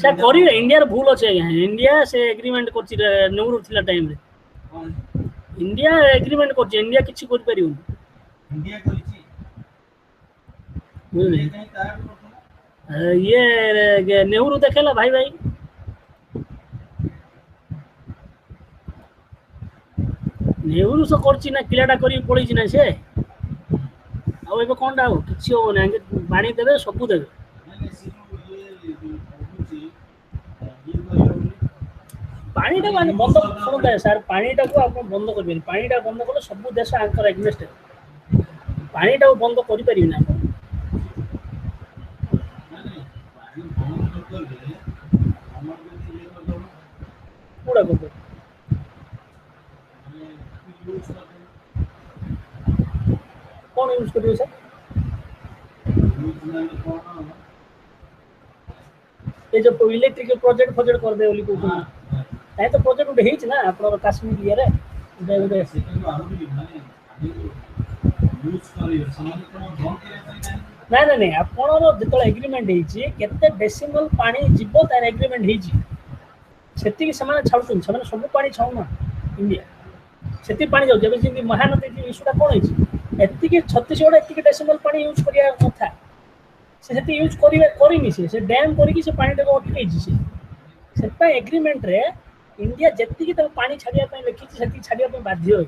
ସେ କରିବେ ଇଣ୍ଡିଆର ଭୁଲ ଅଛି ଆଜ୍ଞା ଇଣ୍ଡିଆ ସେ ଏଗ୍ରିମେଣ୍ଟ କରିଛି ନେହେରୁ ଥିଲା ଟାଇମରେ ଇଣ୍ଡିଆ ଏଗ୍ରିମେଣ୍ଟ କରିଛି ଇଣ୍ଡିଆ କିଛି କରିପାରିବନି ବୁଝିଲେ ଇଏ ନେହେରୁ ଦେଖେଇଲା ଭାଇ ଭାଇ ନେହେରୁ ସେ କରିଛି ନା ପିଲାଟା କରିକି ପଳେଇଛି ନା ସେ ଆଉ ଏବେ କ'ଣଟା ହବ କିଛି ହବନି ପାଣି ଦେବେ ସବୁ ଦେବେ ପାଣିଟା ମାନେ ବନ୍ଦ ଶୁଣନ୍ତୁ ସାର୍ ପାଣିଟାକୁ ଆପଣ ବନ୍ଦ କରିବେନି ପାଣିଟା ବନ୍ଦ କଲେ ସବୁ ଦେଶ ଆଙ୍କର ଏଗନେଷ୍ଟ ପାଣିଟାକୁ ବନ୍ଦ କରିପାରିବେନି ଆପଣ କୋଉଟା କରିବେ कौन यूज करिए सर ये जो इलेक्ट्रिकल प्रोजेक्ट कर दे बोली कहते तो प्रोजेक्ट उठे हिच ना आपन काश्मीर ये रे उठे नहीं नहीं नहीं आपन जो एग्रीमेंट हिची केते डेसिमल पानी जीवो तार एग्रीमेंट हिची सेति कि समान छाउछन समान सब पानी छाउना इंडिया सेति पानी जाउ जबे जिंदी महानदी इशूटा कोन हिची एतिके छत्तीसगढ़ एतिके डेसिमल पानी यूज करिया कथा से सेति यूज करिनी से डैम करिकि से पानी टाको अटकै छी से एग्रीमेंट रे इंडिया जेतिके त पानी छाडिया पय लिखि सेति छाडिया पय बाध्य होय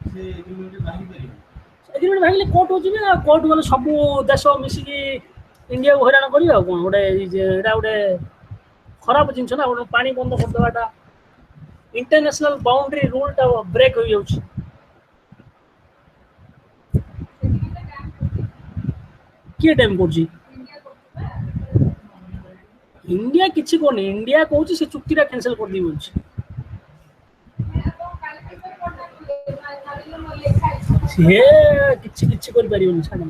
से एग्रीमेंट भागले कोर्ट हो जिना कोर्ट गले सब देश मिसी कि इंडिया को हैरान करियो कोन ओडे एडा ओडे खराब जिंस ना पानी बंद कर देवाटा इंटरनेशनल बाउंड्री रूल टा ब्रेक हो जाउछि किए टाइम करछि इंडिया किछि कोनी इंडिया कहूछि से चुक्तिरा कैंसिल कर दी बोलछि से किछि किछि कर परिबनि छाड़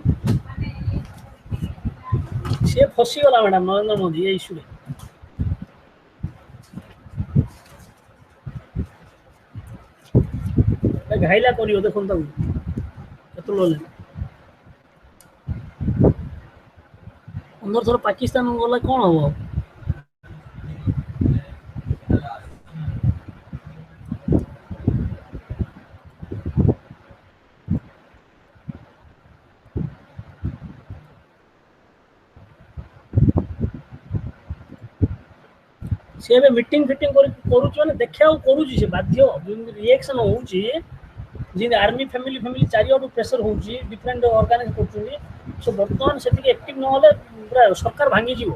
से फसी गला मैडम नरेंद्र मोदी ये इशू रे घाइला करियो देखन त केतलो ले 15 थर पाकिस्तान गला कोन हो से ଏବେ ମିଟିଂ ଫିଟିଂ କରୁଛି ମାନେ ଦେଖିବାକୁ କରୁଛି ସେ ବାଧ୍ୟ ରିଏକ୍ସନ ହଉଛି ଯେମିତି ଆର୍ମି ଫ୍ୟାମିଲି ଚାରିଆଡୁ ପ୍ରେସର ହଉଛି ଡିଫରେଣ୍ଟ ଅର୍ଗାନାଇଜ କରୁଛନ୍ତି ସୋ ବର୍ତ୍ତମାନ ସେତିକି ଆକ୍ଟିଭ ନହେଲେ ପୁରା ସରକାର ଭାଙ୍ଗିଯିବ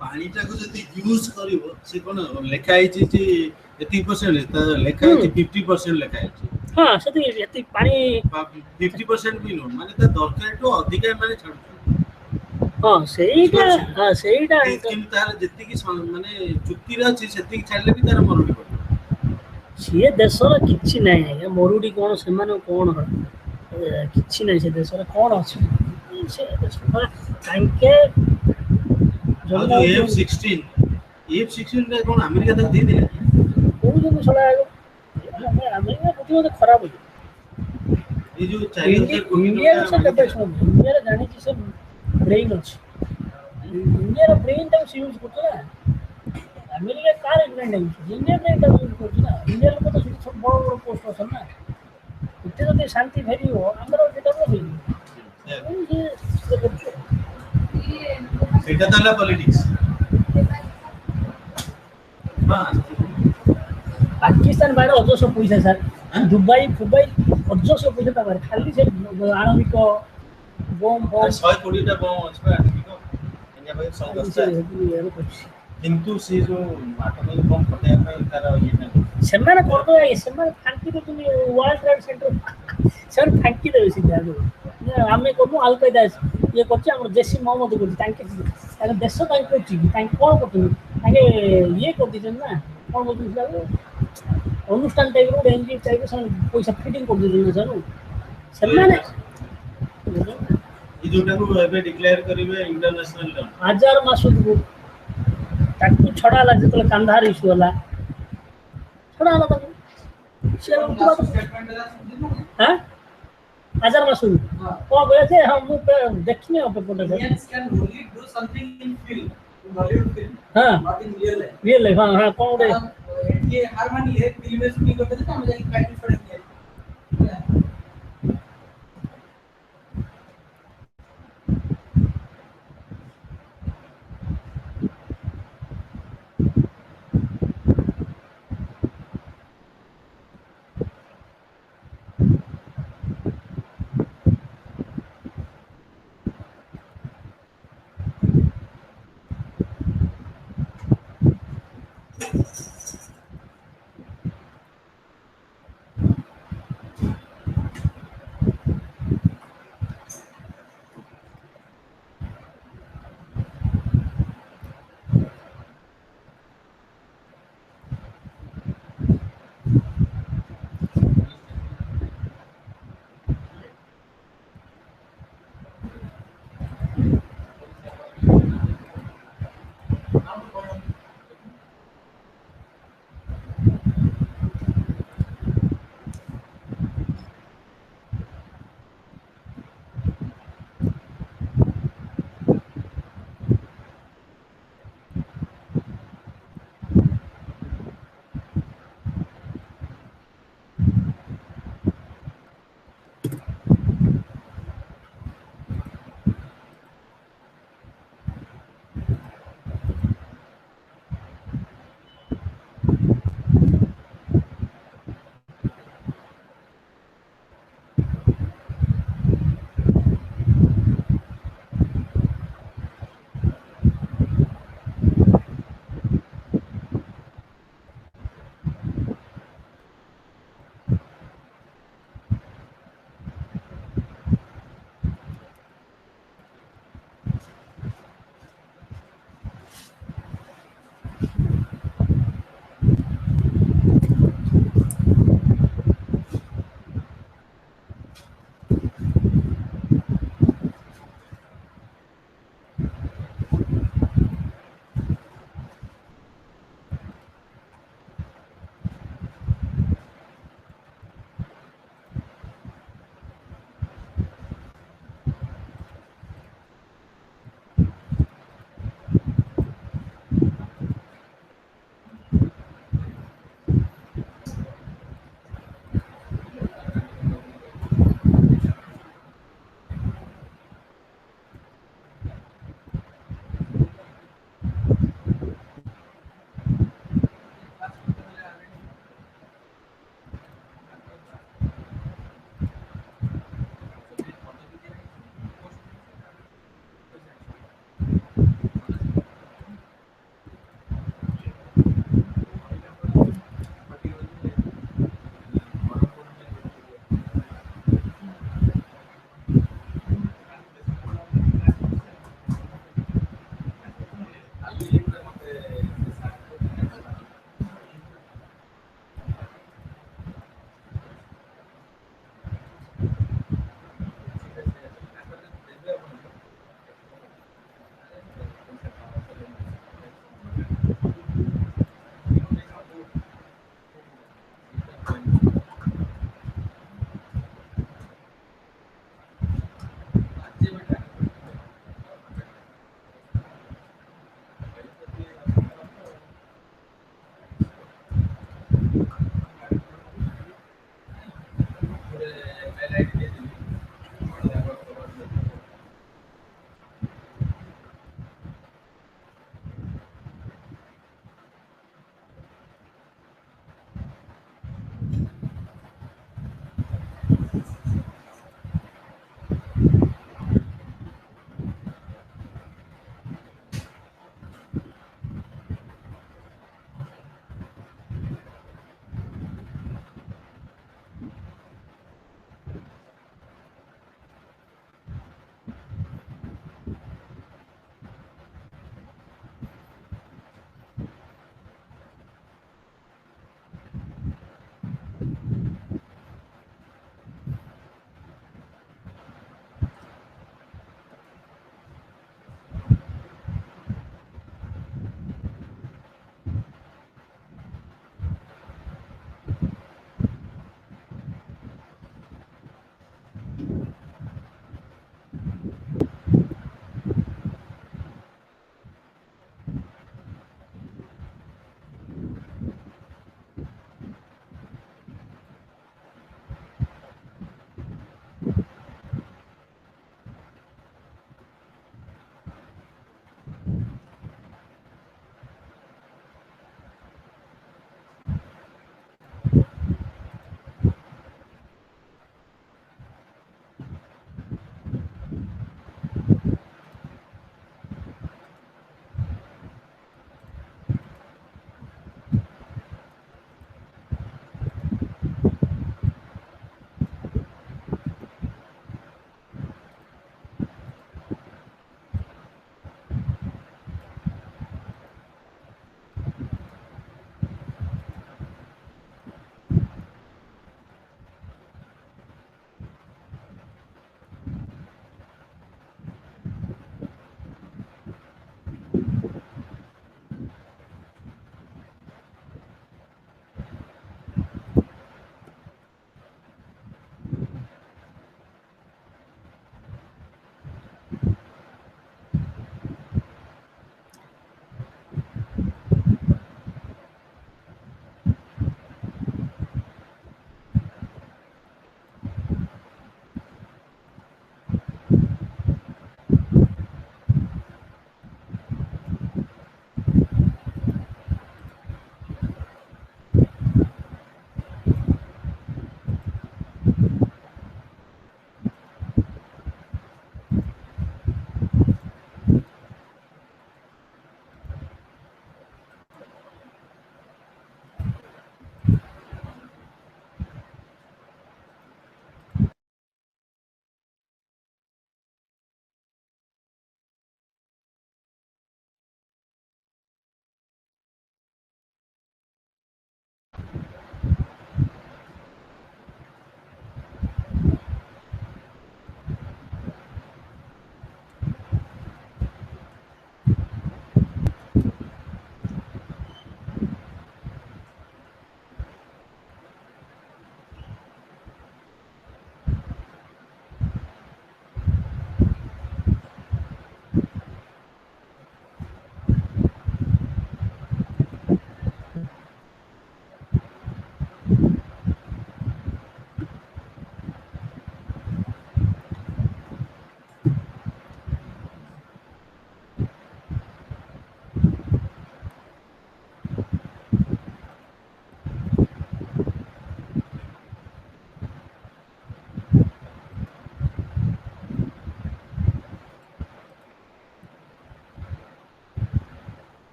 ପାଣିଟାକୁ ଯଦି ୟୁଜ କରିବ ସେ କଣ ଲେଖା ହେଇଛି ଯେ ଏତିକି ପରସେଣ୍ଟ ଲେଖା ହେଇଛି 50% ଲେଖା ହେଇଛି ହଁ ସେତିକି ଏତିକି ପାଣି 50% ବି ନୁହଁ ମାନେ ତା ଦରକାରଠୁ ଅଧିକା ମାନେ ଛାଡୁଛନ୍ତି ହଁ ସେଇଟା କିନ୍ତୁ ତାର ଯେତିକି ମାନେ ଚୁକ୍ତିରେ ଅଛି ସେତିକି ଛାଡିଲେ ବି ତାର ମରୁଡ଼ି ପଡିବ ସିଏ ଦେଶର କିଛି ନାହିଁ ଆଜ୍ଞା ମରୁଡ଼ି କଣ ସେମାନେ କଣ କିଛି ନାହିଁ ସେ ଦେଶରେ କଣ ଅଛି ସେ ଦେଶରେ ତାଙ୍କେ F-16 ରେ କଣ ଆମେରିକା ତାକୁ ଦେଇଦେଲା କହୁଛନ୍ତି ଶଳା ଆମେରିକା ବୁଝିବ ଖରାପ ହେଇଯିବ ଏଇ ଯୋଉ 4000 କୋଟି ଇଣ୍ଡିଆରେ ଜାଣିଛି ସେ ବ୍ରେନ୍ ଅଛି ଇଣ୍ଡିଆର ବ୍ରେନ୍ ଟାକୁ ସେ ୟୁଜ୍ କରୁଛି ନା ଆମେରିକା କାହାର ବ୍ରେନ୍ ୟୁଜ୍ କରୁଛି ଇଣ୍ଡିଆ ବ୍ରେନ୍ ଟାକୁ ୟୁଜ୍ କରୁଛି ନା ଇଣ୍ଡିଆ ଲୋକ ତ ସେଠି ସବୁ ବଡ଼ ବଡ଼ ପୋଷ୍ଟ ଅଛନ୍ତି ନା ଏତେ ଯଦି ଶାନ୍ତି ଫେରିବ ଆମର ସେଇଟା ହେଇଯିବ ସେଇଟା ତ ହେଲା ପଲିଟିକ୍ସ ପାକିସ୍ତାନ ବାହାରେ ଅଜସ୍ର ପଇସା ସାର୍ ଦୁବାଇ ଫୁବାଇ ଅଜସ୍ର ପଇସା ତା ବାହାରେ ଖାଲି ସେ ଆଣବିକ ବମ୍ 100 କୋଟିଟା ବମ୍ ଅଛି କିନ୍ତୁ ସେ ଯୋଉ ଆଟମିକ ବମ୍ ଫଟେଇବା ପାଇଁ ତାର ଇଏ ନାହିଁ ସେମାନେ କରିଦେବେ ସେମାନେ ଫାଙ୍କି ଦେଉଛନ୍ତି ୱାର୍ଲଡ ଟ୍ରେଡ୍ ସେଣ୍ଟର ସେମାନେ ଫାଙ୍କି ଦେବେ ସିଧା ଆମେ କରୁ ଆଲକାଏଦା ଇଏ କରୁଛି ଆମର ଜେସି ମହମ୍ମଦ କରୁଛି ତାଙ୍କେ ଦେଶ ତାଙ୍କେ କରୁଛି ତାଙ୍କେ କ'ଣ କରୁଛନ୍ତି ତାଙ୍କେ ଇଏ କରିଦେଇଛନ୍ତି ନା କ'ଣ କରୁଛନ୍ତି ଅନୁଷ୍ଠାନ ଟାଇପ୍ର ଗୋଟେ ଏନ୍ଜିଓ ଟାଇପ୍ର ସେମାନେ ପଇସା ଫିଟିଂ କରିଦେଉଛନ୍ତି ସେମାନେ ଯୋଉଟାକୁ ଏବେ ଡିକ୍ଲେୟାର କରିବେ ଇଣ୍ଟରନ୍ୟାସନାଲ ଲନ୍ ହଜାର ମାସକୁ ତାକୁ ଛଡ଼ା ହେଲା ଯେତେବେଳେ କାନ୍ଧାର ଇସ୍ୟୁ ହେଲା ଛଡ଼ା ହେଲା ତାକୁ हजार मासूम कौन बोले थे हम देखने हो paper can only do something in film in Hollywood film हां not in real life हां हां कौन बोले ये हर मान ये फिल्म में शूटिंग करते थे हम जाके प्रैक्टिस करते थे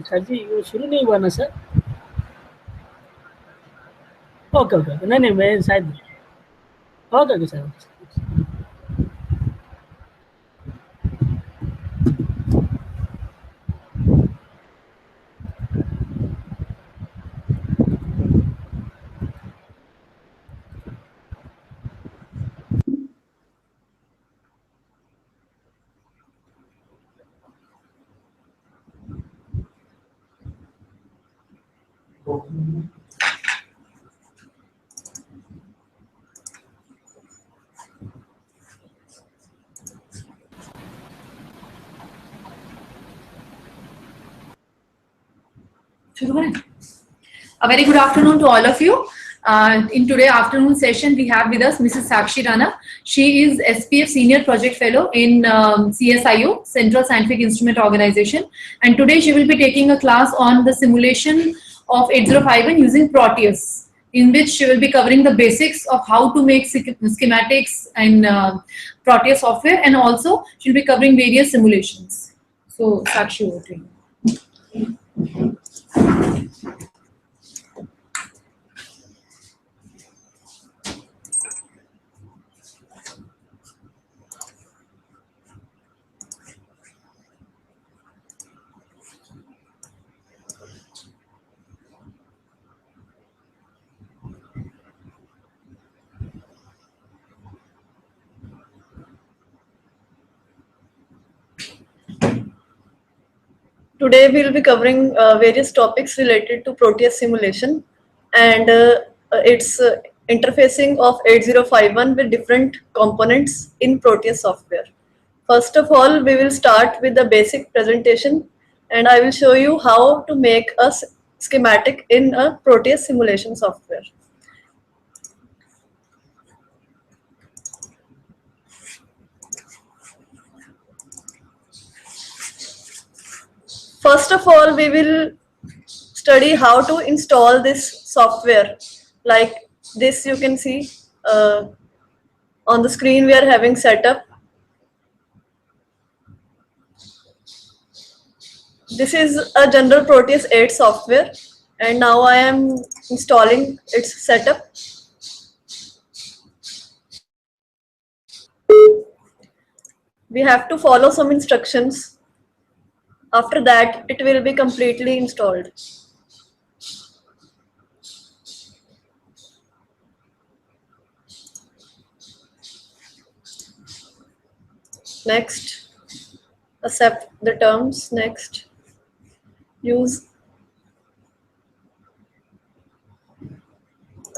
सर जी ये शुरू नहीं हुआ ना सर? ओके ओके ओके, नहीं नहीं मैं शायद ओके ओके सर। शुरू करें? A very good afternoon to all of you. In today's afternoon session, we have with us Mrs. Sakshi Rana. She is SPF Senior Project Fellow in CSIO, Central Scientific Instrument Organization. And today she will be taking a class on the simulation of 8051 using Proteus, in which she will be covering the basics of how to make schematics and Proteus software, and also she'll be covering various simulations. So Sakshi, over to you. Today we will be covering various topics related to Proteus simulation and its interfacing of 8051 with different components in Proteus software. First of all, we will start with the basic presentation and I will show you how to make a schematic in a Proteus simulation software. First of all, we will study how to install this software. Like this, you can see on the screen we are having setup. This is a general Proteus 8 software and now I am installing its setup. We have to follow some instructions. After that, it will be completely installed. Next, accept the terms. Next, use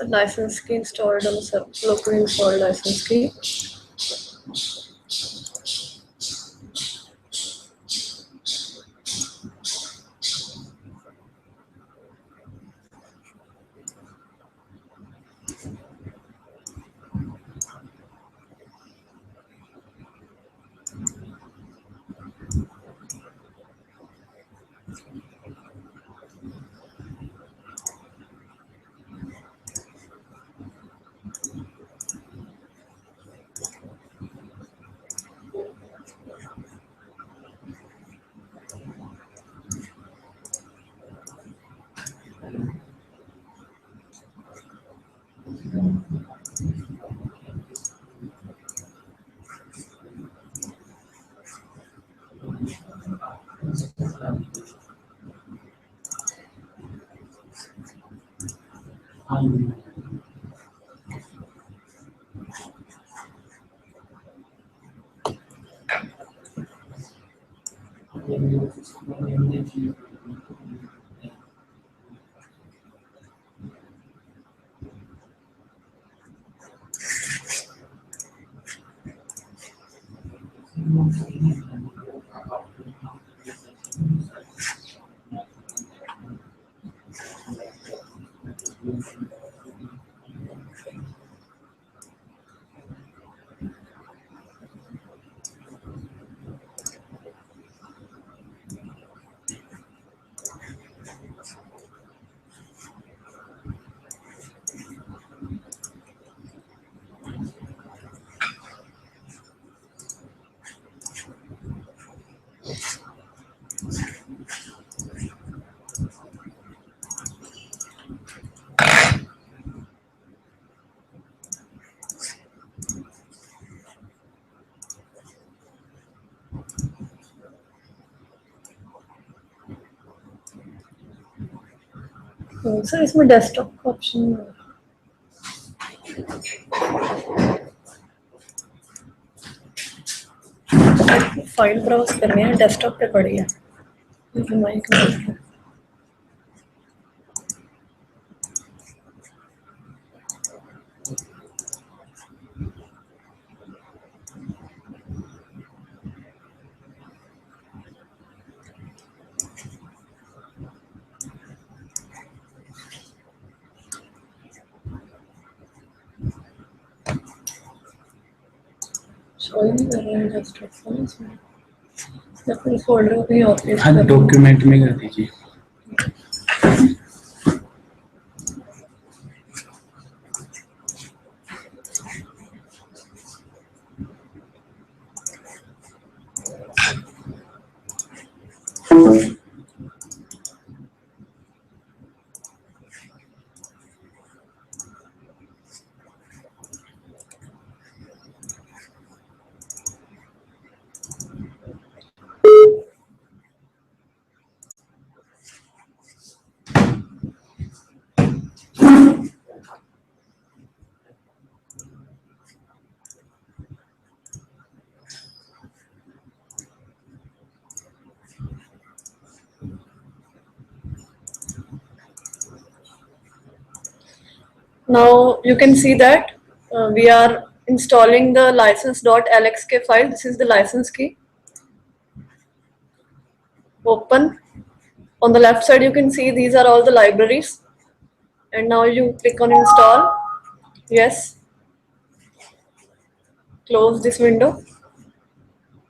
a license key installed on the locally installed license key. Sir इसमें desktop का option file browse करनी है, desktop पे पड़ी है mic में। Show ही नहीं कर रहा है डेस्कटॉप में इसमें, या फिर फोल्डर को कहीं और पेस्ट हाँ कर डॉक्यूमेंट में कर दीजिए। Now you can see that we are installing the license.lxk file. This is the license key. Open. On the left side you can see these are all the libraries, and now you click on install. Yes. Close this window,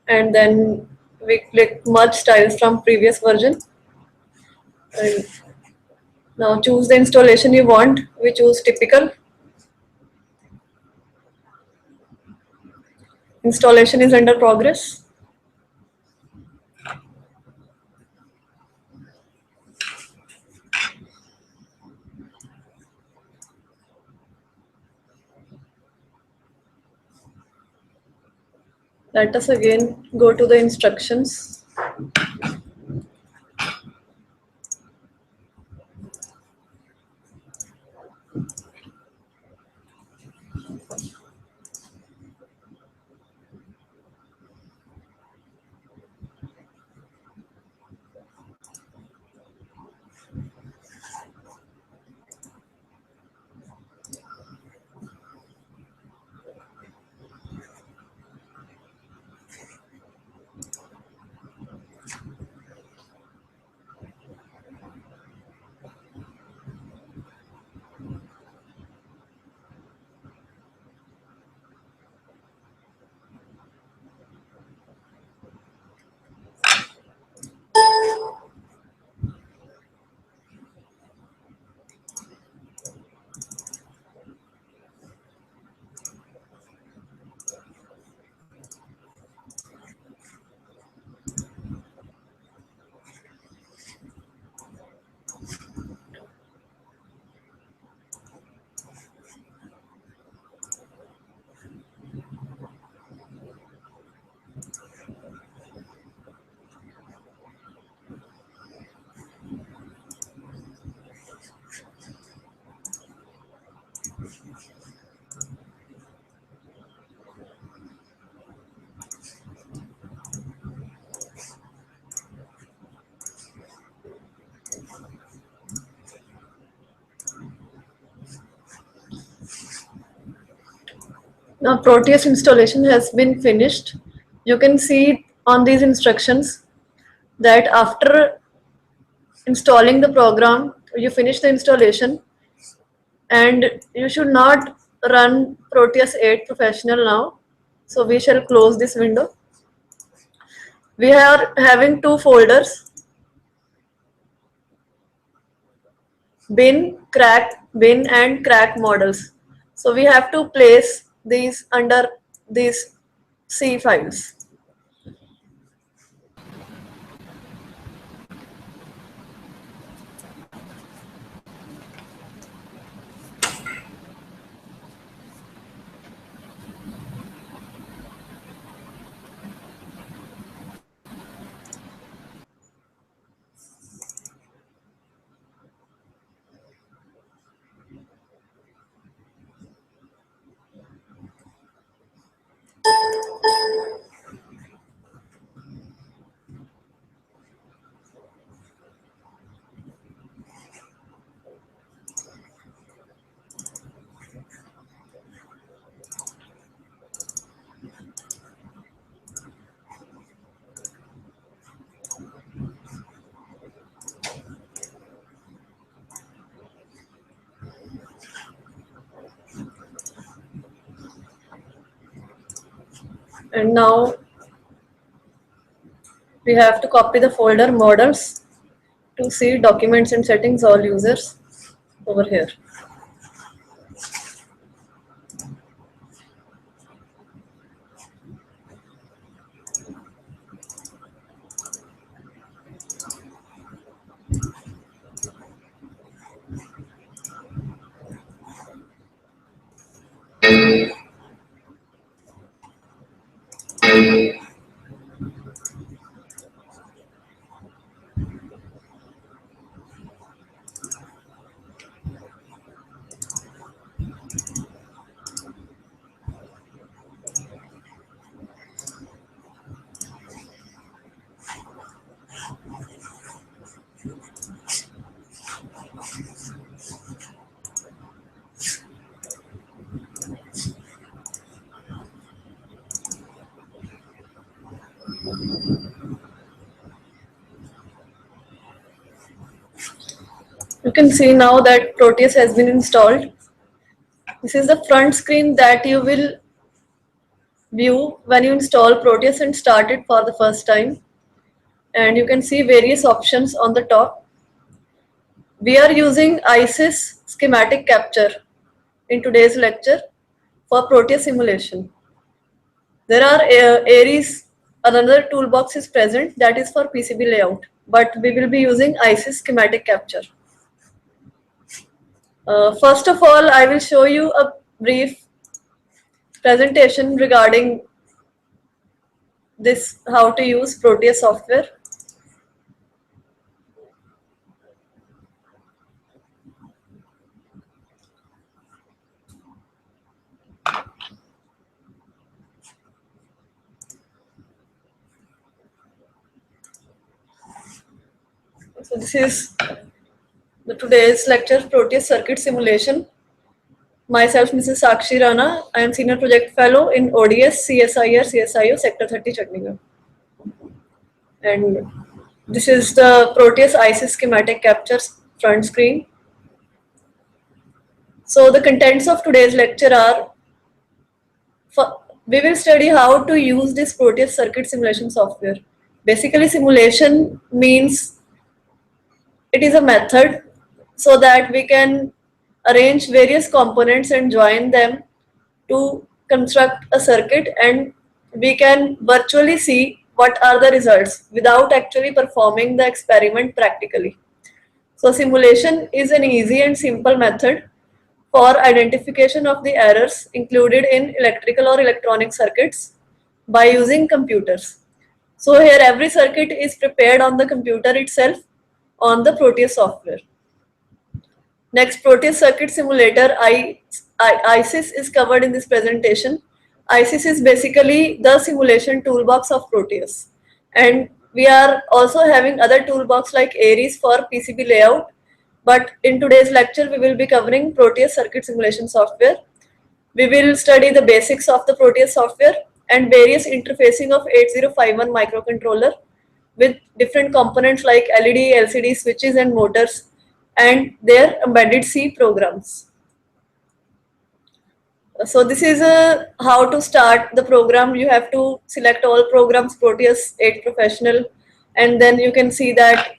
and then we click merge styles from previous version. And now choose the installation you want. We choose typical. Installation is under progress. Let us again go to the instructions. Now Proteus installation has been finished. You can see on these instructions that after installing the program, you finish the installation, and you should not run Proteus 8 Professional now. So we shall close this window. We are having two folders, bin and crack models. So we have to place these under these C files. And now we have to copy the folder models to see documents and settings all users over here. You can see now that Proteus has been installed. This is the front screen that you will view when you install Proteus and start it for the first time. And you can see various options on the top. We are using ISYS schematic capture in today's lecture for Proteus simulation. There are Aries, another toolbox is present that is for PCB layout, but we will be using ISYS schematic capture. First of all, I will show you a brief presentation regarding this, how to use Proteus software. So this is today's lecture, Proteus circuit simulation. Myself, Mrs. Sakshi Rana. I am Senior Project Fellow in ODS, CSIR, CSIO, Sector 30, Chandigarh. And this is the Proteus ISYS schematic captures front screen. So the contents of today's lecture are, we will study how to use this Proteus circuit simulation software. Basically, simulation means it is a method so that we can arrange various components and join them to construct a circuit, and we can virtually see what are the results without actually performing the experiment practically. So simulation is an easy and simple method for identification of the errors included in electrical or electronic circuits by using computers. So here every circuit is prepared on the computer itself on the Proteus software. Next, Proteus circuit simulator ISYS is covered in this presentation. ISYS is basically the simulation toolbox of Proteus, and we are also having other toolbox like Aries for PCB layout, but in today's lecture we will be covering Proteus circuit simulation software. We will study the basics of the Proteus software and various interfacing of 8051 microcontroller with different components like LED, LCD switches and motors and their embedded C programs. So this is how to start the program. You have to select all programs, Proteus 8 Professional, and then you can see that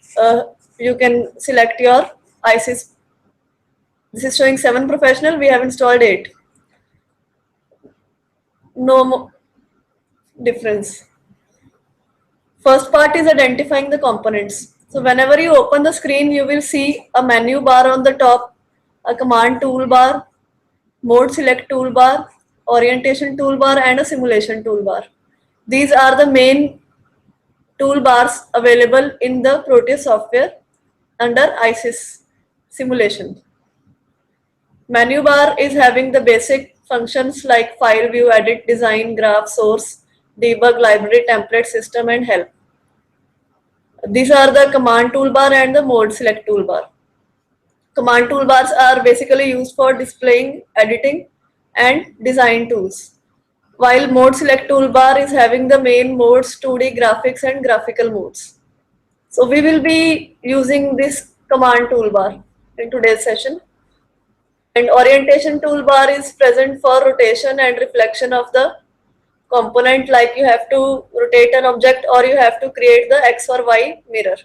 you can select your ISYS. This is showing 7 Professional, we have installed 8. No difference. First part is identifying the components. So whenever you open the screen, you will see a menu bar on the top, a command toolbar, mode select toolbar, orientation toolbar and a simulation toolbar. These are the main toolbars available in the Proteus software under ISYS simulation. Menu bar is having the basic functions like file view, edit, design, graph, source, debug, library, template, system and help. These are the command toolbar and the mode select toolbar. Command toolbars are basically used for displaying, editing and design tools, while mode select toolbar is having the main modes, 2D graphics and graphical modes. So we will be using this command toolbar in today's session. And orientation toolbar is present for rotation and reflection of the component, like you have to rotate an object or you have to create the X or Y mirror.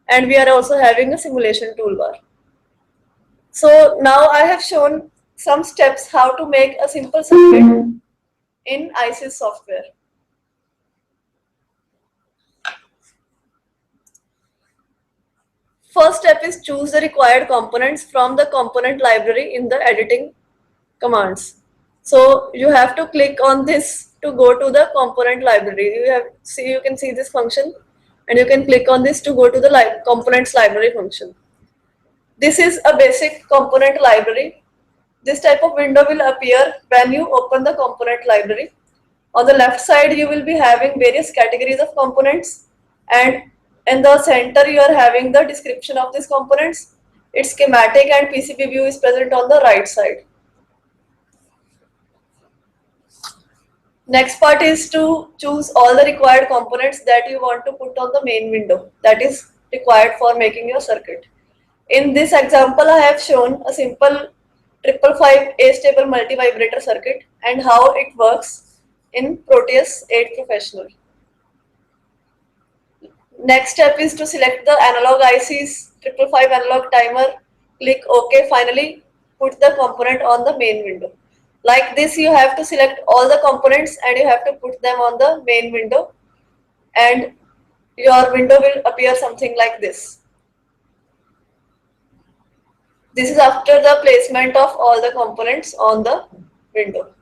And we are also having a simulation toolbar. So now I have shown some steps how to make a simple circuit in ISYS software. First step is choose the required components from the component library in the editing commands. So you have to click on this to go to the component library. You can see this function, and you can click on this to go to the components library function. This is a basic component library. This type of window will appear when you open the component library. On the left side, you will be having various categories of components, and in the center, you are having the description of these components. Its schematic and PCB view is present on the right side. Next part is to choose all the required components that you want to put on the main window that is required for making your circuit. In this example, I have shown a simple 555 A-stable multivibrator circuit and how it works in Proteus 8 Professional. Next step is to select the analog ICs, 555 analog timer, click OK. Finally, put the component on the main window. Like this, you have to select all the components and you have to put them on the main window, and your window will appear something like this. This is after the placement of all the components on the window.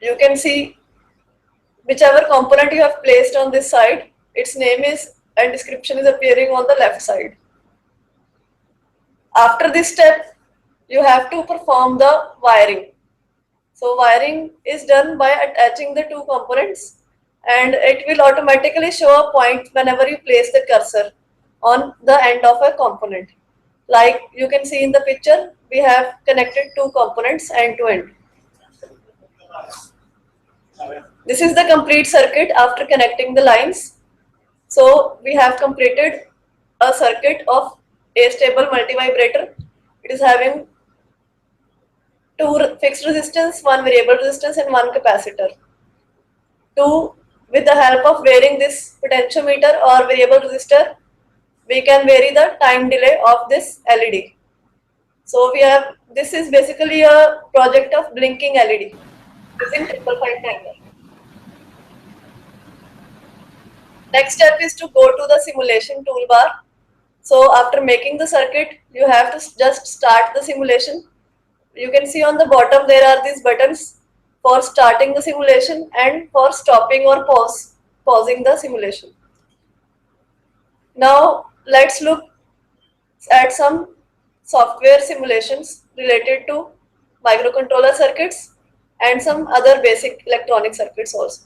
You can see whichever component you have placed on this side, its name is and description is appearing on the left side. After this step, you have to perform the wiring. So wiring is done by attaching the two components, and it will automatically show a point whenever you place the cursor on the end of a component. Like you can see in the picture, we have connected two components end to end. This is the complete circuit after connecting the lines. So we have completed a circuit of A-stable multivibrator. It is having two fixed resistance, one variable resistance, and one capacitor. With the help of varying this potentiometer or variable resistor, we can vary the time delay of this LED. So this is basically a project of blinking LED using 555 timer. Next step is to go to the simulation toolbar. So after making the circuit, you have to just start the simulation. You can see on the bottom there are these buttons for starting the simulation and for stopping or pausing the simulation. Now let's look at some software simulations related to microcontroller circuits and some other basic electronic circuits also.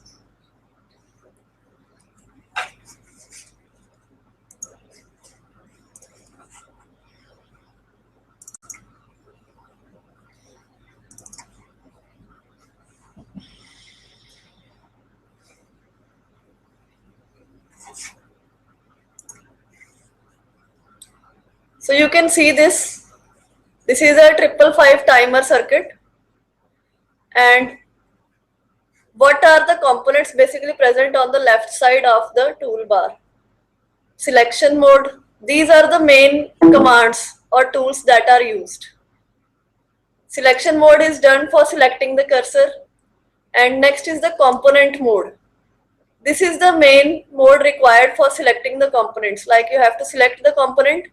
So you can see this is a 555 timer circuit, and what are the components basically present on the left side of the toolbar? Selection mode, these are the main commands or tools that are used. Selection mode is done for selecting the cursor, and next is the component mode. This is the main mode required for selecting the components. Like you have to select the component,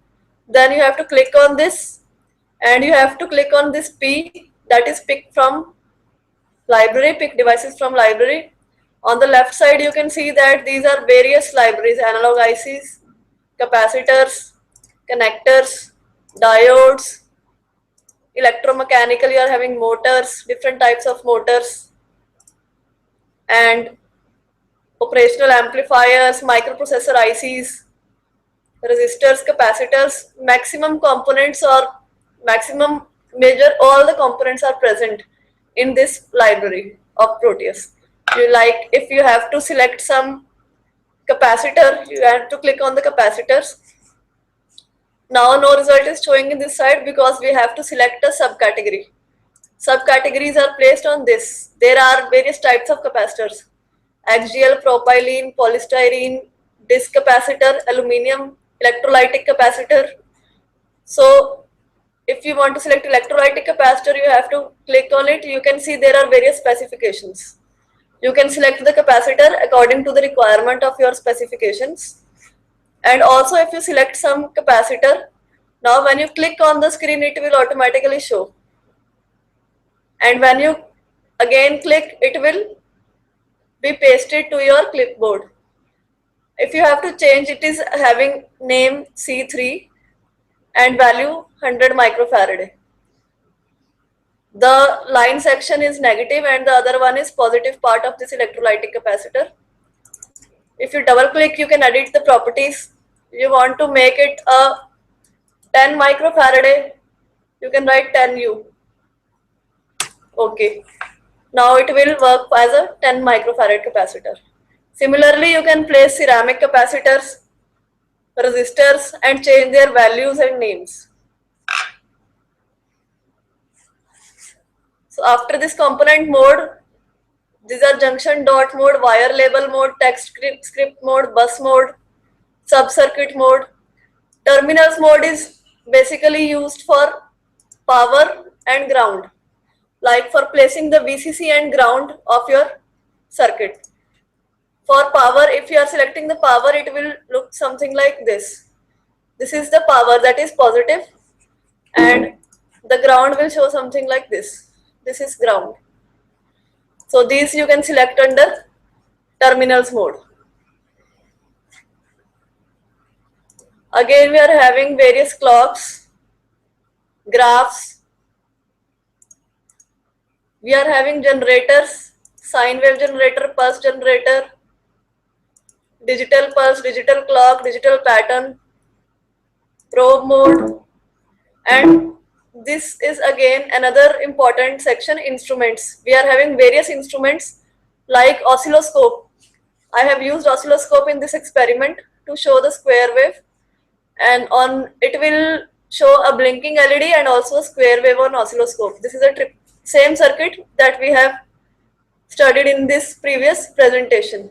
then you have to click on this, and you have to click on this P, that is pick from library, pick devices from library. On the left side, you can see that these are various libraries: analog ICs, capacitors, connectors, diodes, electromechanical, you are having motors, different types of motors, and operational amplifiers, microprocessor ICs, resistors, capacitors. Maximum components or maximum major all the components are present in this library of Proteus. If you have to select some capacitor, you have to click on the capacitors. Now no result is showing in this side because we have to select a subcategory. subcategories are placed on this. There are various types of capacitors: axial, propylene, polystyrene, disc capacitor, aluminum, electrolytic capacitor. So if you want to select electrolytic capacitor, you have to click on it. You can see there are various specifications. You can select the capacitor according to the requirement of your specifications. And also if you select some capacitor, now when you click on the screen, it will automatically show. And when you again click, it will be pasted to your clipboard. If you have to change, it is having name C3 and value 100 microfarad. The line section is negative and the other one is positive part of this electrolytic capacitor. If you double click, you can edit the properties. You want to make it a 10 microfarad, you can write 10U. Okay. Now it will work as a 10 microfarad capacitor. Similarly, you can place ceramic capacitors, resistors and change their values and names. So after this component mode, these are junction dot mode, wire label mode, text script mode, bus mode, sub-circuit mode. Terminals mode is basically used for power and ground, like for placing the VCC and ground of your circuit. For power, if you are selecting the power, it will look something like this. This is the power, that is positive, and the ground will show something like this. This is ground. So these you can select under terminals mode. Again, we are having various clocks, graphs. We are having generators, sine wave generator, pulse generator, digital pulse, digital clock, digital pattern, probe mode, and this is again another important section, instruments. We are having various instruments like oscilloscope. I have used oscilloscope in this experiment to show the square wave, and on it will show a blinking LED and also a square wave on oscilloscope. This is a same circuit that we have studied in this previous presentation.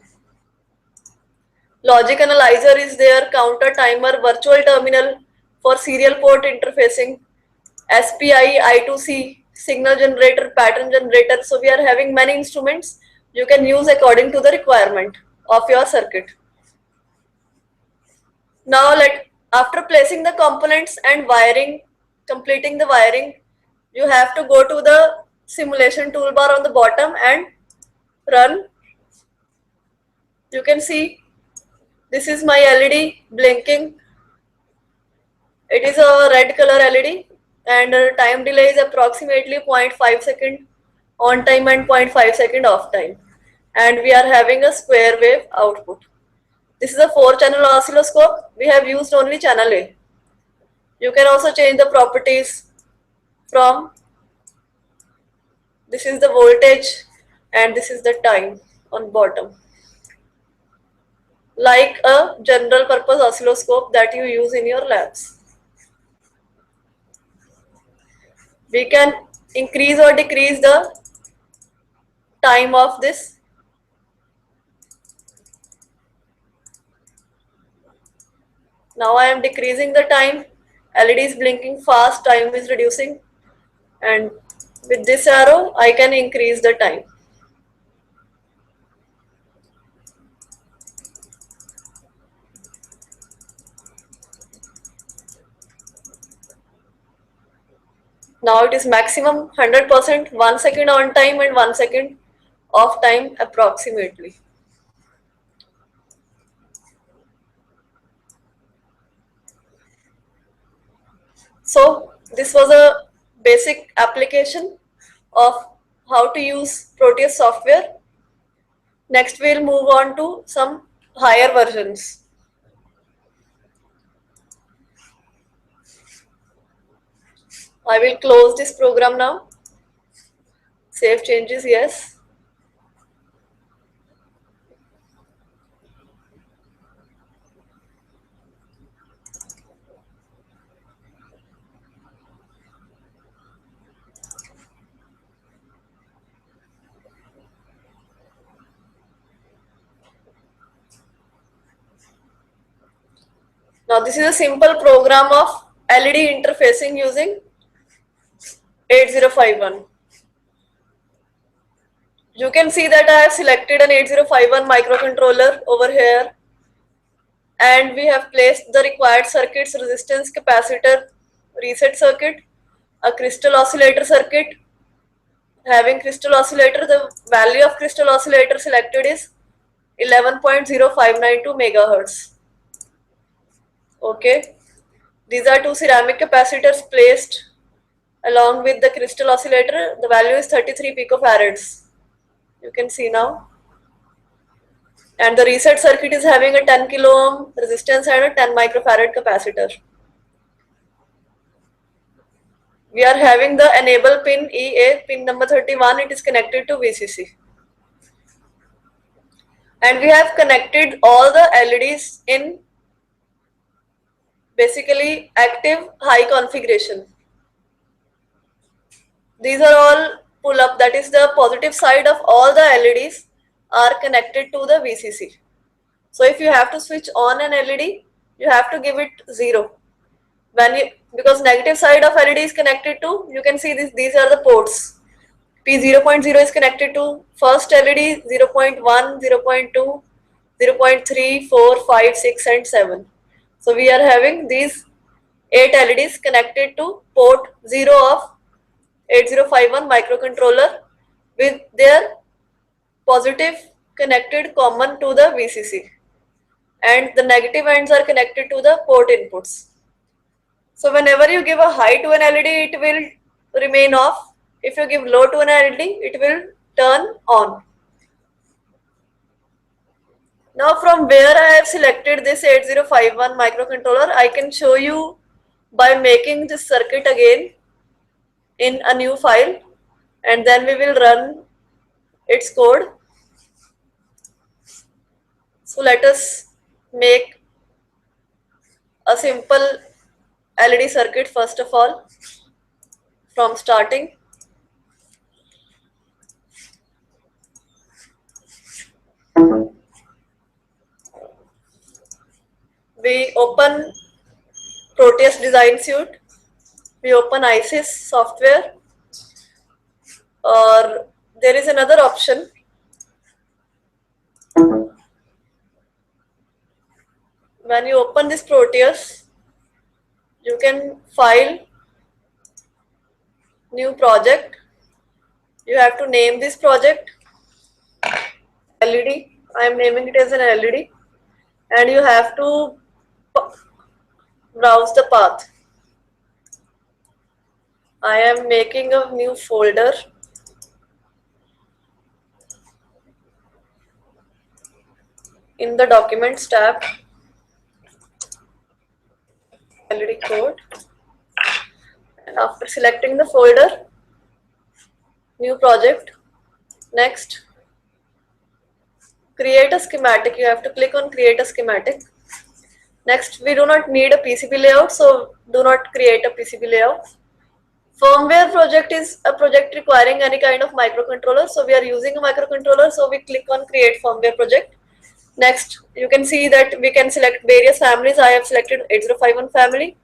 Logic analyzer is there, counter, timer, virtual terminal for serial port interfacing, SPI, I2C, signal generator, pattern generator. So we are having many instruments you can use according to the requirement of your circuit. Now after placing the components and wiring, completing the wiring, you have to go to the simulation toolbar on the bottom and run. You can see this is my LED blinking. It is a red color LED and time delay is approximately 0.5 second on time and 0.5 second off time. And we are having a square wave output. This is a 4-channel oscilloscope. We have used only channel A. You can also change the properties from, this is the voltage and this is the time on bottom. Like a general purpose oscilloscope that you use in your labs. We can increase or decrease the time of this. Now I am decreasing the time. LED is blinking fast, time is reducing, and with this arrow I can increase the time. Now it is maximum 100%, 1 second on time and 1 second off time approximately. So this was a basic application of how to use Proteus software. Next we'll move on to some higher versions. I will close this program now. Save changes, yes. Now this is a simple program of LED interfacing using 8051. You can see that I have selected an 8051 microcontroller over here, and we have placed the required circuits: resistance, capacitor, reset circuit, a crystal oscillator circuit. Having crystal oscillator, the value of crystal oscillator selected is 11.0592 megahertz. Okay, these are two ceramic capacitors placed along with the crystal oscillator. The value is 33 picofarads. You can see now. And the reset circuit is having a 10 kilo ohm resistance and a 10 microfarad capacitor. We are having the enable pin EA, pin number 31, it is connected to VCC. And we have connected all the LEDs in basically active high configuration. These are all pull up, that is the positive side of all the LEDs are connected to the VCC. So if you have to switch on an LED, you have to give it 0. Because negative side of LED is connected to, you can see these are the ports. P0.0 is connected to first LED, 0.1, 0.2, 0.3, 4, 5, 6 and 7. So we are having these 8 LEDs connected to port 0 of 8051 microcontroller with their positive connected common to the VCC, and the negative ends are connected to the port inputs. So whenever you give a high to an LED, it will remain off. If you give low to an LED, it will turn on. Now from where I have selected this 8051 microcontroller, I can show you by making this circuit again in a new file, and then we will run its code. So let us make a simple LED circuit first of all from starting. We open Proteus Design Suite, we open ISYS software, or there is another option. When you open this Proteus, you can file new project. You have to name this project LED. I am naming it as an LED, and you have to browse the path. I am making a new folder. In the Documents tab, LED code, and after selecting the folder, new project, next, create a schematic. You have to click on create a schematic. Next, we do not need a PCB layout, so do not create a PCB layout. Firmware project is a project requiring any kind of microcontroller, so we are using a microcontroller, so we click on create firmware project. Next, you can see that we can select various families. I have selected 8051 family,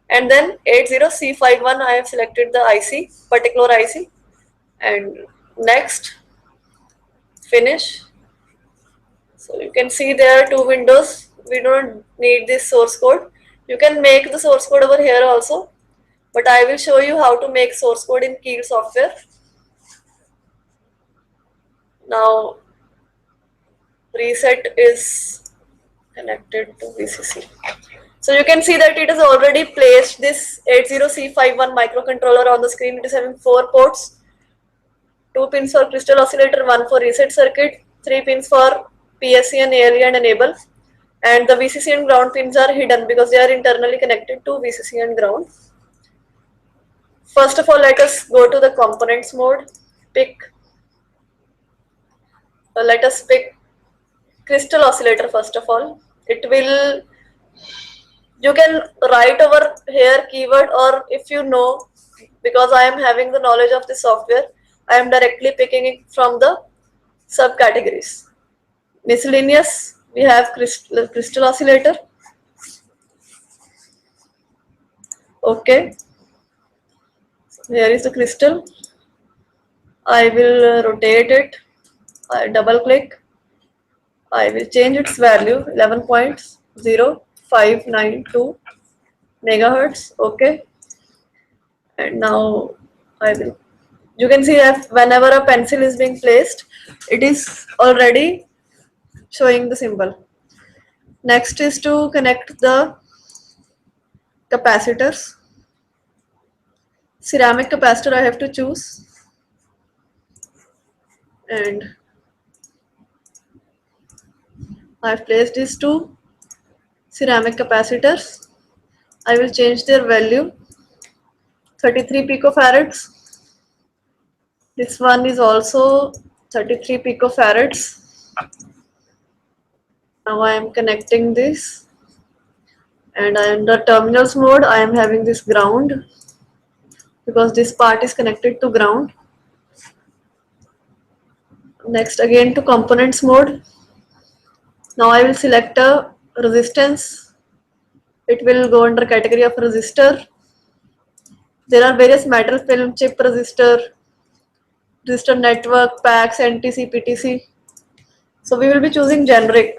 and then 80C51 I have selected the IC, particular IC, and next, finish. So you can see there are two windows. We don't need this source code. You can make the source code over here also, but I will show you how to make source code in Keel software. Now, reset is connected to VCC. So you can see that it has already placed this 80C51 microcontroller on the screen. It is having 4 ports, 2 pins for crystal oscillator, 1 for reset circuit, 3 pins for PSC and ALE and enable, and the VCC and ground pins are hidden because they are internally connected to VCC and ground. First of all, let us go to the components mode. Let us pick crystal oscillator first of all. It will, you can write over here keyword, or if you know, because I am having the knowledge of the software, I am directly picking it from the subcategories. Miscellaneous, we have crystal oscillator. Okay. Here is the crystal. I will rotate it. I double click. I will change its value 11.0592 megahertz. Okay. And now I will. You can see that whenever a pencil is being placed, it is already showing the symbol. Next is to connect the capacitors. Ceramic capacitor I have to choose, and I have placed these two ceramic capacitors. I will change their value 33 picofarads. This one is also 33 picofarads. Now I am connecting this, and under terminals mode I am having this ground because this part is connected to ground. Next again to components mode. Now I will select a resistance. It will go under category of resistor. There are various metal film chip resistor network, packs, NTC, PTC. So we will be choosing generic.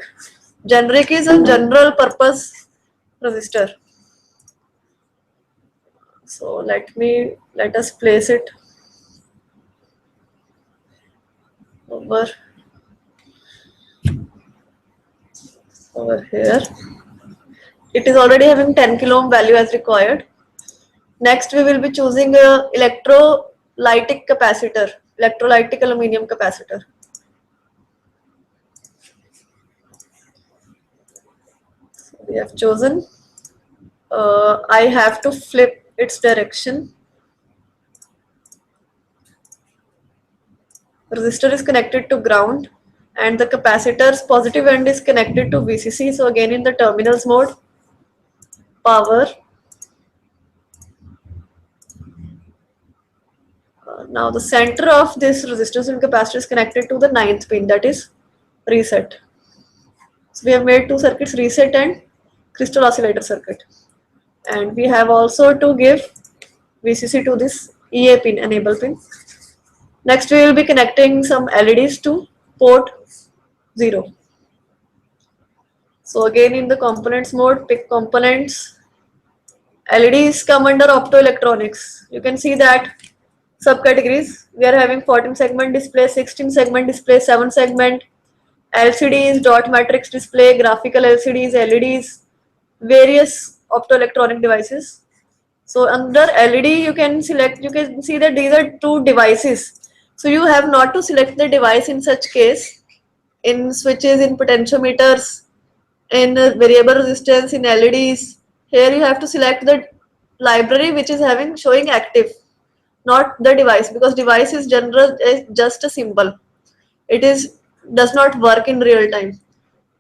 Generic is a general purpose resistor. So let us place it over here. It is already having 10 kilo ohm value as required. Next we will be choosing a electrolytic capacitor, electrolytic aluminum capacitor. So we have chosen. I have to flip its direction. Resistor is connected to ground and the capacitor's positive end is connected to VCC. So again in the terminals mode, power. Now the center of this resistance and capacitor is connected to the 9th pin, that is reset. So we have made two circuits, reset and crystal oscillator circuit. And we have also to give VCC to this EA pin, enable pin. Next we will be connecting some LEDs to port 0. So again in the components mode, pick components. LEDs come under optoelectronics. You can see that subcategories. We are having 14 segment display, 16 segment display, 7 segment, LCDs, dot matrix display, graphical LCDs, LEDs, various optoelectronic devices. So under LED you can see that these are two devices. So you have not to select the device in such case. In switches, in potentiometers, in variable resistance, in LEDs, here you have to select the library which is showing active, not the device, because device is just a symbol. It does not work in real time.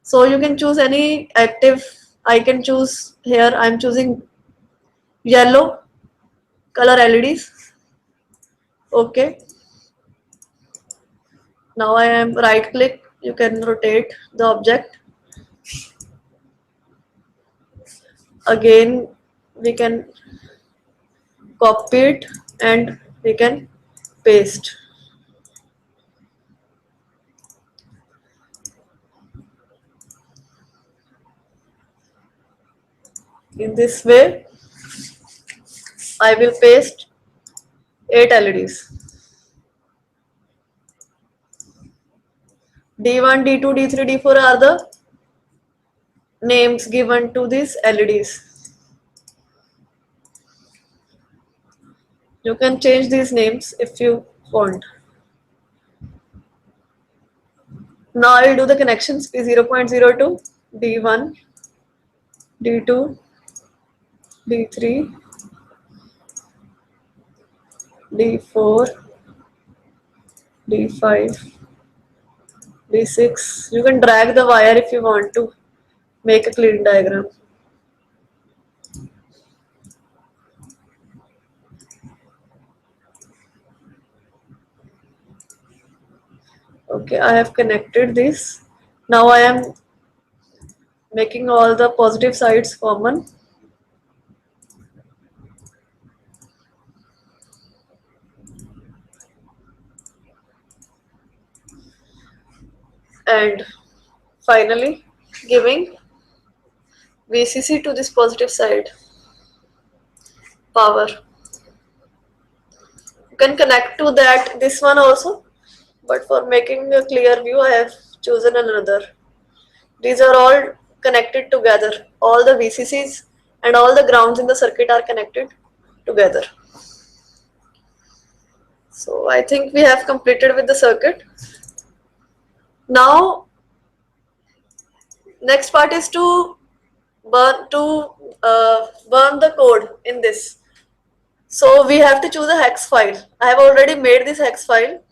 So you can choose any active. I can choose here. I am choosing yellow color LEDs. Okay. Now I am right click. You can rotate the object. Again, we can copy it and we can paste. In this way, I will paste 8 LEDs. D1, D2, D3, D4 are the names given to these LEDs. You can change these names if you want. Now I will do the connections P0.02, D1, D2, D3, D4, D5, D6. You can drag the wire if you want to make a clean diagram. Okay, I have connected this. Now I am making all the positive sides common. and finally giving VCC to this positive side power. You can connect to that this one also, but for making a clear view I have chosen another. These are all connected together. All the VCCs and all the grounds in the circuit are connected together. So I think we have completed with the circuit. Now next part is to burn the code in this. So we have to choose a hex file. I have already made this hex file.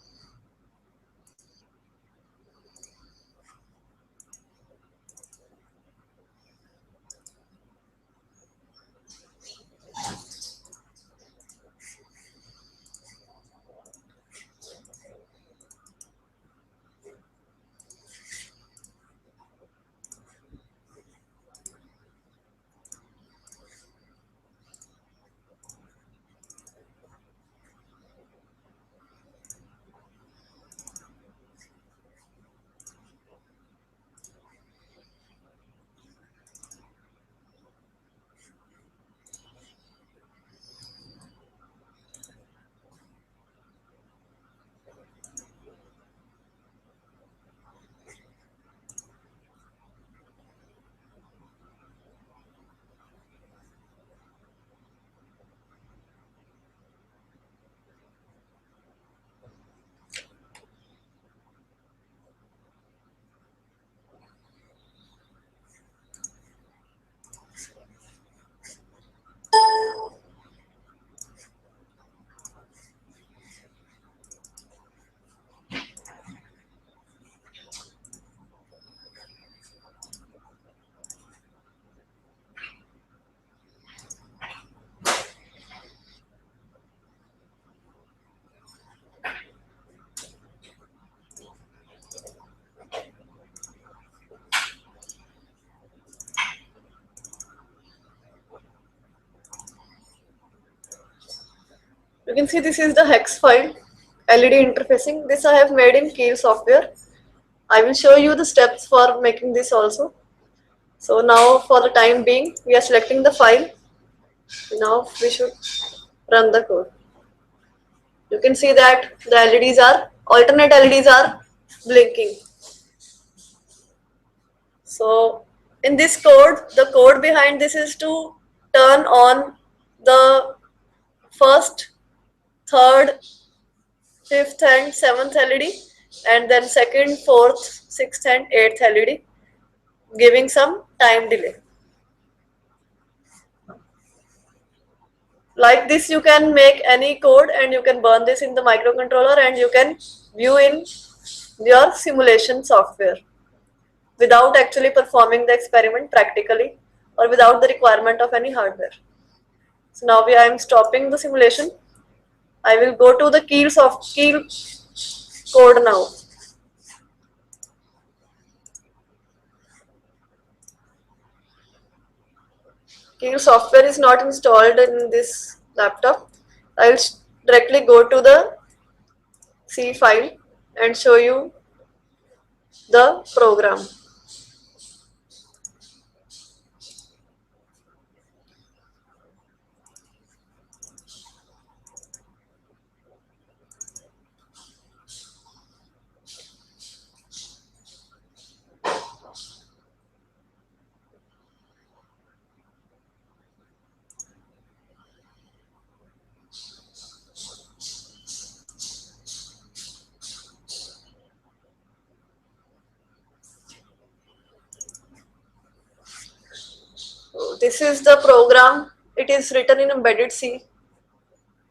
You can see this is the hex file, LED interfacing. This I have made in Keil software. I will show you the steps for making this also. So now for the time being, we are selecting the file. Now we should run the code. You can see that the alternate LEDs are blinking. So in this code, the code behind this is to turn on the first, third, fifth and seventh LED, and then second, fourth, sixth and eighth LED, giving some time delay. Like this, you can make any code and you can burn this in the microcontroller and you can view in your simulation software without actually performing the experiment practically or without the requirement of any hardware. So now I am stopping the simulation. I will go to the Keil code now. Keil software is not installed in this laptop. I will directly go to the C file and show you the program. This is the program. It is written in embedded C.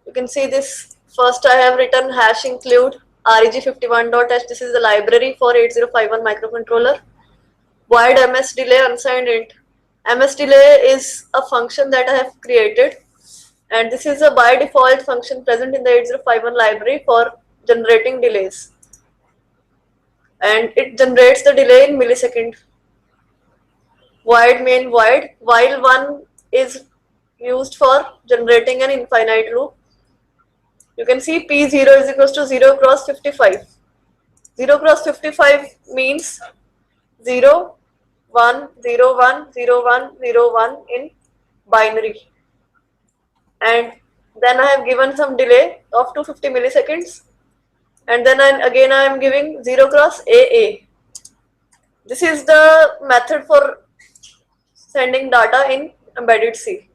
You can see this. First I have written hash include reg51.h. This is the library for 8051 microcontroller. Void ms delay unsigned int. Ms delay is a function that I have created, and this is a by default function present in the 8051 library for generating delays, and it generates the delay in millisecond. Void main void, while one is used for generating an infinite loop. You can see P0 is equals to 0 cross 55. 0 cross 55 means 0, 1, 0, 1, 0, 1, 0, 1 in binary. And then I have given some delay of 250 milliseconds. And then again I am giving 0 cross AA. This is the method for sending data in embedded C.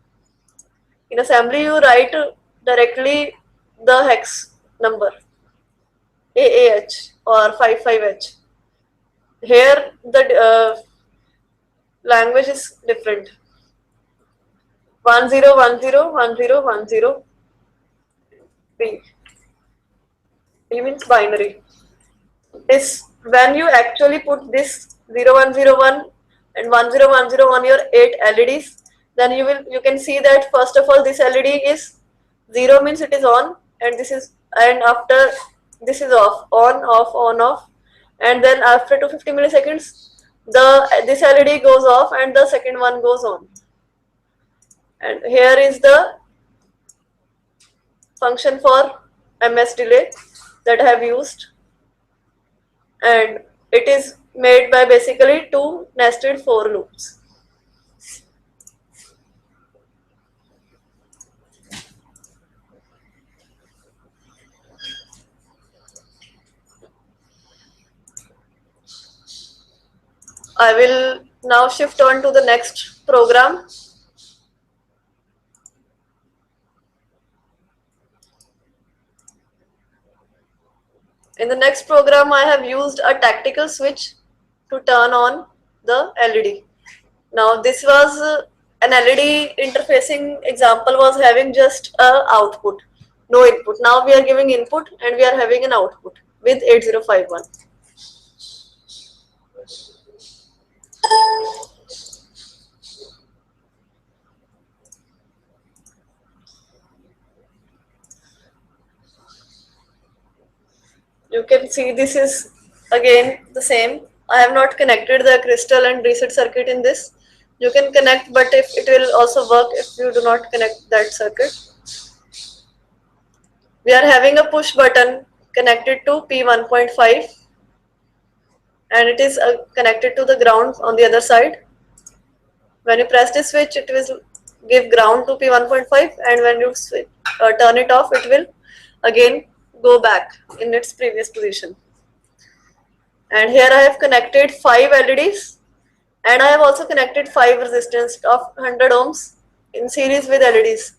In assembly, you write directly the hex number AAH or 55H. Here the language is different. 10101010 B. B means binary. Is when you actually put this 0101 and 1010 on your 8 LEDs, then you can see that first of all this LED is 0 means it is on, and after this is off, on, off, on, off, and then after 250 milliseconds this LED goes off and the second one goes on. And here is the function for MS delay that I have used, and it is made by basically 2 nested for loops. I will now shift on to the next program. In the next program, I have used a tactical switch to turn on the LED. Now this was an LED interfacing example was having just a output, no input. Now we are giving input and we are having an output with 8051. You can see this is again the same. I have not connected the crystal and reset circuit in this. You can connect, but if it will also work if you do not connect that circuit. We are having a push button connected to P1.5 and it is connected to the ground on the other side. When you press the switch, it will give ground to P1.5, and when you turn it off, it will again go back in its previous position. And here I have connected 5 LEDs, and I have also connected 5 resistance of 100 ohms in series with LEDs.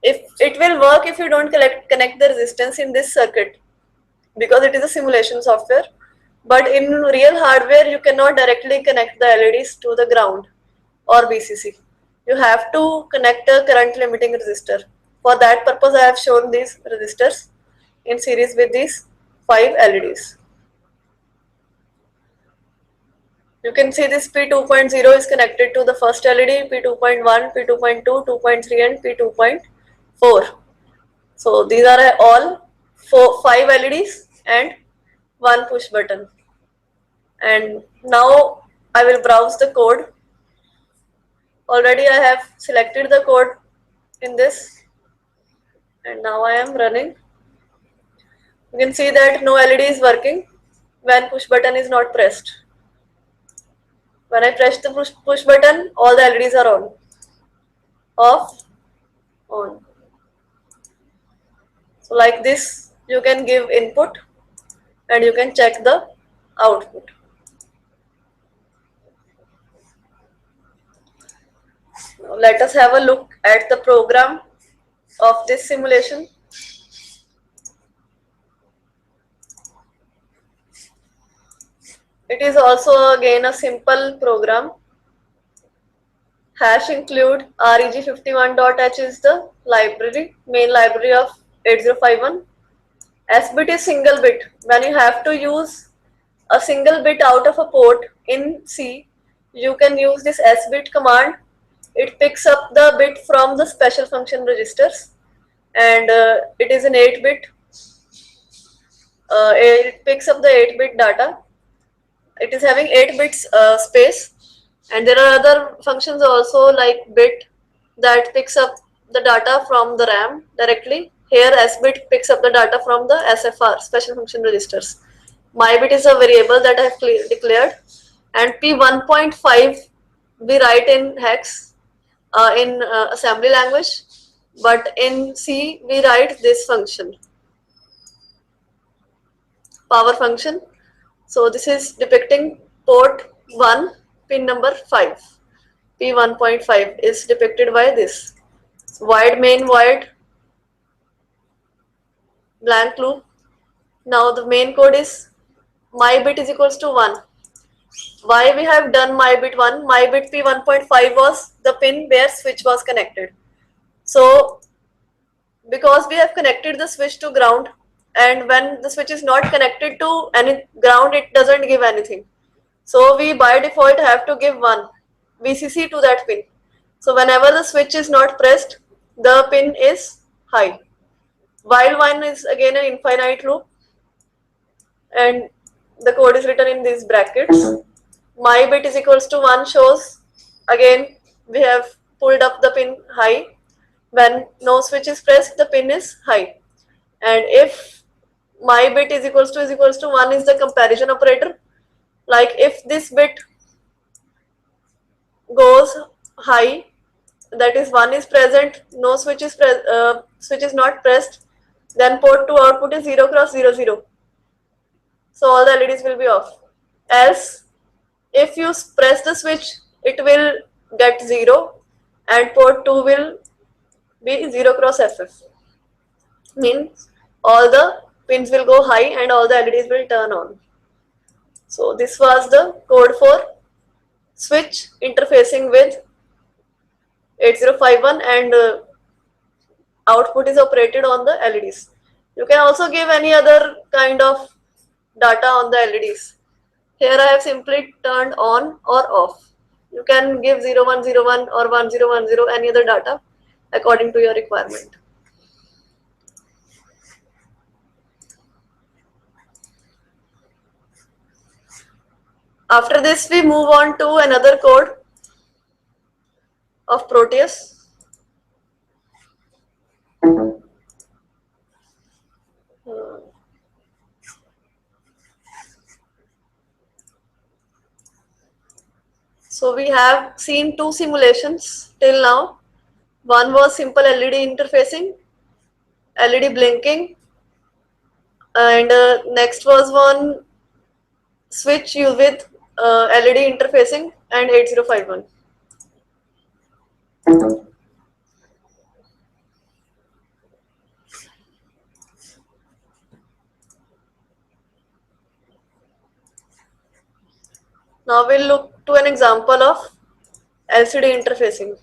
If it will work if you don't connect the resistance in this circuit, because it is a simulation software. But in real hardware, you cannot directly connect the LEDs to the ground or VCC. You have to connect a current limiting resistor. For that purpose, I have shown these resistors in series with these 5 LEDs. You can see this P2.0 is connected to the first LED, P2.1, P2.2, 2.3 and P2.4. So these are all 5 LEDs and 1 push button. And now I will browse the code. Already I have selected the code in this, and now I am running. You can see that no LED is working when push button is not pressed. When I press the push button, all the LEDs are on, off, on. So like this, you can give input and you can check the output. Now let us have a look at the program of this simulation. It is also again a simple program. Hash include reg51.h is the library, main library of 8051. S bit is single bit. When you have to use a single bit out of a port in C, you can use this S bit command. It picks up the bit from the special function registers, and it is an 8-bit. It picks up the 8-bit data. It is having 8 bits space, and there are other functions also like bit that picks up the data from the RAM directly. Here S bit picks up the data from the SFR, special function registers. My bit is a variable that I have declared, and P1.5 we write in hex in assembly language, but in C we write this function, power function. So this is depicting port 1, pin number 5. P1.5 is depicted by this. Void main void blank loop. Now the main code is my bit is equals to 1. Why we have done my bit 1? My bit P1.5 was the pin where switch was connected. So because we have connected the switch to ground, and when the switch is not connected to any ground, it doesn't give anything. So we by default have to give 1 VCC to that pin. So whenever the switch is not pressed, the pin is high. While 1 is again an infinite loop, and the code is written in these brackets. My bit is equals to 1 shows, again we have pulled up the pin high. When no switch is pressed, the pin is high. And if my bit is equals to 1 is the comparison operator. Like if this bit goes high, that is 1 is present, no switch is not pressed, then port 2 output is 0 cross 0 0. So all the LEDs will be off. Else, if you press the switch, it will get 0, and port 2 will be 0 cross FF. Means all the pins will go high and all the LEDs will turn on. So this was the code for switch interfacing with 8051, and output is operated on the LEDs. You can also give any other kind of data on the LEDs. Here I have simply turned on or off. You can give 0101 or 1010, any other data according to your requirement. After this, we move on to another code of Proteus. So we have seen 2 simulations till now. One was simple LED interfacing, LED blinking, and next was one switch with LED interfacing and 8051. Now we'll look to an example of LCD interfacing.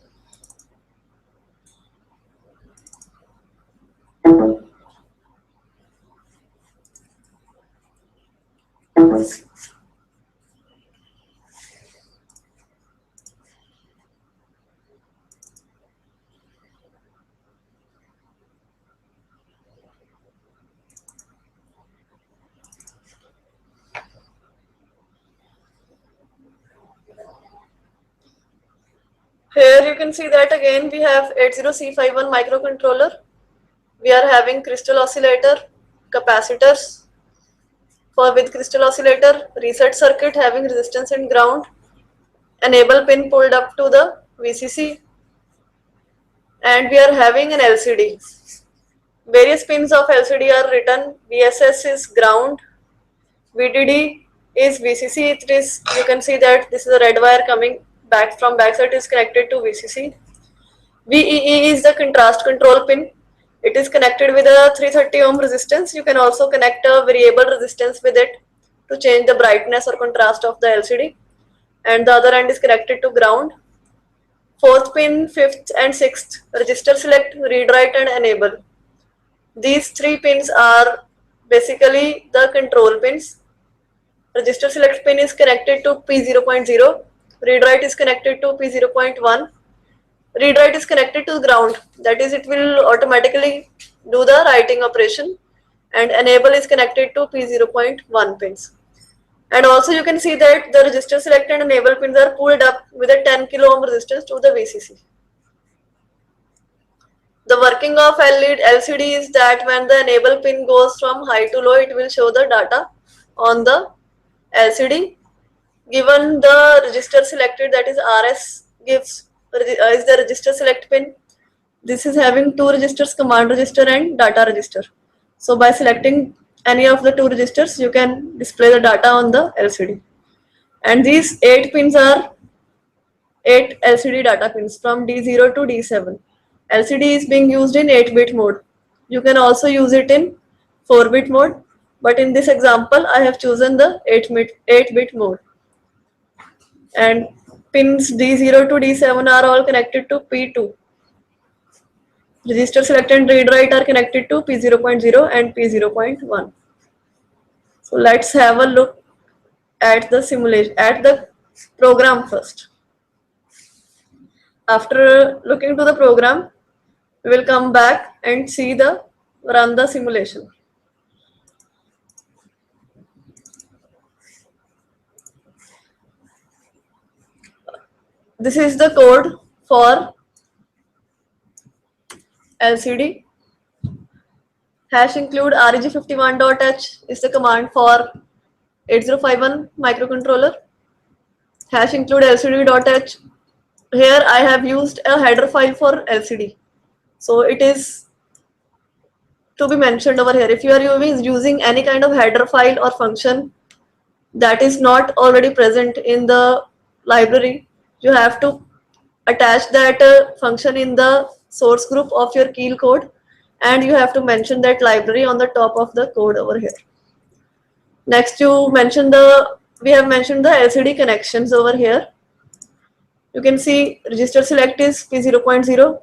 Here you can see that again we have 80C51 microcontroller. We are having crystal oscillator, capacitors. For with crystal oscillator, reset circuit having resistance and ground, enable pin pulled up to the VCC, and we are having an LCD. Various pins of LCD are written. VSS is ground, VDD is VCC. It is, you can see that this is a red wire coming back from backside, is connected to VCC. VEE is the contrast control pin. It is connected with a 330 ohm resistance. You can also connect a variable resistance with it to change the brightness or contrast of the LCD. And the other end is connected to ground. 4th pin, 5th and 6th, register select, read write and enable. These 3 pins are basically the control pins. Register select pin is connected to P0.0. Read write is connected to P0.1. Read write is connected to ground, that is it will automatically do the writing operation, and enable is connected to P0.1 pins. And also you can see that the register select and enable pins are pulled up with a 10 kilo ohm resistance to the VCC. The working of LCD is that when the enable pin goes from high to low, it will show the data on the LCD. Given the register selected, that is RS gives is the register select pin. This is having two registers, command register and data register. So by selecting any of the two registers, you can display the data on the LCD. And these 8 pins are 8 LCD data pins from D0 to D7. LCD is being used in 8-bit mode. You can also use it in 4-bit mode, but in this example, I have chosen the 8-bit mode. And pins D0 to D7 are all connected to P2. Register select and read write are connected to P0.0 and P0.1. So let's have a look at the simulation, at the program first. After looking to the program, we will come back and run the simulation. This is the code for LCD. Hash include reg51.h is the command for 8051 microcontroller. Hash include lcd.h. Here I have used a header file for LCD. So it is to be mentioned over here. If you are using any kind of header file or function that is not already present in the library, you have to attach that function in the source group of your Keel code, and you have to mention that library on the top of the code over here. Next, we have mentioned the LCD connections over here. You can see register select is P0.0,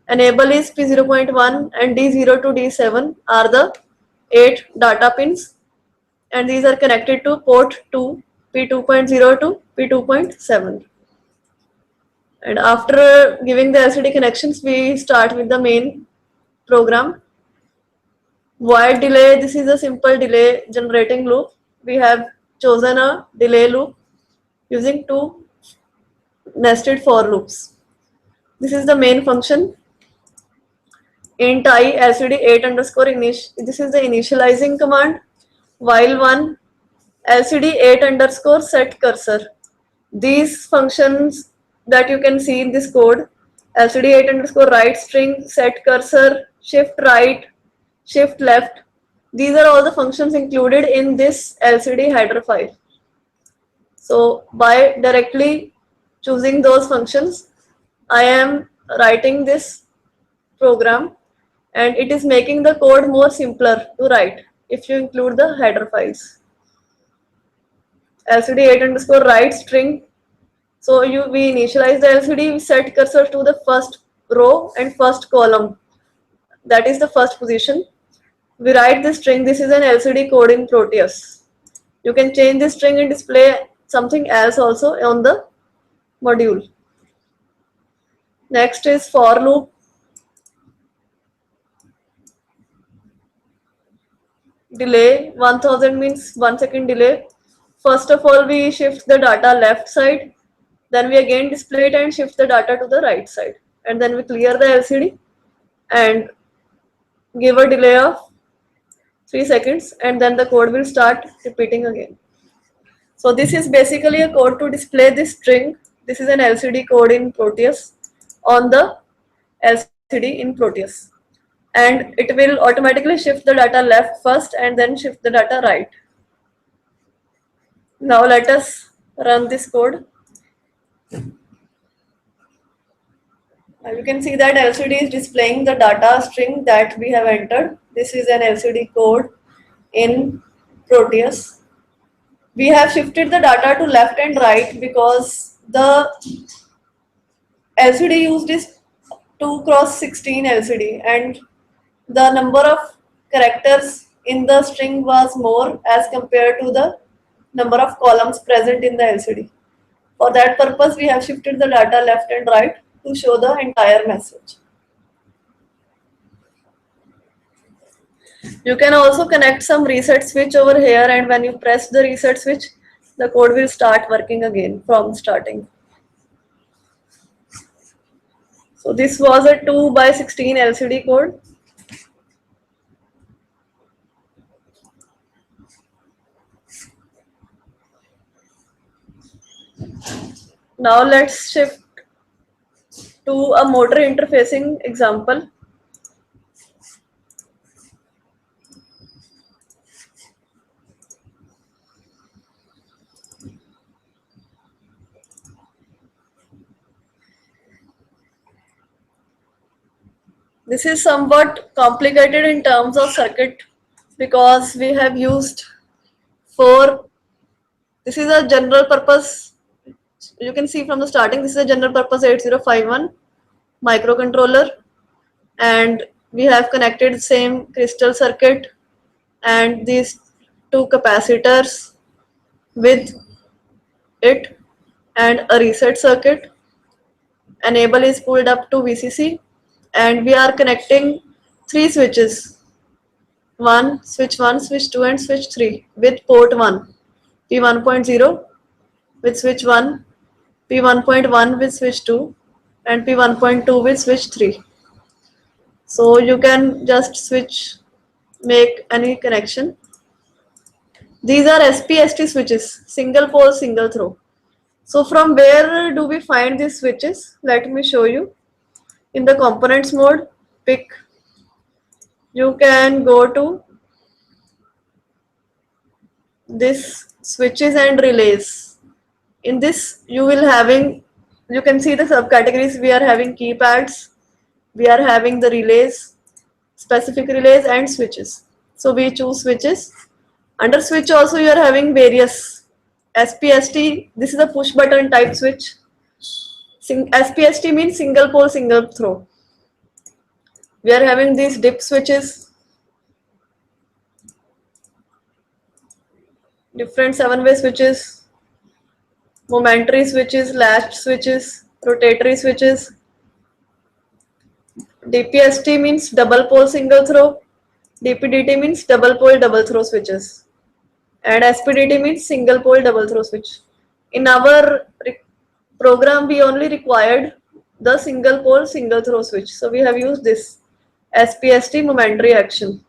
enable is P0.1, and D0 to D7 are the 8 data pins, and these are connected to port 2, P2.0 to P2.7. And after giving the LCD connections, we start with the main program. Void delay, this is a simple delay generating loop. We have chosen a delay loop using 2 nested for loops. This is the main function. Int I LCD 8 underscore this is the initializing command. While 1 LCD 8 underscore set cursor. These functions that you can see in this code, LCD 8 underscore write string, set cursor, shift right, shift left, these are all the functions included in this LCD header file. So by directly choosing those functions, I am writing this program, and it is making the code more simpler to write if you include the header files. LCD 8 underscore write string. So we initialize the LCD, we set cursor to the first row and first column. That is the first position. We write the string. This is an LCD code in Proteus. You can change this string and display something else also on the module. Next is for loop. Delay 1000 means 1 second delay. First of all, we shift the data left side. Then we again display it and shift the data to the right side. And then we clear the LCD and give a delay of 3 seconds, and then the code will start repeating again. So this is basically a code to display this string. This is an LCD code in Proteus on the LCD in Proteus. And it will automatically shift the data left first and then shift the data right. Now let us run this code. Now you can see that LCD is displaying the data string that we have entered. This is an LCD code in Proteus. We have shifted the data to left and right because the LCD used is 2x16 LCD, and the number of characters in the string was more as compared to the number of columns present in the LCD. For that purpose, we have shifted the data left and right to show the entire message. You can also connect some reset switch over here, and when you press the reset switch, the code will start working again from starting. So this was a 2x16 LCD code. Now let's shift to a motor interfacing example. This is somewhat complicated in terms of circuit because we have used this is a general purpose. You can see from the starting, this is a general purpose 8051 microcontroller, and we have connected same crystal circuit and these two capacitors with it and a reset circuit. Enable is pulled up to VCC, and we are connecting three switches, switch 1, switch 2 and switch 3 with port 1, P1.0 with switch 1, P1.1 with switch 2 and P1.2 with switch 3. So you can just make any connection. These are SPST switches, single pole, single throw. So from where do we find these switches? Let me show you. In the components mode, you can go to this switches and relays. In this you can see the subcategories. We are having keypads, we are having the relays, specific relays and switches. So we choose switches. Under switch also you are having various SPST. This is a push button type switch. SPST means single pole, single throw. We are having these dip switches, different 7-way switches, momentary switches, latch switches, rotatory switches. DPST means double pole, single throw. DPDT means double pole, double throw switches. And SPDT means single pole, double throw switch. In our program, we only required the single pole, single throw switch. So we have used this SPST momentary action,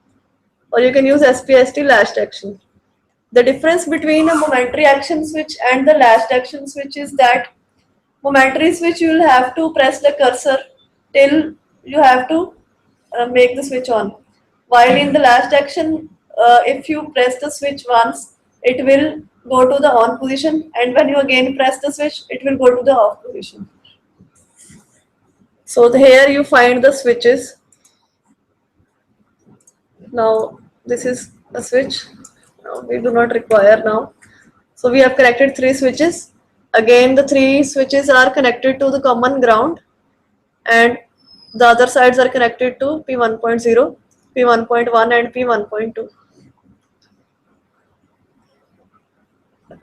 or you can use SPST latched action. The difference between a momentary action switch and the latched action switch is that momentary switch you will have to press the cursor till you have to make the switch on. While in the latched action, if you press the switch once, it will go to the on position, and when you again press the switch, it will go to the off position. So here you find the switches. Now this is a switch. We do not require now. So we have connected three switches. Again, the three switches are connected to the common ground, and the other sides are connected to P1.0, P1.1 and P1.2.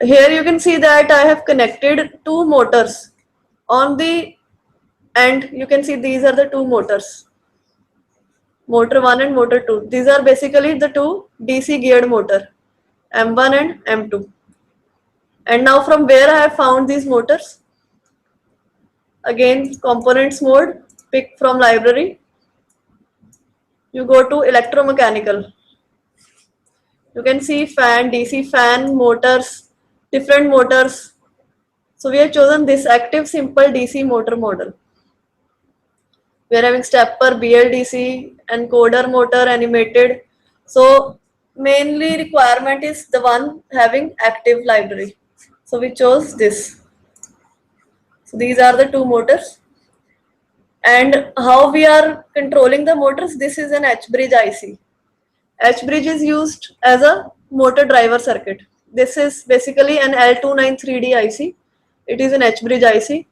Here you can see that I have connected two motors on the end. You can see these are the two motors, motor 1 and motor 2. These are basically the two DC geared motor, M1 and M2. And now from where I have found these motors? Again, components mode, pick from library. You go to electromechanical. You can see fan, DC fan, motors, different motors. So we have chosen this active simple DC motor model. We are having stepper, BLDC, encoder motor, animated. So mainly requirement is the one having active library. So we chose this. So these are the two motors. And how we are controlling the motors? This is an H-bridge IC. H-bridge is used as a motor driver circuit. This is basically an L293D IC. It is an H-bridge IC.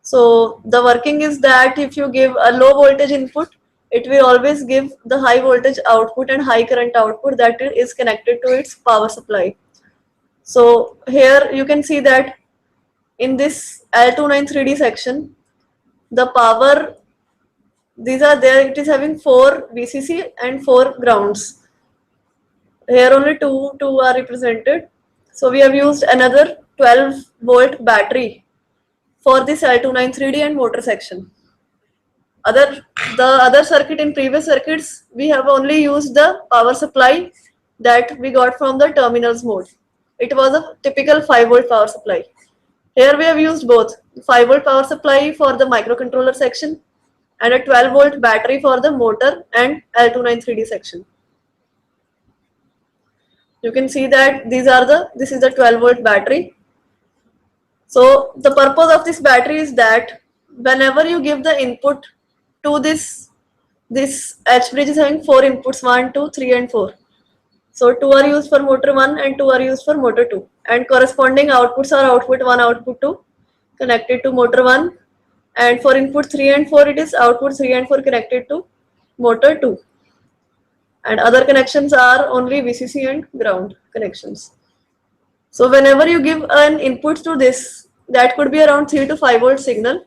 So the working is that if you give a low voltage input, it will always give the high voltage output and high current output that is connected to its power supply. So here you can see that in this L293D section, the power, these are there, it is having 4 VCC and 4 grounds. Here only two are represented. So we have used another 12 volt battery for this L293D and motor section. The other circuit, in previous circuits, we have only used the power supply that we got from the terminals mode. It was a typical 5 volt power supply. Here we have used both 5 volt power supply for the microcontroller section and a 12 volt battery for the motor and L293D section. You can see that this is the 12 volt battery. So the purpose of this battery is that whenever you give the input to this H bridge is having 4 inputs, 1, 2, 3 and 4. So 2 are used for motor 1 and 2 are used for motor 2, and corresponding outputs are output 1, output 2 connected to motor 1, and for input 3 and 4 it is output 3 and 4 connected to motor 2, and other connections are only VCC and ground connections. So whenever you give an input to this, that could be around 3 to 5 volt signal,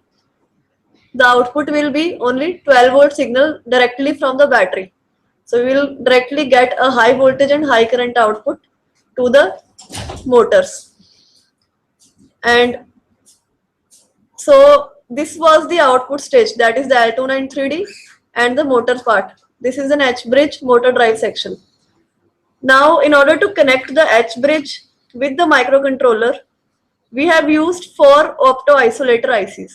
the output will be only 12 volt signal directly from the battery. So we will directly get a high voltage and high current output to the motors. And so this was the output stage, that is the L293D and the motor part. This is an H bridge motor drive section. Now in order to connect the H bridge with the microcontroller, we have used 4 opto-isolator ICs.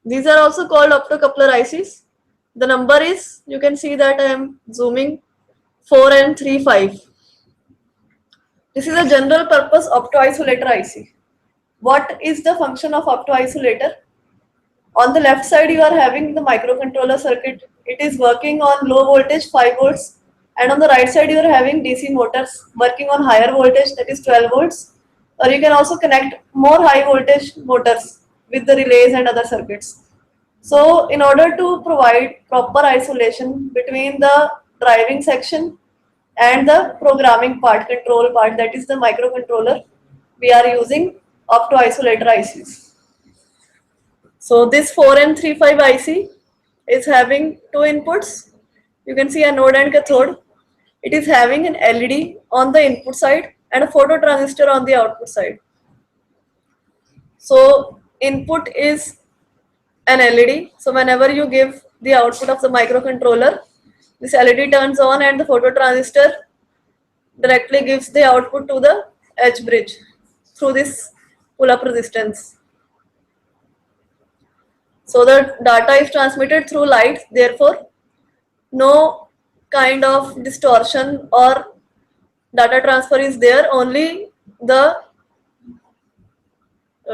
These are also called optocoupler ICs. The number is, you can see that I am zooming, 4N35. This is a general purpose opto-isolator IC. What is the function of opto-isolator? On the left side you are having the microcontroller circuit. It is working on low voltage 5 volts, and on the right side you are having DC motors working on higher voltage, that is 12 volts. Or you can also connect more high voltage motors with the relays and other circuits. So in order to provide proper isolation between the driving section and the programming part, control part, that is the microcontroller, we are using opto-isolator ICs. So this 4N35 IC is having 2 inputs. You can see anode and cathode. It is having an LED on the input side and a phototransistor on the output side. So input is an LED. So whenever you give the output of the microcontroller, this LED turns on and the phototransistor directly gives the output to the H bridge through this pull-up resistance. So the data is transmitted through light, therefore no kind of distortion or data transfer is there, only the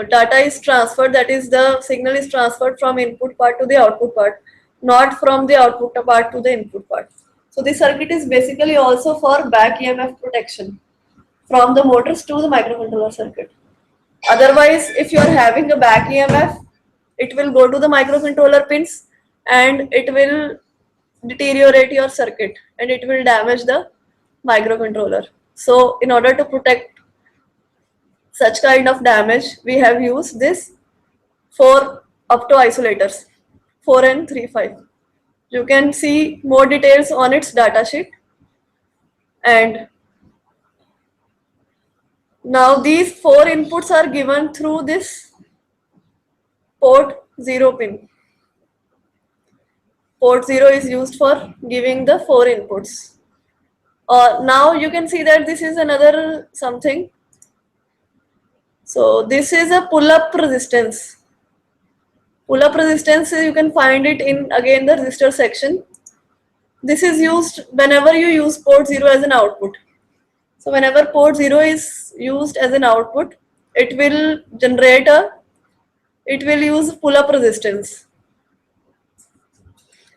data is transferred, that is the signal is transferred from input part to the output part, not from the output part to the input part. So this circuit is basically also for back EMF protection from the motors to the microcontroller circuit. Otherwise, if you are having a back EMF, it will go to the microcontroller pins and it will deteriorate your circuit and it will damage the microcontroller. So in order to protect such kind of damage, we have used this 4 opto-isolators, 4N35. You can see more details on its data sheet. And now these 4 inputs are given through this port 0 pin. Port 0 is used for giving the 4 inputs. Now you can see that this is another something. So this is a pull-up resistance. Pull-up resistance, you can find it in again the resistor section. This is used whenever you use port 0 as an output. So whenever port 0 is used as an output, it will generate it will use pull-up resistance.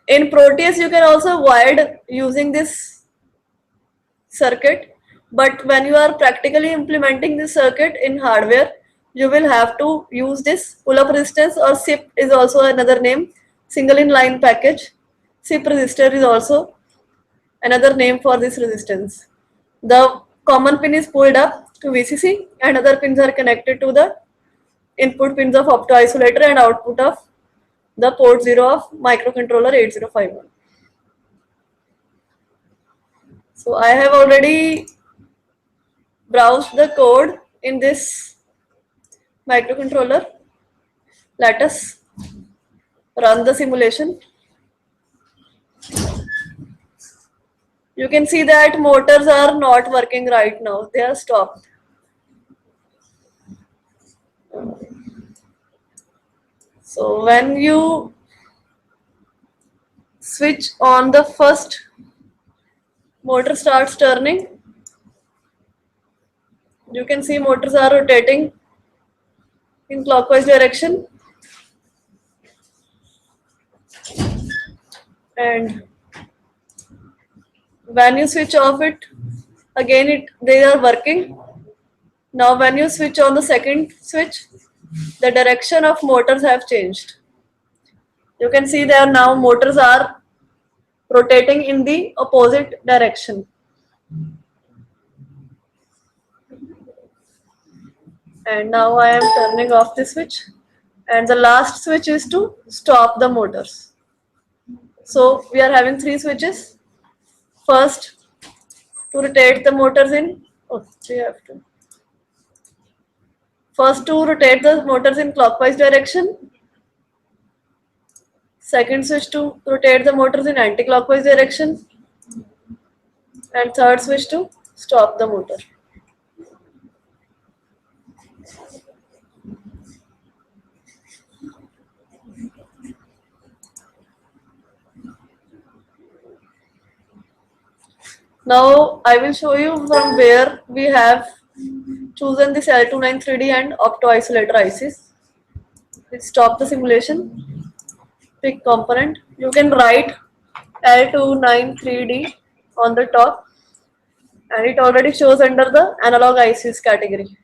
In Proteus, you can also wire using this circuit, but when you are practically implementing this circuit in hardware, you will have to use this pull-up resistance, or SIP is also another name, single in line package. SIP resistor is also another name for this resistance. The common pin is pulled up to VCC and other pins are connected to the input pins of opto-isolator and output of the port 0 of microcontroller 8051. So I have already browsed the code in this microcontroller. Let us run the simulation. You can see that motors are not working right now, they are stopped. So when you switch on the first, motor starts turning. You can see motors are rotating in clockwise direction. And when you switch off it, again they are working. Now when you switch on the second switch, the direction of motors have changed. You can see there now motors are rotating in the opposite direction. And now I am turning off the switch, and the last switch is to stop the motors. So we are having 3 switches. First, to rotate the motors in, first to rotate the motors in clockwise direction. Second switch to rotate the motors in anti-clockwise direction. And third switch to stop the motor. Now I will show you from where we have chosen this L293D and opto-isolator ICs. Let's stop the simulation. Pick component. You can write L293D on the top, and it already shows under the analog ICs category.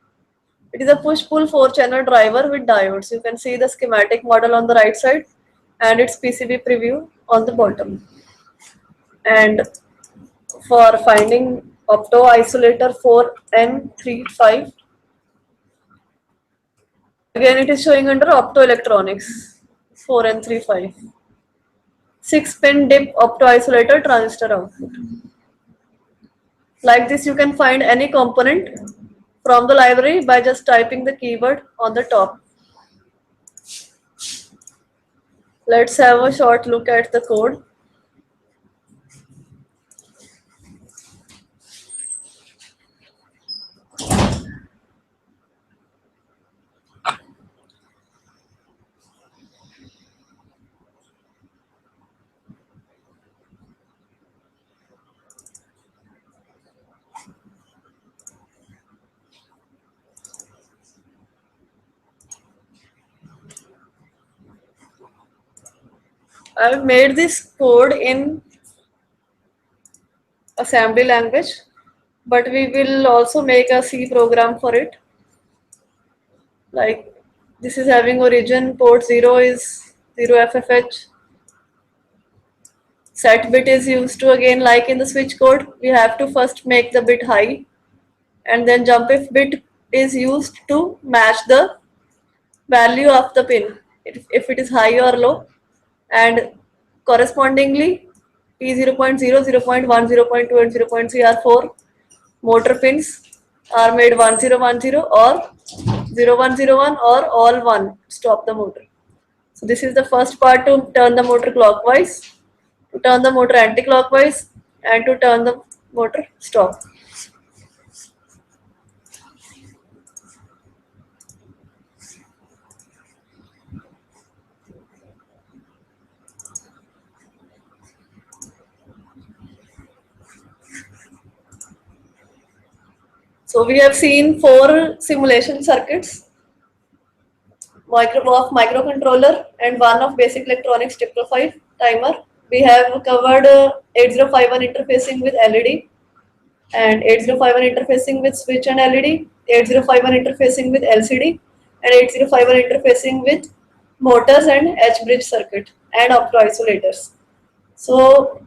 It is a push-pull 4-channel driver with diodes. You can see the schematic model on the right side and its PCB preview on the bottom. And for finding opto isolator 4N35, again it is showing under optoelectronics 4N35. 6-pin dip opto isolator transistor output. Like this, you can find any component from the library by just typing the keyword on the top. Let's have a short look at the code. I've made this code in assembly language, but we will also make a C program for it. Like this is having origin, port 0 is 0 FFH. Set bit is used to, again like in the switch code, we have to first make the bit high, and then jump if bit is used to match the value of the pin, if it is high or low. And correspondingly P0.0, 0.1, 0.2 and 0.3 are 4 motor pins are made 1010 or 0101 or all 1, stop the motor. So this is the first part to turn the motor clockwise, to turn the motor anti-clockwise, and to turn the motor stop. So we have seen 4 simulation circuits, of microcontroller and 1 of basic electronics typified timer. We have covered 8051 interfacing with LED, and 8051 interfacing with switch and LED, 8051 interfacing with LCD, and 8051 interfacing with motors and H-bridge circuit and opto isolators. So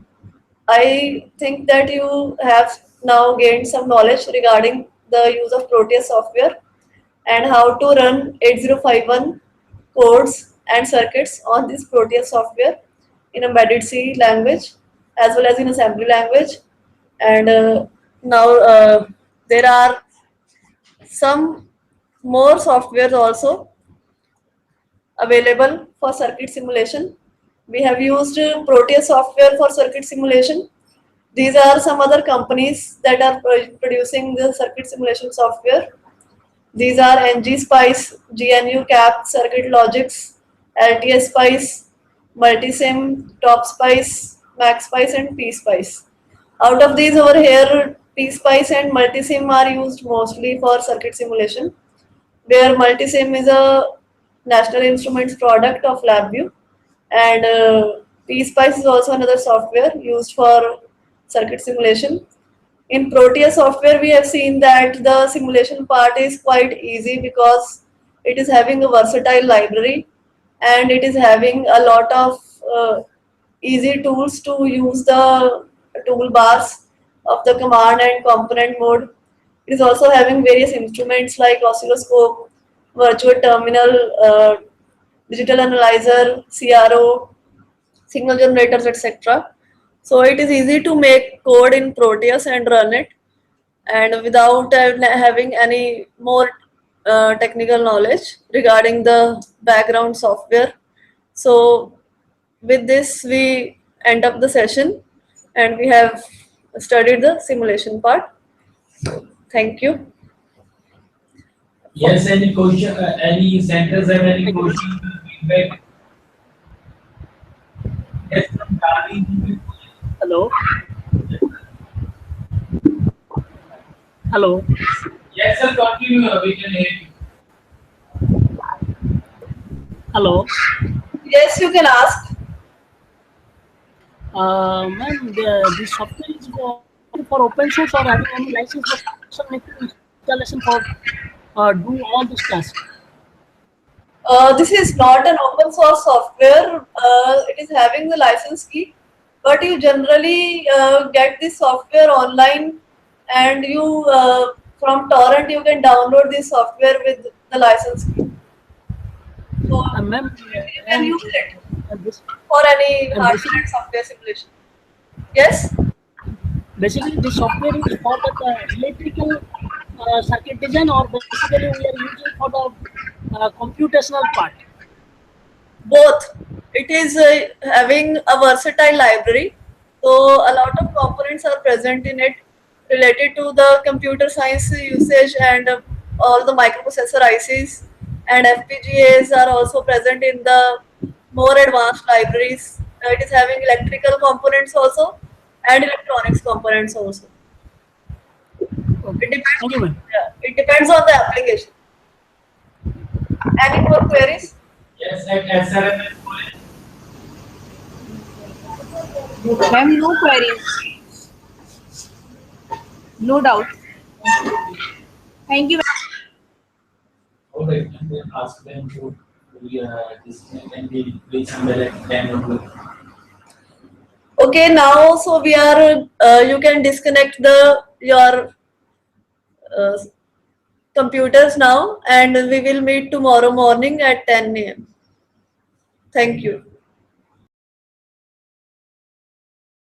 I think that you have now gained some knowledge regarding the use of Proteus software and how to run 8051 codes and circuits on this Proteus software in embedded C language as well as in assembly language. And now there are some more softwares also available for circuit simulation. We have used Proteus software for circuit simulation. These are some other companies that are producing the circuit simulation software. These are ngSpice, GNU CAP, Circuit Logics, LTS Spice, Multisim, TopSpice, MaxSpice, and PSpice. Out of these, over here, PSpice and Multisim are used mostly for circuit simulation, where Multisim is a National Instruments product of LabVIEW, and PSpice is also another software used for circuit simulation. In Proteus software, we have seen that the simulation part is quite easy because it is having a versatile library and it is having a lot of easy tools to use the toolbars of the command and component mode. It is also having various instruments like oscilloscope, virtual terminal, digital analyzer, CRO, signal generators, etc. So it is easy to make code in Proteus and run it, and without having any more technical knowledge regarding the background software. So with this, we end up the session, and we have studied the simulation part. Thank you. Yes, any question, any centers have any question, feedback? Yes, from Darwin. Hello. Hello. Yes, sir, continue, we can hear you. Hello. Yes, you can ask. Ma'am, the software is for open source or having any license for installation for do all this task? This is not an open source software. It is having the license key, but you generally get this software online, and you from torrent you can download this software with the license key. So Ma'am, you can use it this, for any hardware and software simulation. Yes. basically this software is for the electrical circuit design, or basically we are using for the computational part? Both. It is having a versatile library, so a lot of components are present in it related to the computer science usage, and all the microprocessor ICs and FPGAs are also present in the more advanced libraries. It is having electrical components also and electronics components also. Okay. It depends. Thank you, ma'am. Yeah, it depends on the application. Any more queries? Yes, at SRM college. Ma'am, no queries. No doubt. Thank you. All right, and then ask them to disconnect and we replace them at 10 o'clock. Okay, now so we are. You can disconnect your computers now, and we will meet tomorrow morning at 10 a.m. Thank you.